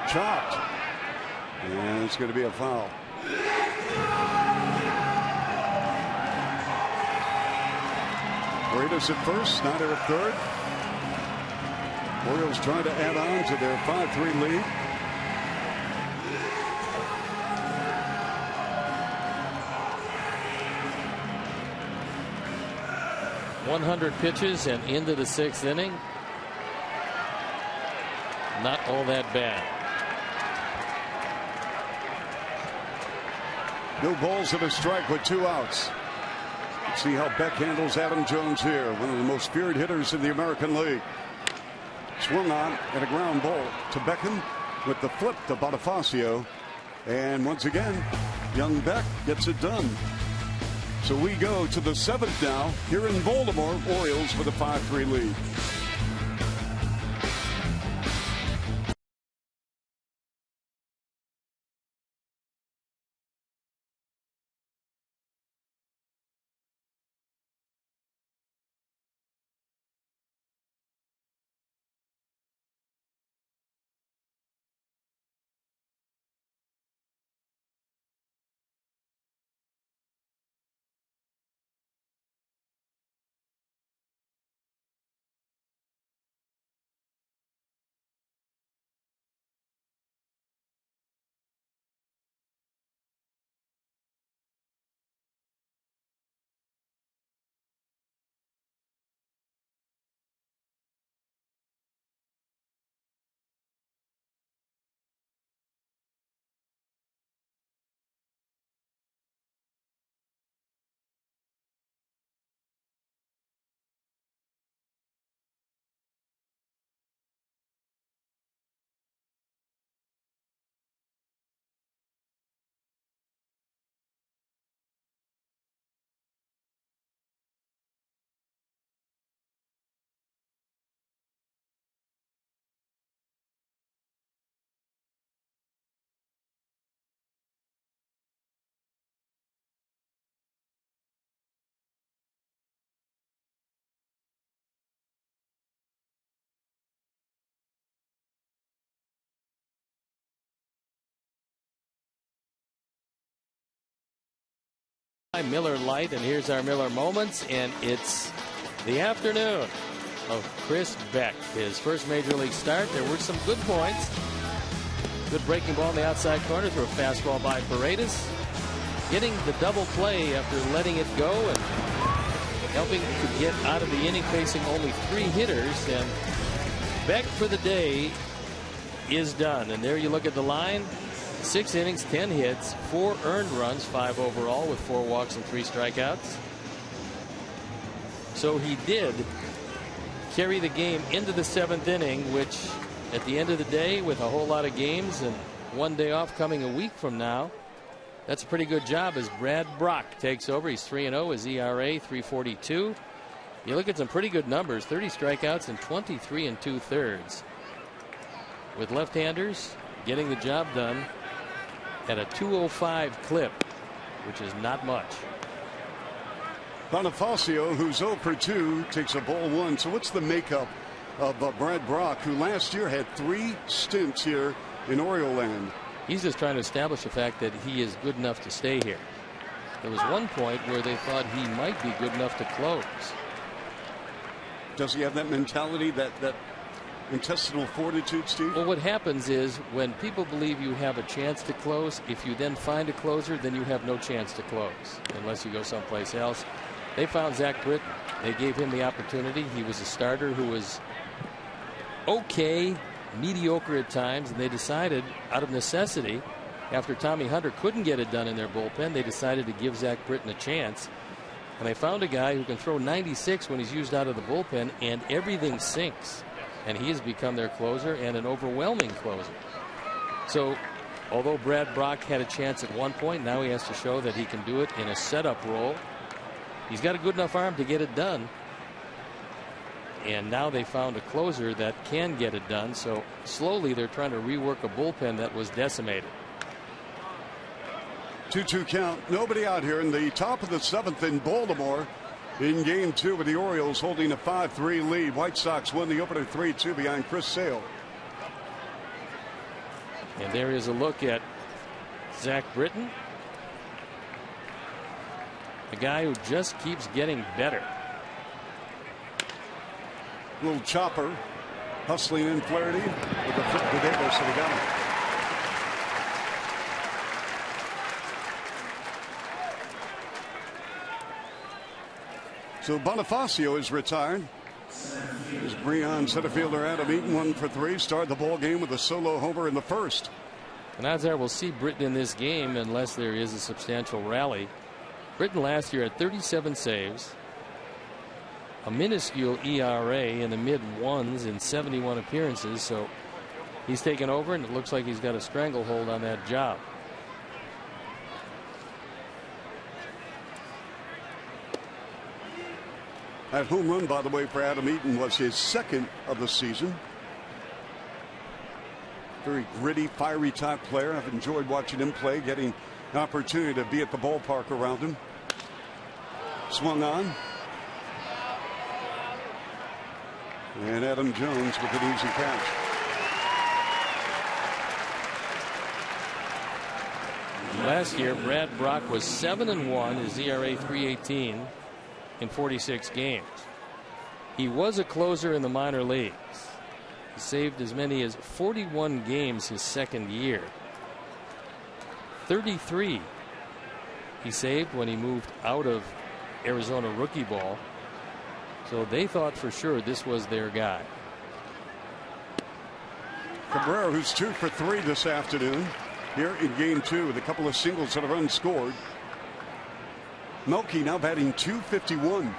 Chopped. And it's going to be a foul. Paredes at first, Snyder at third. Orioles trying to add on to their 5-3 lead. .100 pitches and into the 6th inning. Not all that bad. No balls and a strike with 2 outs. See how Beck handles Adam Jones here, one of the most feared hitters in the American League. Swung on and a ground ball to Beckham with the flip to Bonifacio. And once again, young Beck gets it done. So we go to the 7th now here in Baltimore. Orioles with a 5-3 lead. Miller Lite, and here's our Miller Moments, and it's the afternoon of Chris Beck, his first major league start. There were some good points. Good breaking ball in the outside corner through a fastball by Paredes, getting the double play after letting it go and helping to get out of the inning facing only 3 hitters. And Beck for the day is done. And there you look at the line. 6 innings, 10 hits, 4 earned runs, 5 overall with 4 walks and 3 strikeouts. So he did carry the game into the 7th inning, which at the end of the day, with a whole lot of games and 1 day off coming a week from now, that's a pretty good job as Brad Brock takes over. He's 3-0, his ERA 3.42. You look at some pretty good numbers, 30 strikeouts and 23 2/3. With left-handers getting the job done at a 205 clip, which is not much. Bonifacio, who's 0 for 2, takes a ball 1. So what's the makeup of Brad Brock, who last year had 3 stints here in Oriole land? He's just trying to establish the fact that he is good enough to stay here. There was one point where they thought he might be good enough to close. Does he have that mentality, that intestinal fortitude, Steve? Well, what happens is when people believe you have a chance to close, if you then find a closer, then you have no chance to close unless you go someplace else. They found Zach Britton. They gave him the opportunity. He was a starter who was okay, mediocre at times, and they decided out of necessity, after Tommy Hunter couldn't get it done in their bullpen, they decided to give Zach Britton a chance. And they found a guy who can throw 96 when he's used out of the bullpen, and everything sinks. And he has become their closer and an overwhelming closer. So although Brad Brock had a chance at one point, now he has to show that he can do it in a setup role. He's got a good enough arm to get it done. And now they found a closer that can get it done. So slowly they're trying to rework a bullpen that was decimated. 2-2 count. Nobody out here in the top of the 7th in Baltimore in game 2 with the Orioles holding a 5-3 lead. White Sox won the opener 3-2 behind Chris Sale. And there is a look at Zach Britton, a guy who just keeps getting better. Little chopper hustling in Flaherty with the flip to Davis, and he got him. So Bonifacio is retired. As Breon, center fielder Adam Eaton, 1 for 3, started the ball game with a solo homer in the first. And odds are we'll see Britton in this game unless there is a substantial rally. Britton last year had 37 saves, a minuscule ERA in the mid-1s in 71 appearances. So he's taken over, and it looks like he's got a stranglehold on that job. That home run, by the way, for Adam Eaton was his 2nd of the season. Very gritty, fiery type player. I've enjoyed watching him play, getting an opportunity to be at the ballpark around him. Swung on. And Adam Jones with an easy catch. Last year, Brad Brock was 7-1, his ERA 3.18 in 46 games. He was a closer in the minor leagues. He saved as many as 41 games his 2nd year. 33 he saved when he moved out of Arizona rookie ball. So they thought for sure this was their guy. Cabrera, who's 2 for 3 this afternoon here in game 2 with a couple of singles that are unscored. Melky now batting .251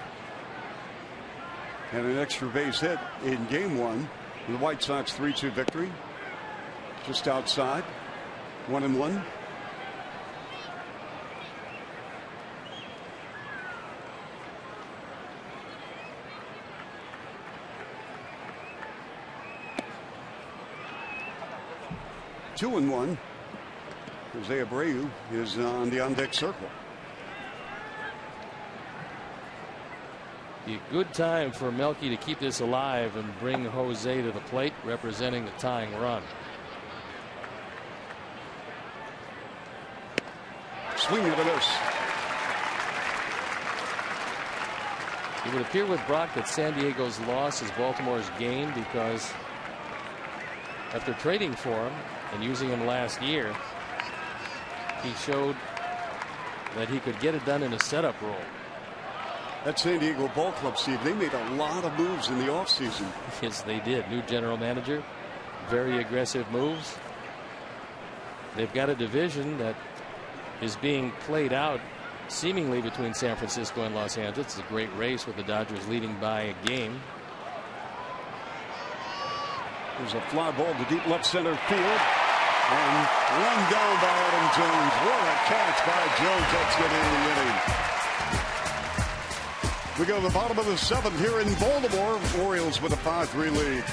and an extra base hit in game 1. The White Sox 3-2 victory. Just outside, 1-1. Two and 1. Jose Abreu is on the on-deck circle. Be a good time for Melky to keep this alive and bring Jose to the plate, representing the tying run. Swing and a miss. It would appear with Brock that San Diego's loss is Baltimore's gain, because after trading for him and using him last year, he showed that he could get it done in a setup role. That San Diego ball club, Steve, they made a lot of moves in the offseason. Yes, they did. New general manager, very aggressive moves. They've got a division that is being played out seemingly between San Francisco and Los Angeles. It's a great race with the Dodgers leading by a game. There's a fly ball to deep left center field. And run down by Adam Jones. What a catch by Jones. That's good in the inning. We go to the bottom of the 7th here in Baltimore. Orioles with a 5-3 lead.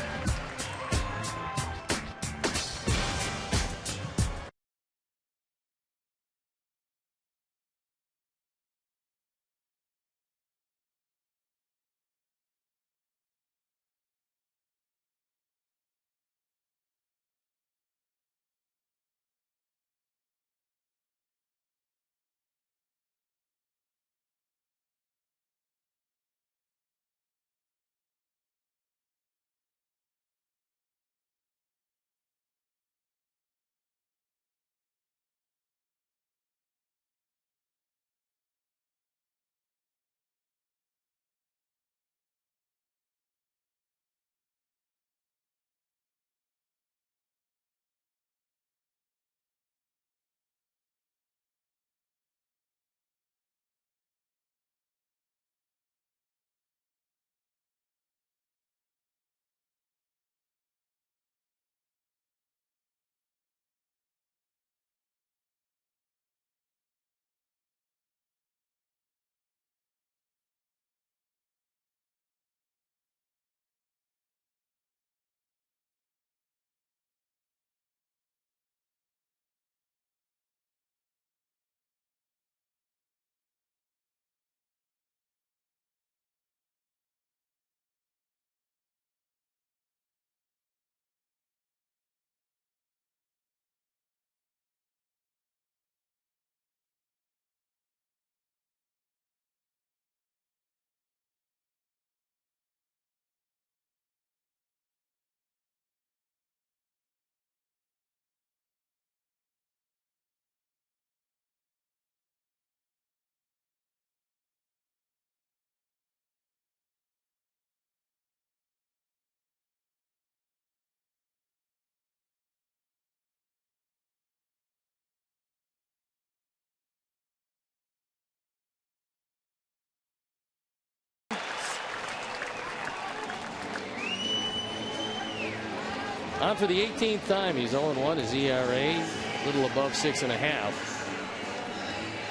On for the 18th time. He's 0-1. His ERA a little above 6.5.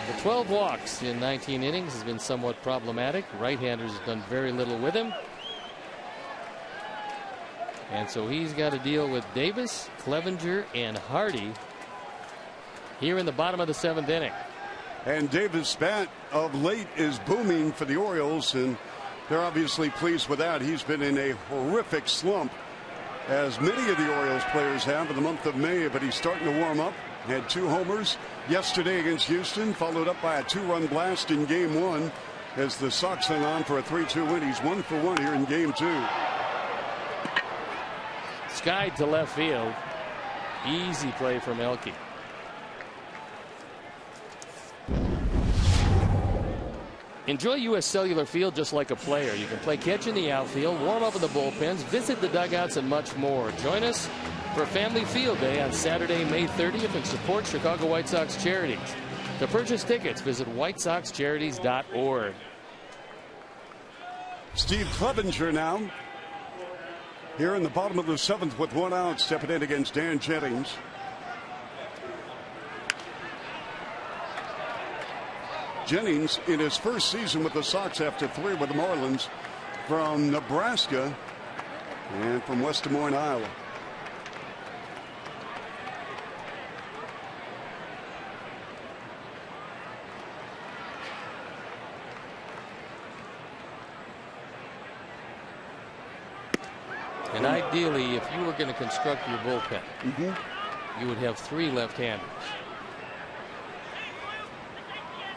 The 12 walks in 19 innings has been somewhat problematic. Right-handers have done very little with him. And so he's got to deal with Davis, Clevenger, and Hardy here in the bottom of the 7th inning. And Davis' bat of late is booming for the Orioles, and they're obviously pleased with that. He's been in a horrific slump, as many of the Orioles players have in the month of May, but he's starting to warm up. Had 2 homers yesterday against Houston, followed up by a 2-run blast in Game 1 as the Sox hung on for a 3-2 win. He's 1 for 1 here in Game 2. Skied to left field. Easy play from Elke. Enjoy U.S. Cellular Field just like a player. You can play catch in the outfield, warm up in the bullpens, visit the dugouts, and much more. Join us for Family Field Day on Saturday, May 30th, and support Chicago White Sox charities. To purchase tickets, visit whitesoxcharities.org. Steve Clevenger now here in the bottom of the 7th with 1 out, stepping in against Dan Jennings. Jennings in his first season with the Sox after 3 with the Marlins, from Nebraska and from West Des Moines, Iowa. And ideally, if you were going to construct your bullpen, you would have 3 left-handers.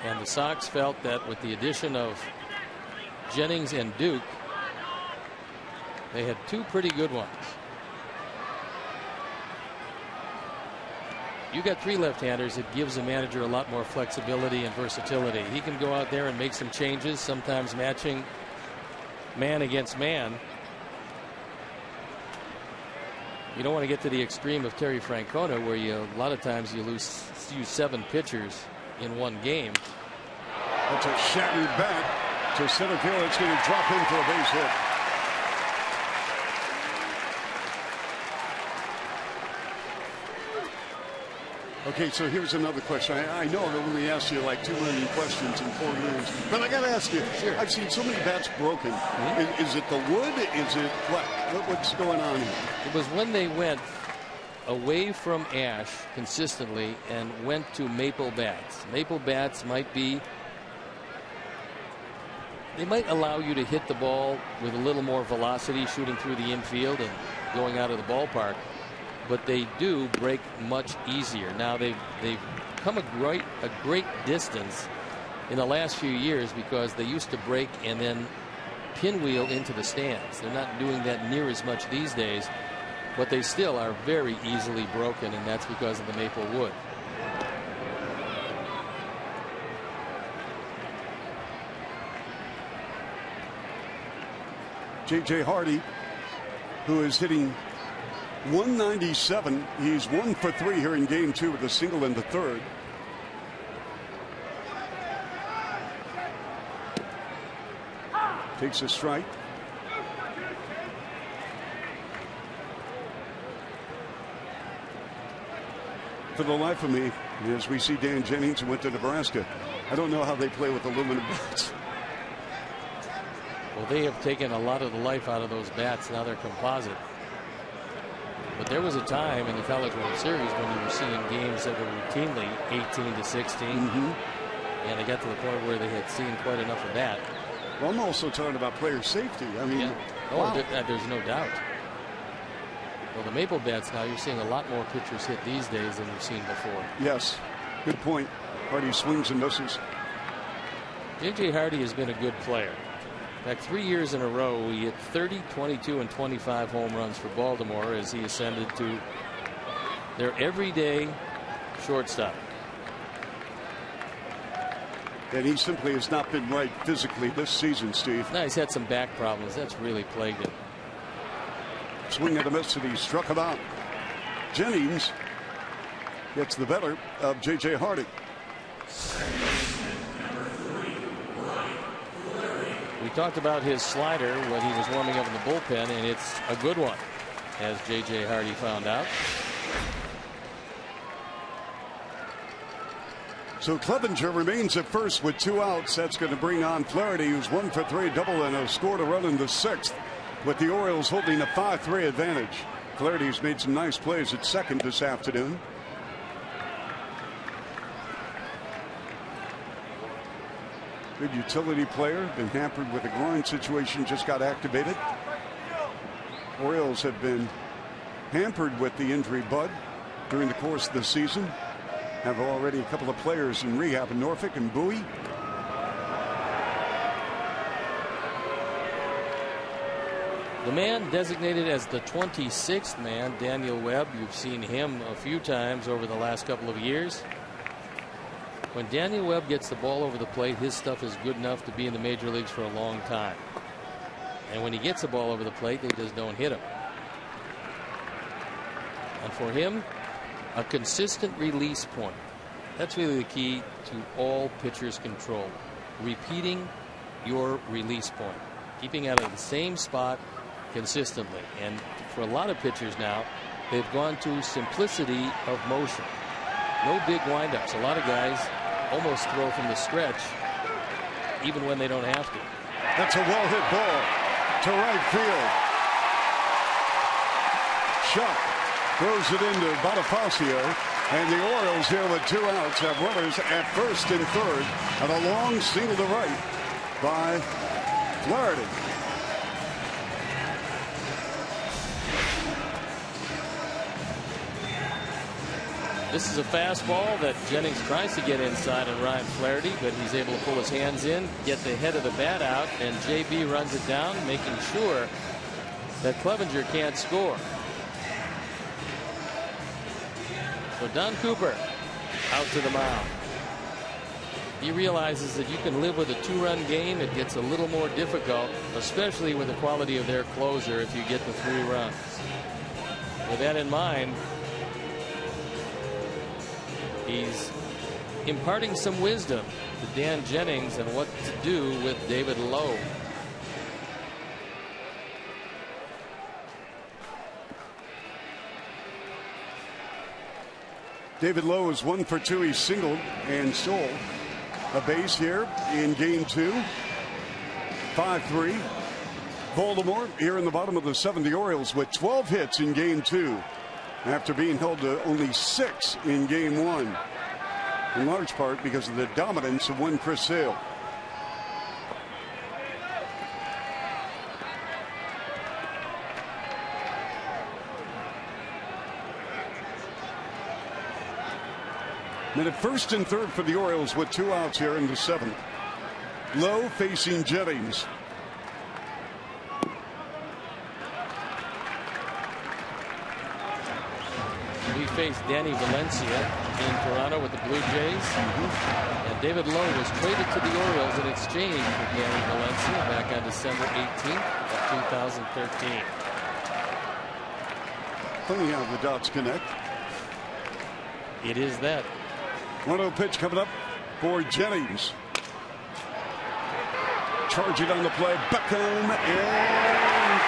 And the Sox felt that with the addition of Jennings and Duke, they had 2 pretty good ones. You got 3 left-handers. It gives the manager a lot more flexibility and versatility. He can go out there and make some changes, sometimes matching man against man. You don't want to get to the extreme of Terry Francona, where a lot of times you use 7 pitchers in one game. That's a shattered bat to center field. It's going to drop in for a base hit. Okay, so here's another question. I know I've only asked you like 2 million questions in 4 years, but I got to ask you. Sure. I've seen so many bats broken. Is it the wood? Is it what's going on here? It was when they went away from ash consistently and went to maple bats. Maple bats they might allow you to hit the ball with a little more velocity shooting through the infield and going out of the ballpark, but they do break much easier. Now they've come a great distance in the last few years because they used to break and then pinwheel into the stands. They're not doing that near as much these days, but they still are very easily broken, and that's because of the maple wood. J.J. Hardy, who is hitting .197. He's 1 for 3 here in game 2 with a single in the third. Takes a strike. For the life of me, as we see Dan Jennings, who went to Nebraska, I don't know how they play with aluminum bats. Well, they have taken a lot of the life out of those bats. Now they're composite. But there was a time in the College World Series when you were seeing games that were routinely 18-16. And they got to the point where they had seen quite enough of that. Well, I'm also talking about player safety. I mean, wow. There's no doubt. Well, the maple bats now, you're seeing a lot more pitchers hit these days than you've seen before. Yes, good point. Hardy swings and misses. J.J. Hardy has been a good player. In fact, 3 years in a row, he hit 30, 22, and 25 home runs for Baltimore as he ascended to their everyday shortstop. And he simply has not been right physically this season, Steve. No, he's had some back problems. That's really plagued him. Swing and a miss, and he struck him out. Jennings gets the better of J.J. Hardy. We talked about his slider when he was warming up in the bullpen, and it's a good one, as J.J. Hardy found out. So Clevenger remains at first with 2 outs. That's going to bring on Flaherty, who's 1 for 3, double, and scored a run in the 6th, with the Orioles holding a 5-3 advantage. Flaherty's made some nice plays at second this afternoon. Good utility player. Been hampered with a groin situation. Just got activated. Orioles have been hampered with the injury bug during the course of the season. Have already a couple of players in rehab in Norfolk and Bowie. The man designated as the 26th man, Daniel Webb. You've seen him a few times over the last couple of years. When Daniel Webb gets the ball over the plate, his stuff is good enough to be in the major leagues for a long time. And when he gets the ball over the plate, they just don't hit him. And for him, a consistent release point. That's really the key to all pitchers' control. Repeating your release point. Keeping out of the same spot consistently. And for a lot of pitchers now, they've gone to simplicity of motion. No big windups. A lot of guys almost throw from the stretch even when they don't have to. That's a well hit ball to right field. Shuck throws it into Bonifacio, and the Orioles here with 2 outs have runners at first and third, and a long single to right by Flaherty. This is a fastball that Jennings tries to get inside on Ryan Flaherty, but he's able to pull his hands in, get the head of the bat out, and JB runs it down, making sure that Clevenger can't score. So Don Cooper out to the mound. He realizes that you can live with a 2-run game. It gets a little more difficult, especially with the quality of their closer if you get the 3 runs. With that in mind, he's imparting some wisdom to Dan Jennings and what to do with David Lowe. David Lowe is 1 for 2. He singled and stole a base here in game 2. 5-3. Baltimore here in the bottom of the 7th. The Orioles with 12 hits in game 2 after being held to only 6 in game 1. In large part because of the dominance of one Chris Sale. Men at first and third for the Orioles with 2 outs here in the 7th. Lowe facing Jennings. We faced Danny Valencia in Toronto with the Blue Jays. And David Lowe was traded to the Orioles in exchange for Danny Valencia back on December 18th of 2013. Funny how the dots connect. It is that. 1-0 pitch coming up for Jennings. Charging on the play. Beckham, and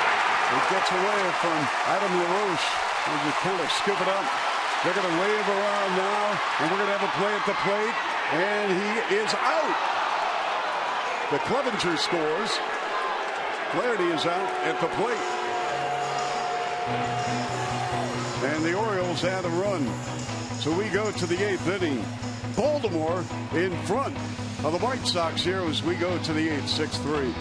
it gets away from Adam LaRoche. They just kind of scoop it up. They're going to wave around now, and we're going to have a play at the plate, and he is out. The Clevenger scores. Flaherty is out at the plate. And the Orioles had a run. So we go to the 8th inning. Baltimore in front of the White Sox here as we go to the 8th, 6-3.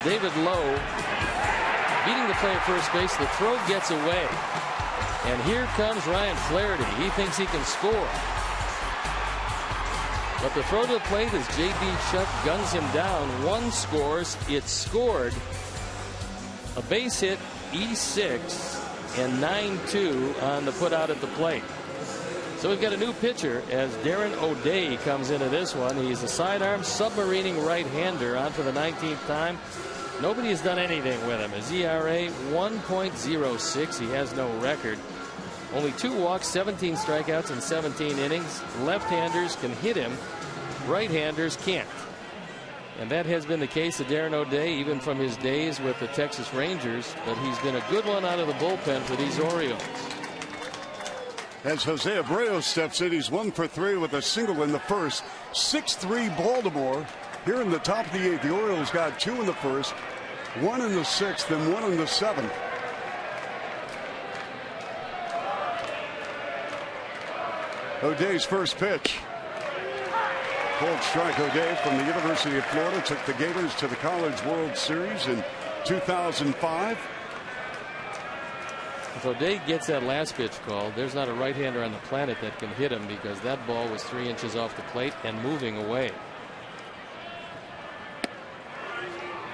David Lowe beating the play at first base. The throw gets away. And here comes Ryan Flaherty. He thinks he can score. But the throw to the plate as J.B. Shutt guns him down. One scores. It's scored. A base hit, E6, and 9-2 on the put out at the plate. So we've got a new pitcher as Darren O'Day comes into this one. He's a sidearm submarining right-hander on for the 19th time. Nobody has done anything with him. His ERA 1.06. He has no record. Only 2 walks, 17 strikeouts in 17 innings. Left-handers can hit him. Right-handers can't. And that has been the case of Darren O'Day even from his days with the Texas Rangers. But he's been a good one out of the bullpen for these Orioles. As Jose Abreu steps in, he's 1 for 3 with a single in the first. 6-3 Baltimore. Here in the top of the 8th, the Orioles got 2 in the first, 1 in the 6th, and 1 in the 7th. O'Day's first pitch. Cold strike. O'Day from the University of Florida took the Gators to the College World Series in 2005. If O'Day gets that last pitch called, there's not a right-hander on the planet that can hit him because that ball was 3 inches off the plate and moving away.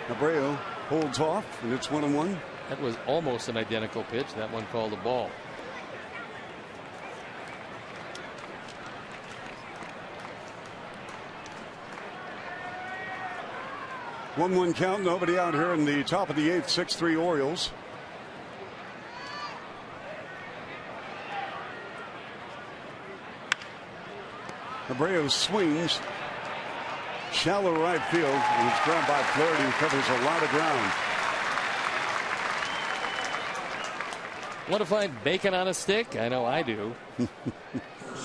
Abreu holds off, and it's 1-1. That was almost an identical pitch. That one called a ball. One count, nobody out here in the top of the 8th. 6-3 Orioles. Abreu swings. Shallow right field. It was grabbed by Flaherty, who covers a lot of ground. Want to find bacon on a stick? I know I do.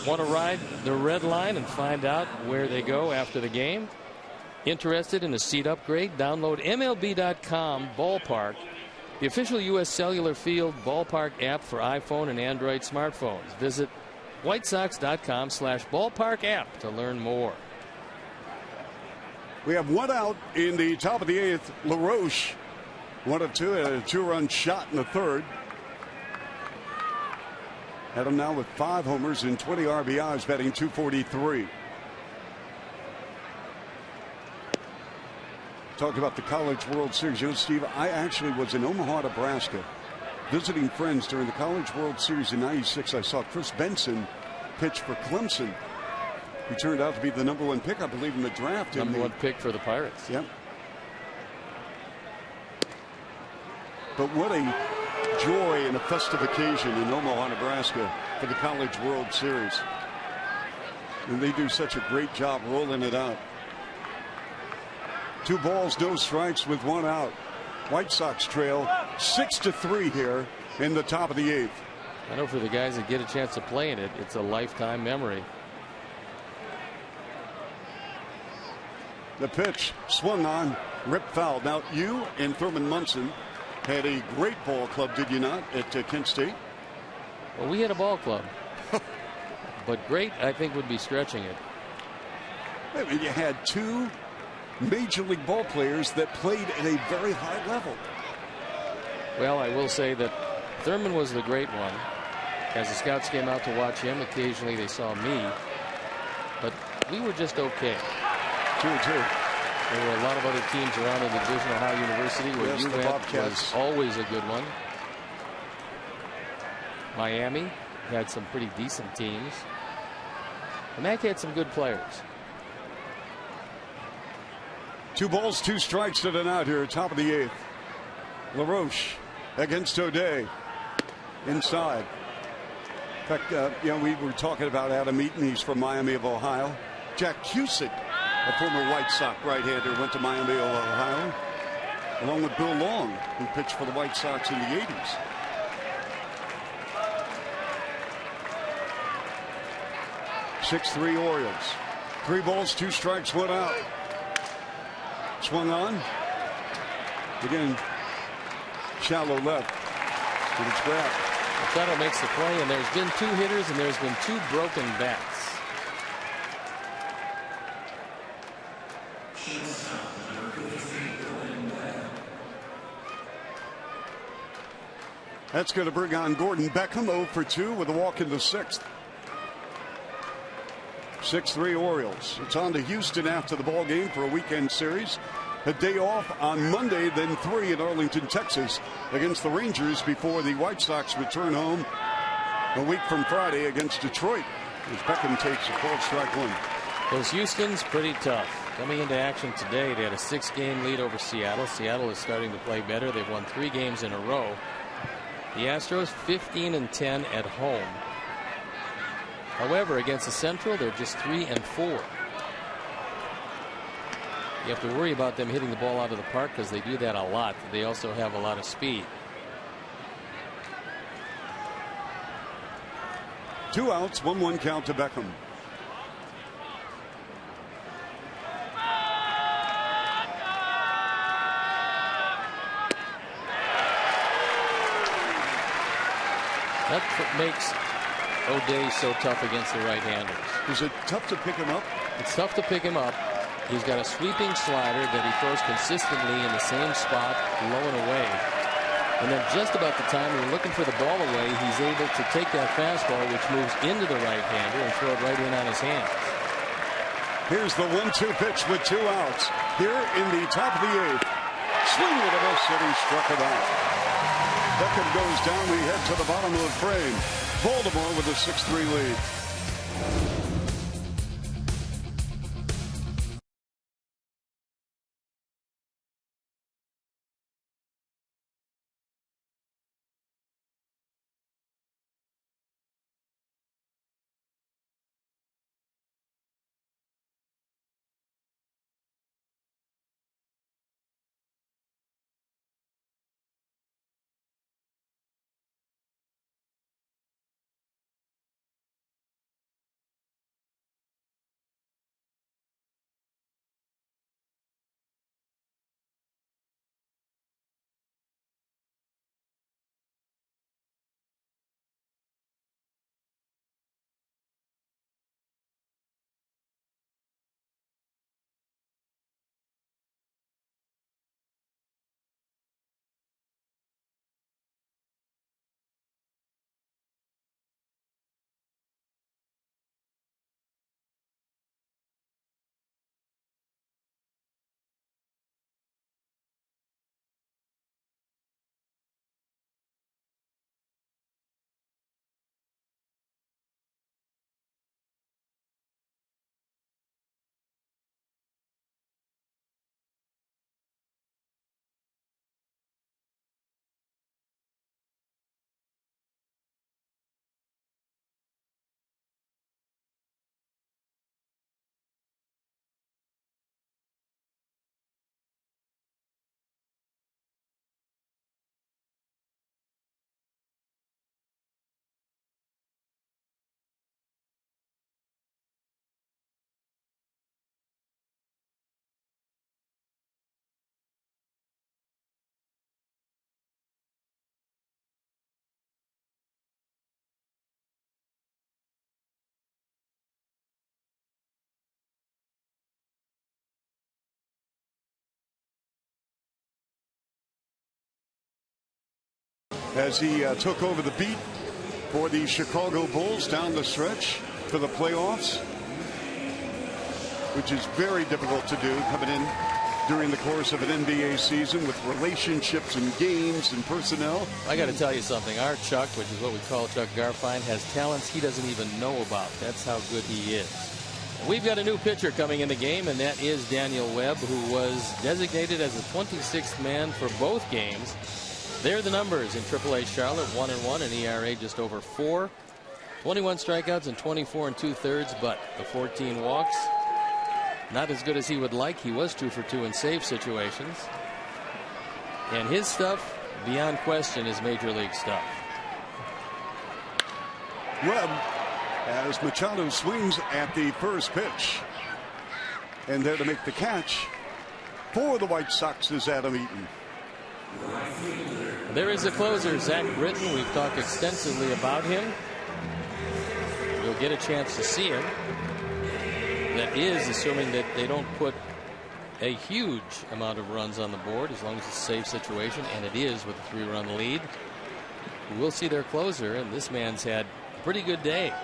Want to ride the red line and find out where they go after the game? Interested in a seat upgrade? Download MLB.com Ballpark, the official U.S. Cellular Field Ballpark app for iPhone and Android smartphones. Visit WhiteSox.com/ballpark app to learn more. We have one out in the top of the 8th. LaRoche, 1 of 2, a 2-run shot in the 3rd. Had him now with 5 homers and 20 RBIs, batting .243. Talk about the College World Series. You know, Steve, I actually was in Omaha, Nebraska, visiting friends during the College World Series in '96. I saw Chris Benson pitch for Clemson. He turned out to be the #1 pick, I believe, in the draft. #1 pick for the Pirates. Yep. But what a joy and a festive occasion in Omaha, Nebraska for the College World Series. And they do such a great job rolling it out. 2 balls, no strikes with 1 out. White Sox trail 6-3 here in the top of the 8th. I know for the guys that get a chance to play in it, it's a lifetime memory. The pitch swung on, ripped foul. Now you and Thurman Munson had a great ball club, did you not, at Kent State? Well, we had a ball club. But great, I think, would be stretching it. I mean, you had 2 major league ball players that played at a very high level. Well, I will say that Thurman was the great one. As the scouts came out to watch him, occasionally they saw me. But we were just okay. 2-2. There were a lot of other teams around in the Division Ohio University where Yes, you the went Bobcats. was always a good one. Miami had some pretty decent teams. And Mac had some good players. 2 balls, 2 strikes to an out here, top of the 8th. LaRoche against O'Day. Inside. In fact, you know, we were talking about Adam Eaton. He's from Miami of Ohio. Jack Cusick, a former White Sox right-hander, went to Miami of Ohio, along with Bill Long, who pitched for the White Sox in the 80s. .6-3 Orioles. 3 balls, 2 strikes, 1 out. Swung on. Again, shallow left. But it's grabbed. Machado makes the play, and there's been 2 hitters, and there's been 2 broken bats. That's going to bring on Gordon Beckham, 0 for 2 with a walk in the 6th. 6-3 Orioles. It's on to Houston after the ball game for a weekend series. A day off on Monday, then 3 in Arlington, Texas against the Rangers before the White Sox return home a week from Friday against Detroit as Beckham takes a 12-strike win. Those Houston's pretty tough. Coming into action today, they had a 6-game lead over Seattle. Seattle is starting to play better. They've won 3 games in a row. The Astros 15-10 at home. However, against the Central, they're just 3-4. You have to worry about them hitting the ball out of the park because they do that a lot. They also have a lot of speed. 2 outs, 1-1 count to Beckham. That's what makes O'Day so tough against the right-handers. Is it tough to pick him up? It's tough to pick him up. He's got a sweeping slider that he throws consistently in the same spot, low and away. And then just about the time you're looking for the ball away, he's able to take that fastball, which moves into the right-hander, and throw it right in on his hands. Here's the 1-2 pitch with 2 outs. Here in the top of the 8th. Swing with a miss, and he struck him out. Beckham goes down. We head to the bottom of the frame. Baltimore with a 6-3 lead. As he took over the beat for the Chicago Bulls down the stretch for the playoffs, which is very difficult to do coming in during the course of an NBA season with relationships and games and personnel. I got to tell you something. Our Chuck, which is what we call Chuck Garfien, has talents he doesn't even know about. That's how good he is. We've got a new pitcher coming in the game, and that is Daniel Webb, who was designated as the 26th man for both games. There are the numbers in AAA Charlotte: 1-1, an ERA just over 4, 21 strikeouts and 24 2/3, but the 14 walks. Not as good as he would like. He was 2 for 2 in save situations. And his stuff, beyond question, is major league stuff. Webb, as Machado swings at the first pitch. And there to make the catch for the White Sox is Adam Eaton. There is the closer, Zach Britton. We've talked extensively about him. You'll get a chance to see him. That is assuming that they don't put a huge amount of runs on the board, as long as it's a safe situation, and it is with a 3-run lead. We'll see their closer, and this man's had a pretty good day.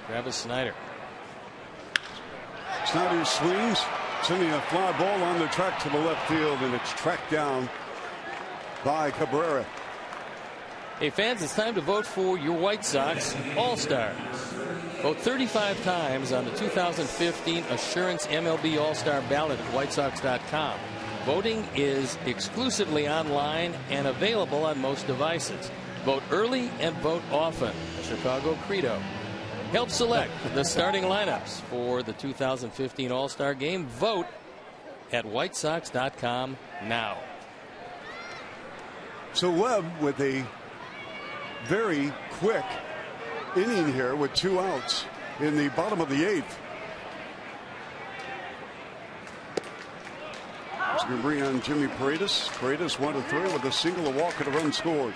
Travis Snyder. Snyder swings, sending a fly ball on the track to the left field, and it's tracked down by Cabrera. Hey fans, it's time to vote for your White Sox All-Stars. Vote 35 times on the 2015 Assurance MLB All-Star ballot at whitesox.com. Voting is exclusively online and available on most devices. Vote early and vote often. A Chicago credo. Help select the starting lineups for the 2015 All-Star game. Vote at whitesox.com now. So Webb with a very quick inning here with 2 outs in the bottom of the 8th. He's going to bring on Jimmy Paredes. Paredes 1-3 with a single, a walk, and a run scored.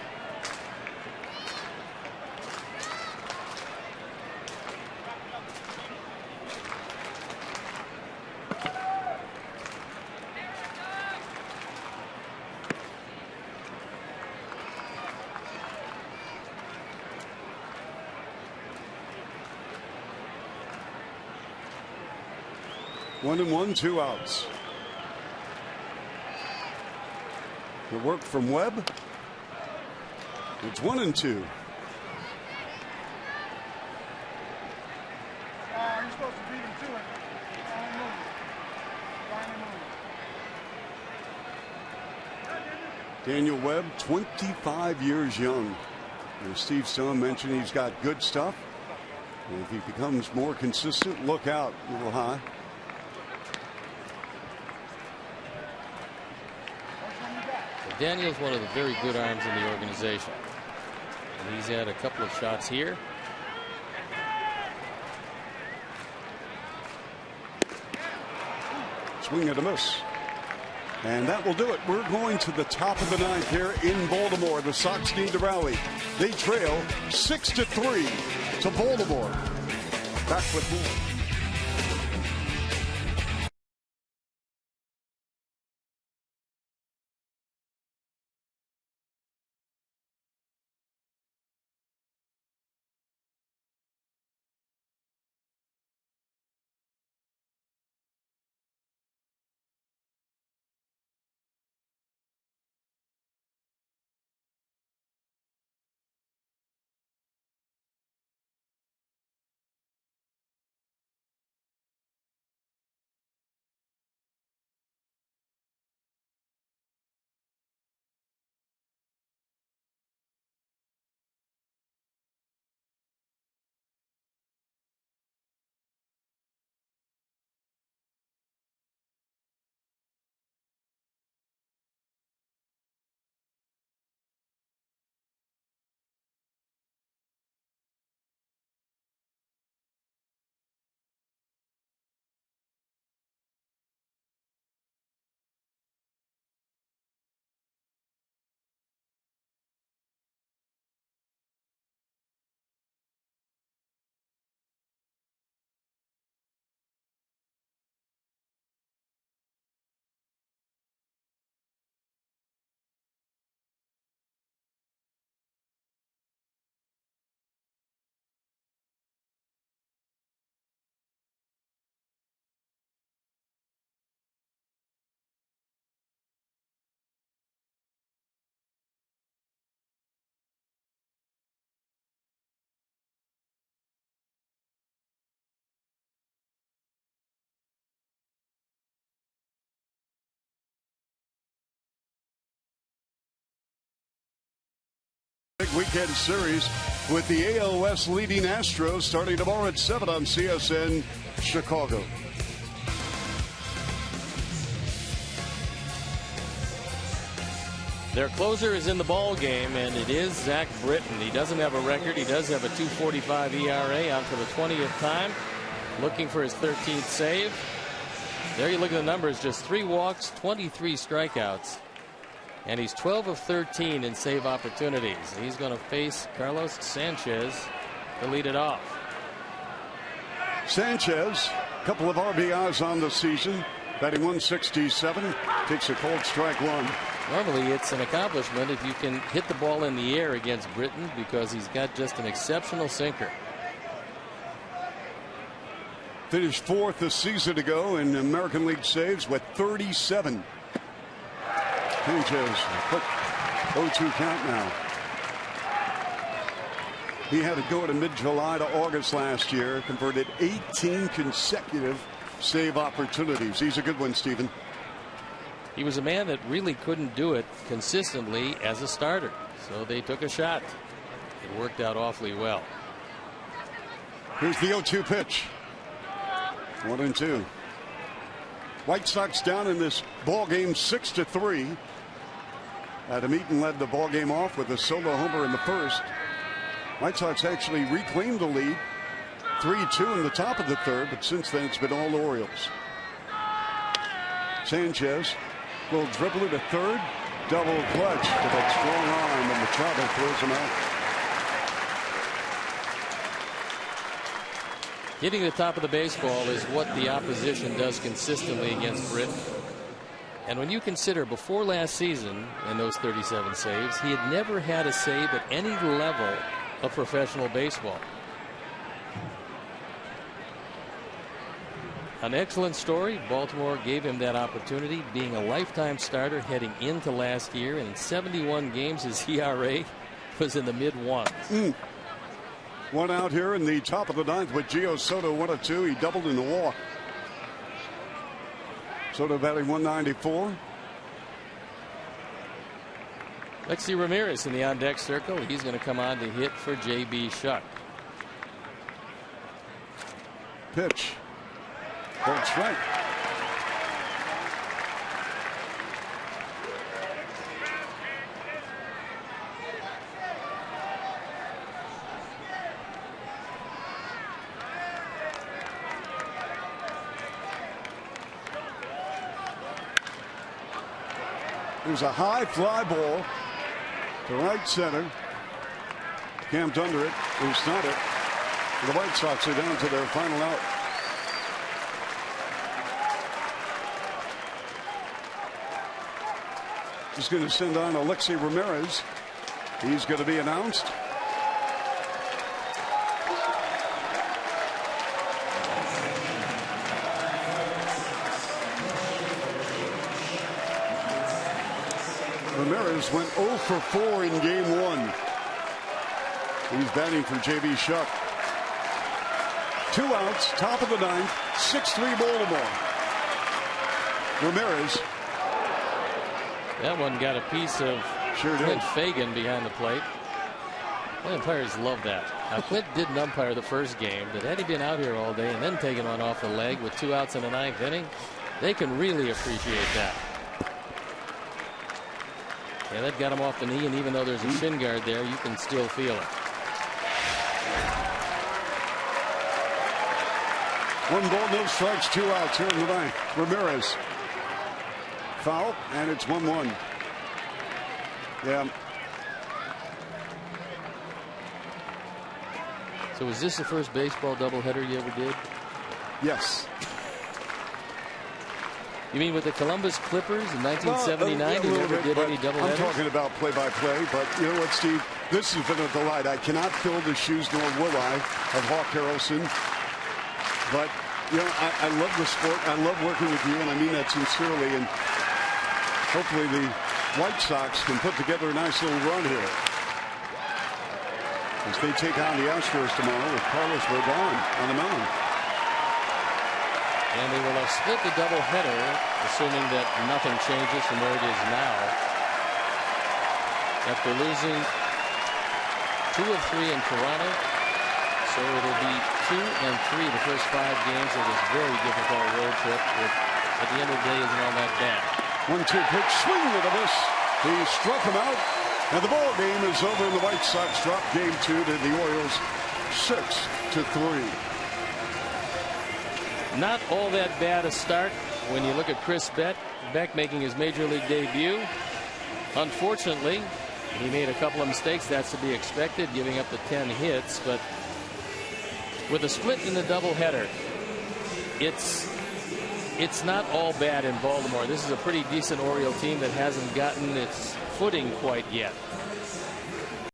One and one, 2 outs. The work from Webb. It's 1-2. You're supposed to beat him to it. Daniel Webb, 25 years young. As Steve Stone mentioned, he's got good stuff. And if he becomes more consistent, look out a little high. Daniel's one of the very good arms in the organization. And he's had a couple of shots here. Swing and a miss. And that will do it. We're going to the top of the ninth here in Baltimore. The Sox need to rally. They trail 6-3 to Baltimore. Back with more. Big weekend series with the AL West leading Astros starting tomorrow at 7 on CSN Chicago. Their closer is in the ball game, and it is Zach Britton. He doesn't have a record. He does have a 2.45 ERA on for the 20th time, looking for his 13th save. There you look at the numbers: just 3 walks, 23 strikeouts, and he's 12 of 13 in save opportunities. He's going to face Carlos Sanchez to lead it off. Sanchez, a couple of RBIs on the season, batting 167, takes a cold strike one. Normally it's an accomplishment if you can hit the ball in the air against Britton, because he's got just an exceptional sinker. Finished 4th a season ago in American League saves with 37. Sanchez, quick 0-2 count now. He had to go to mid-July to August last year, converted 18 consecutive save opportunities. He's a good one, Stephen. He was a man that really couldn't do it consistently as a starter, so they took a shot. It worked out awfully well. Here's the 0-2 pitch. 1-2. White Sox down in this ball game 6-3. Adam Eaton led the ball game off with a solo homer in the first. White Sox actually reclaimed the lead 3-2 in the top of the third, but since then it's been all Orioles. Sanchez will dribble it a third, double clutch with that strong arm, and Machado throws him out. Hitting the top of the baseball is what the opposition does consistently against Britton. And when you consider before last season, in those 37 saves, he had never had a save at any level of professional baseball. An excellent story. Baltimore gave him that opportunity, being a lifetime starter heading into last year, and in 71 games his ERA was in the mid ones. One out here in the top of the ninth with Gio Soto, 1-2. He doubled in the walk. Soto batting 194. Lexi Ramirez in the on-deck circle. He's going to come on to hit for J.B. Shuck. Pitch. Called strike. It was a high fly ball to right center. Camped under it. It was not it. The White Sox are down to their final out. He's going to send on Alexi Ramirez. He's going to be announced. Ramirez went 0 for 4 in game 1. He's batting for J.B. Shuck. 2 outs, top of the ninth, 6-3 Baltimore. Ramirez. That one got a piece of Clint Fagan behind the plate. The umpires love that. Now, Clint didn't umpire the first game, but had he been out here all day and then taken one off the leg with 2 outs in the ninth inning, they can really appreciate that. Yeah, that got him off the knee, and even though there's a shin guard there, you can still feel it. 1 ball, no strikes, 2 outs here in the ninth. Ramirez. Foul, and it's 1-1. Yeah. So was this the first baseball doubleheader you ever did? Yes. You mean with the Columbus Clippers in 1979? You never did any doubleheaders? I'm talking about play-by-play, but you know what, Steve? This has been a delight. I cannot fill the shoes, nor will I, of Hawk Harrelson. But, you know, I love the sport. I love working with you, and I mean that sincerely. And hopefully the White Sox can put together a nice little run here as they take on the Astros tomorrow with Carlos Rodon on the mound. And they will have split the doubleheader, assuming that nothing changes from where it is now. After losing 2 of 3 in Toronto, so it'll be 2 and 3 the first 5 games of this very difficult road trip, which at the end of the day isn't all that bad. 1-2 pitch, swing with a miss. He struck him out, and the ball game is over. And the White Sox drop game 2 to the Orioles, 6-3. Not all that bad a start when you look at Chris Beck making his major league debut. Unfortunately, he made a couple of mistakes. That's to be expected, giving up the 10 hits. But with a split in the doubleheader, it's not all bad in Baltimore. This is a pretty decent Oriole team that hasn't gotten its footing quite yet.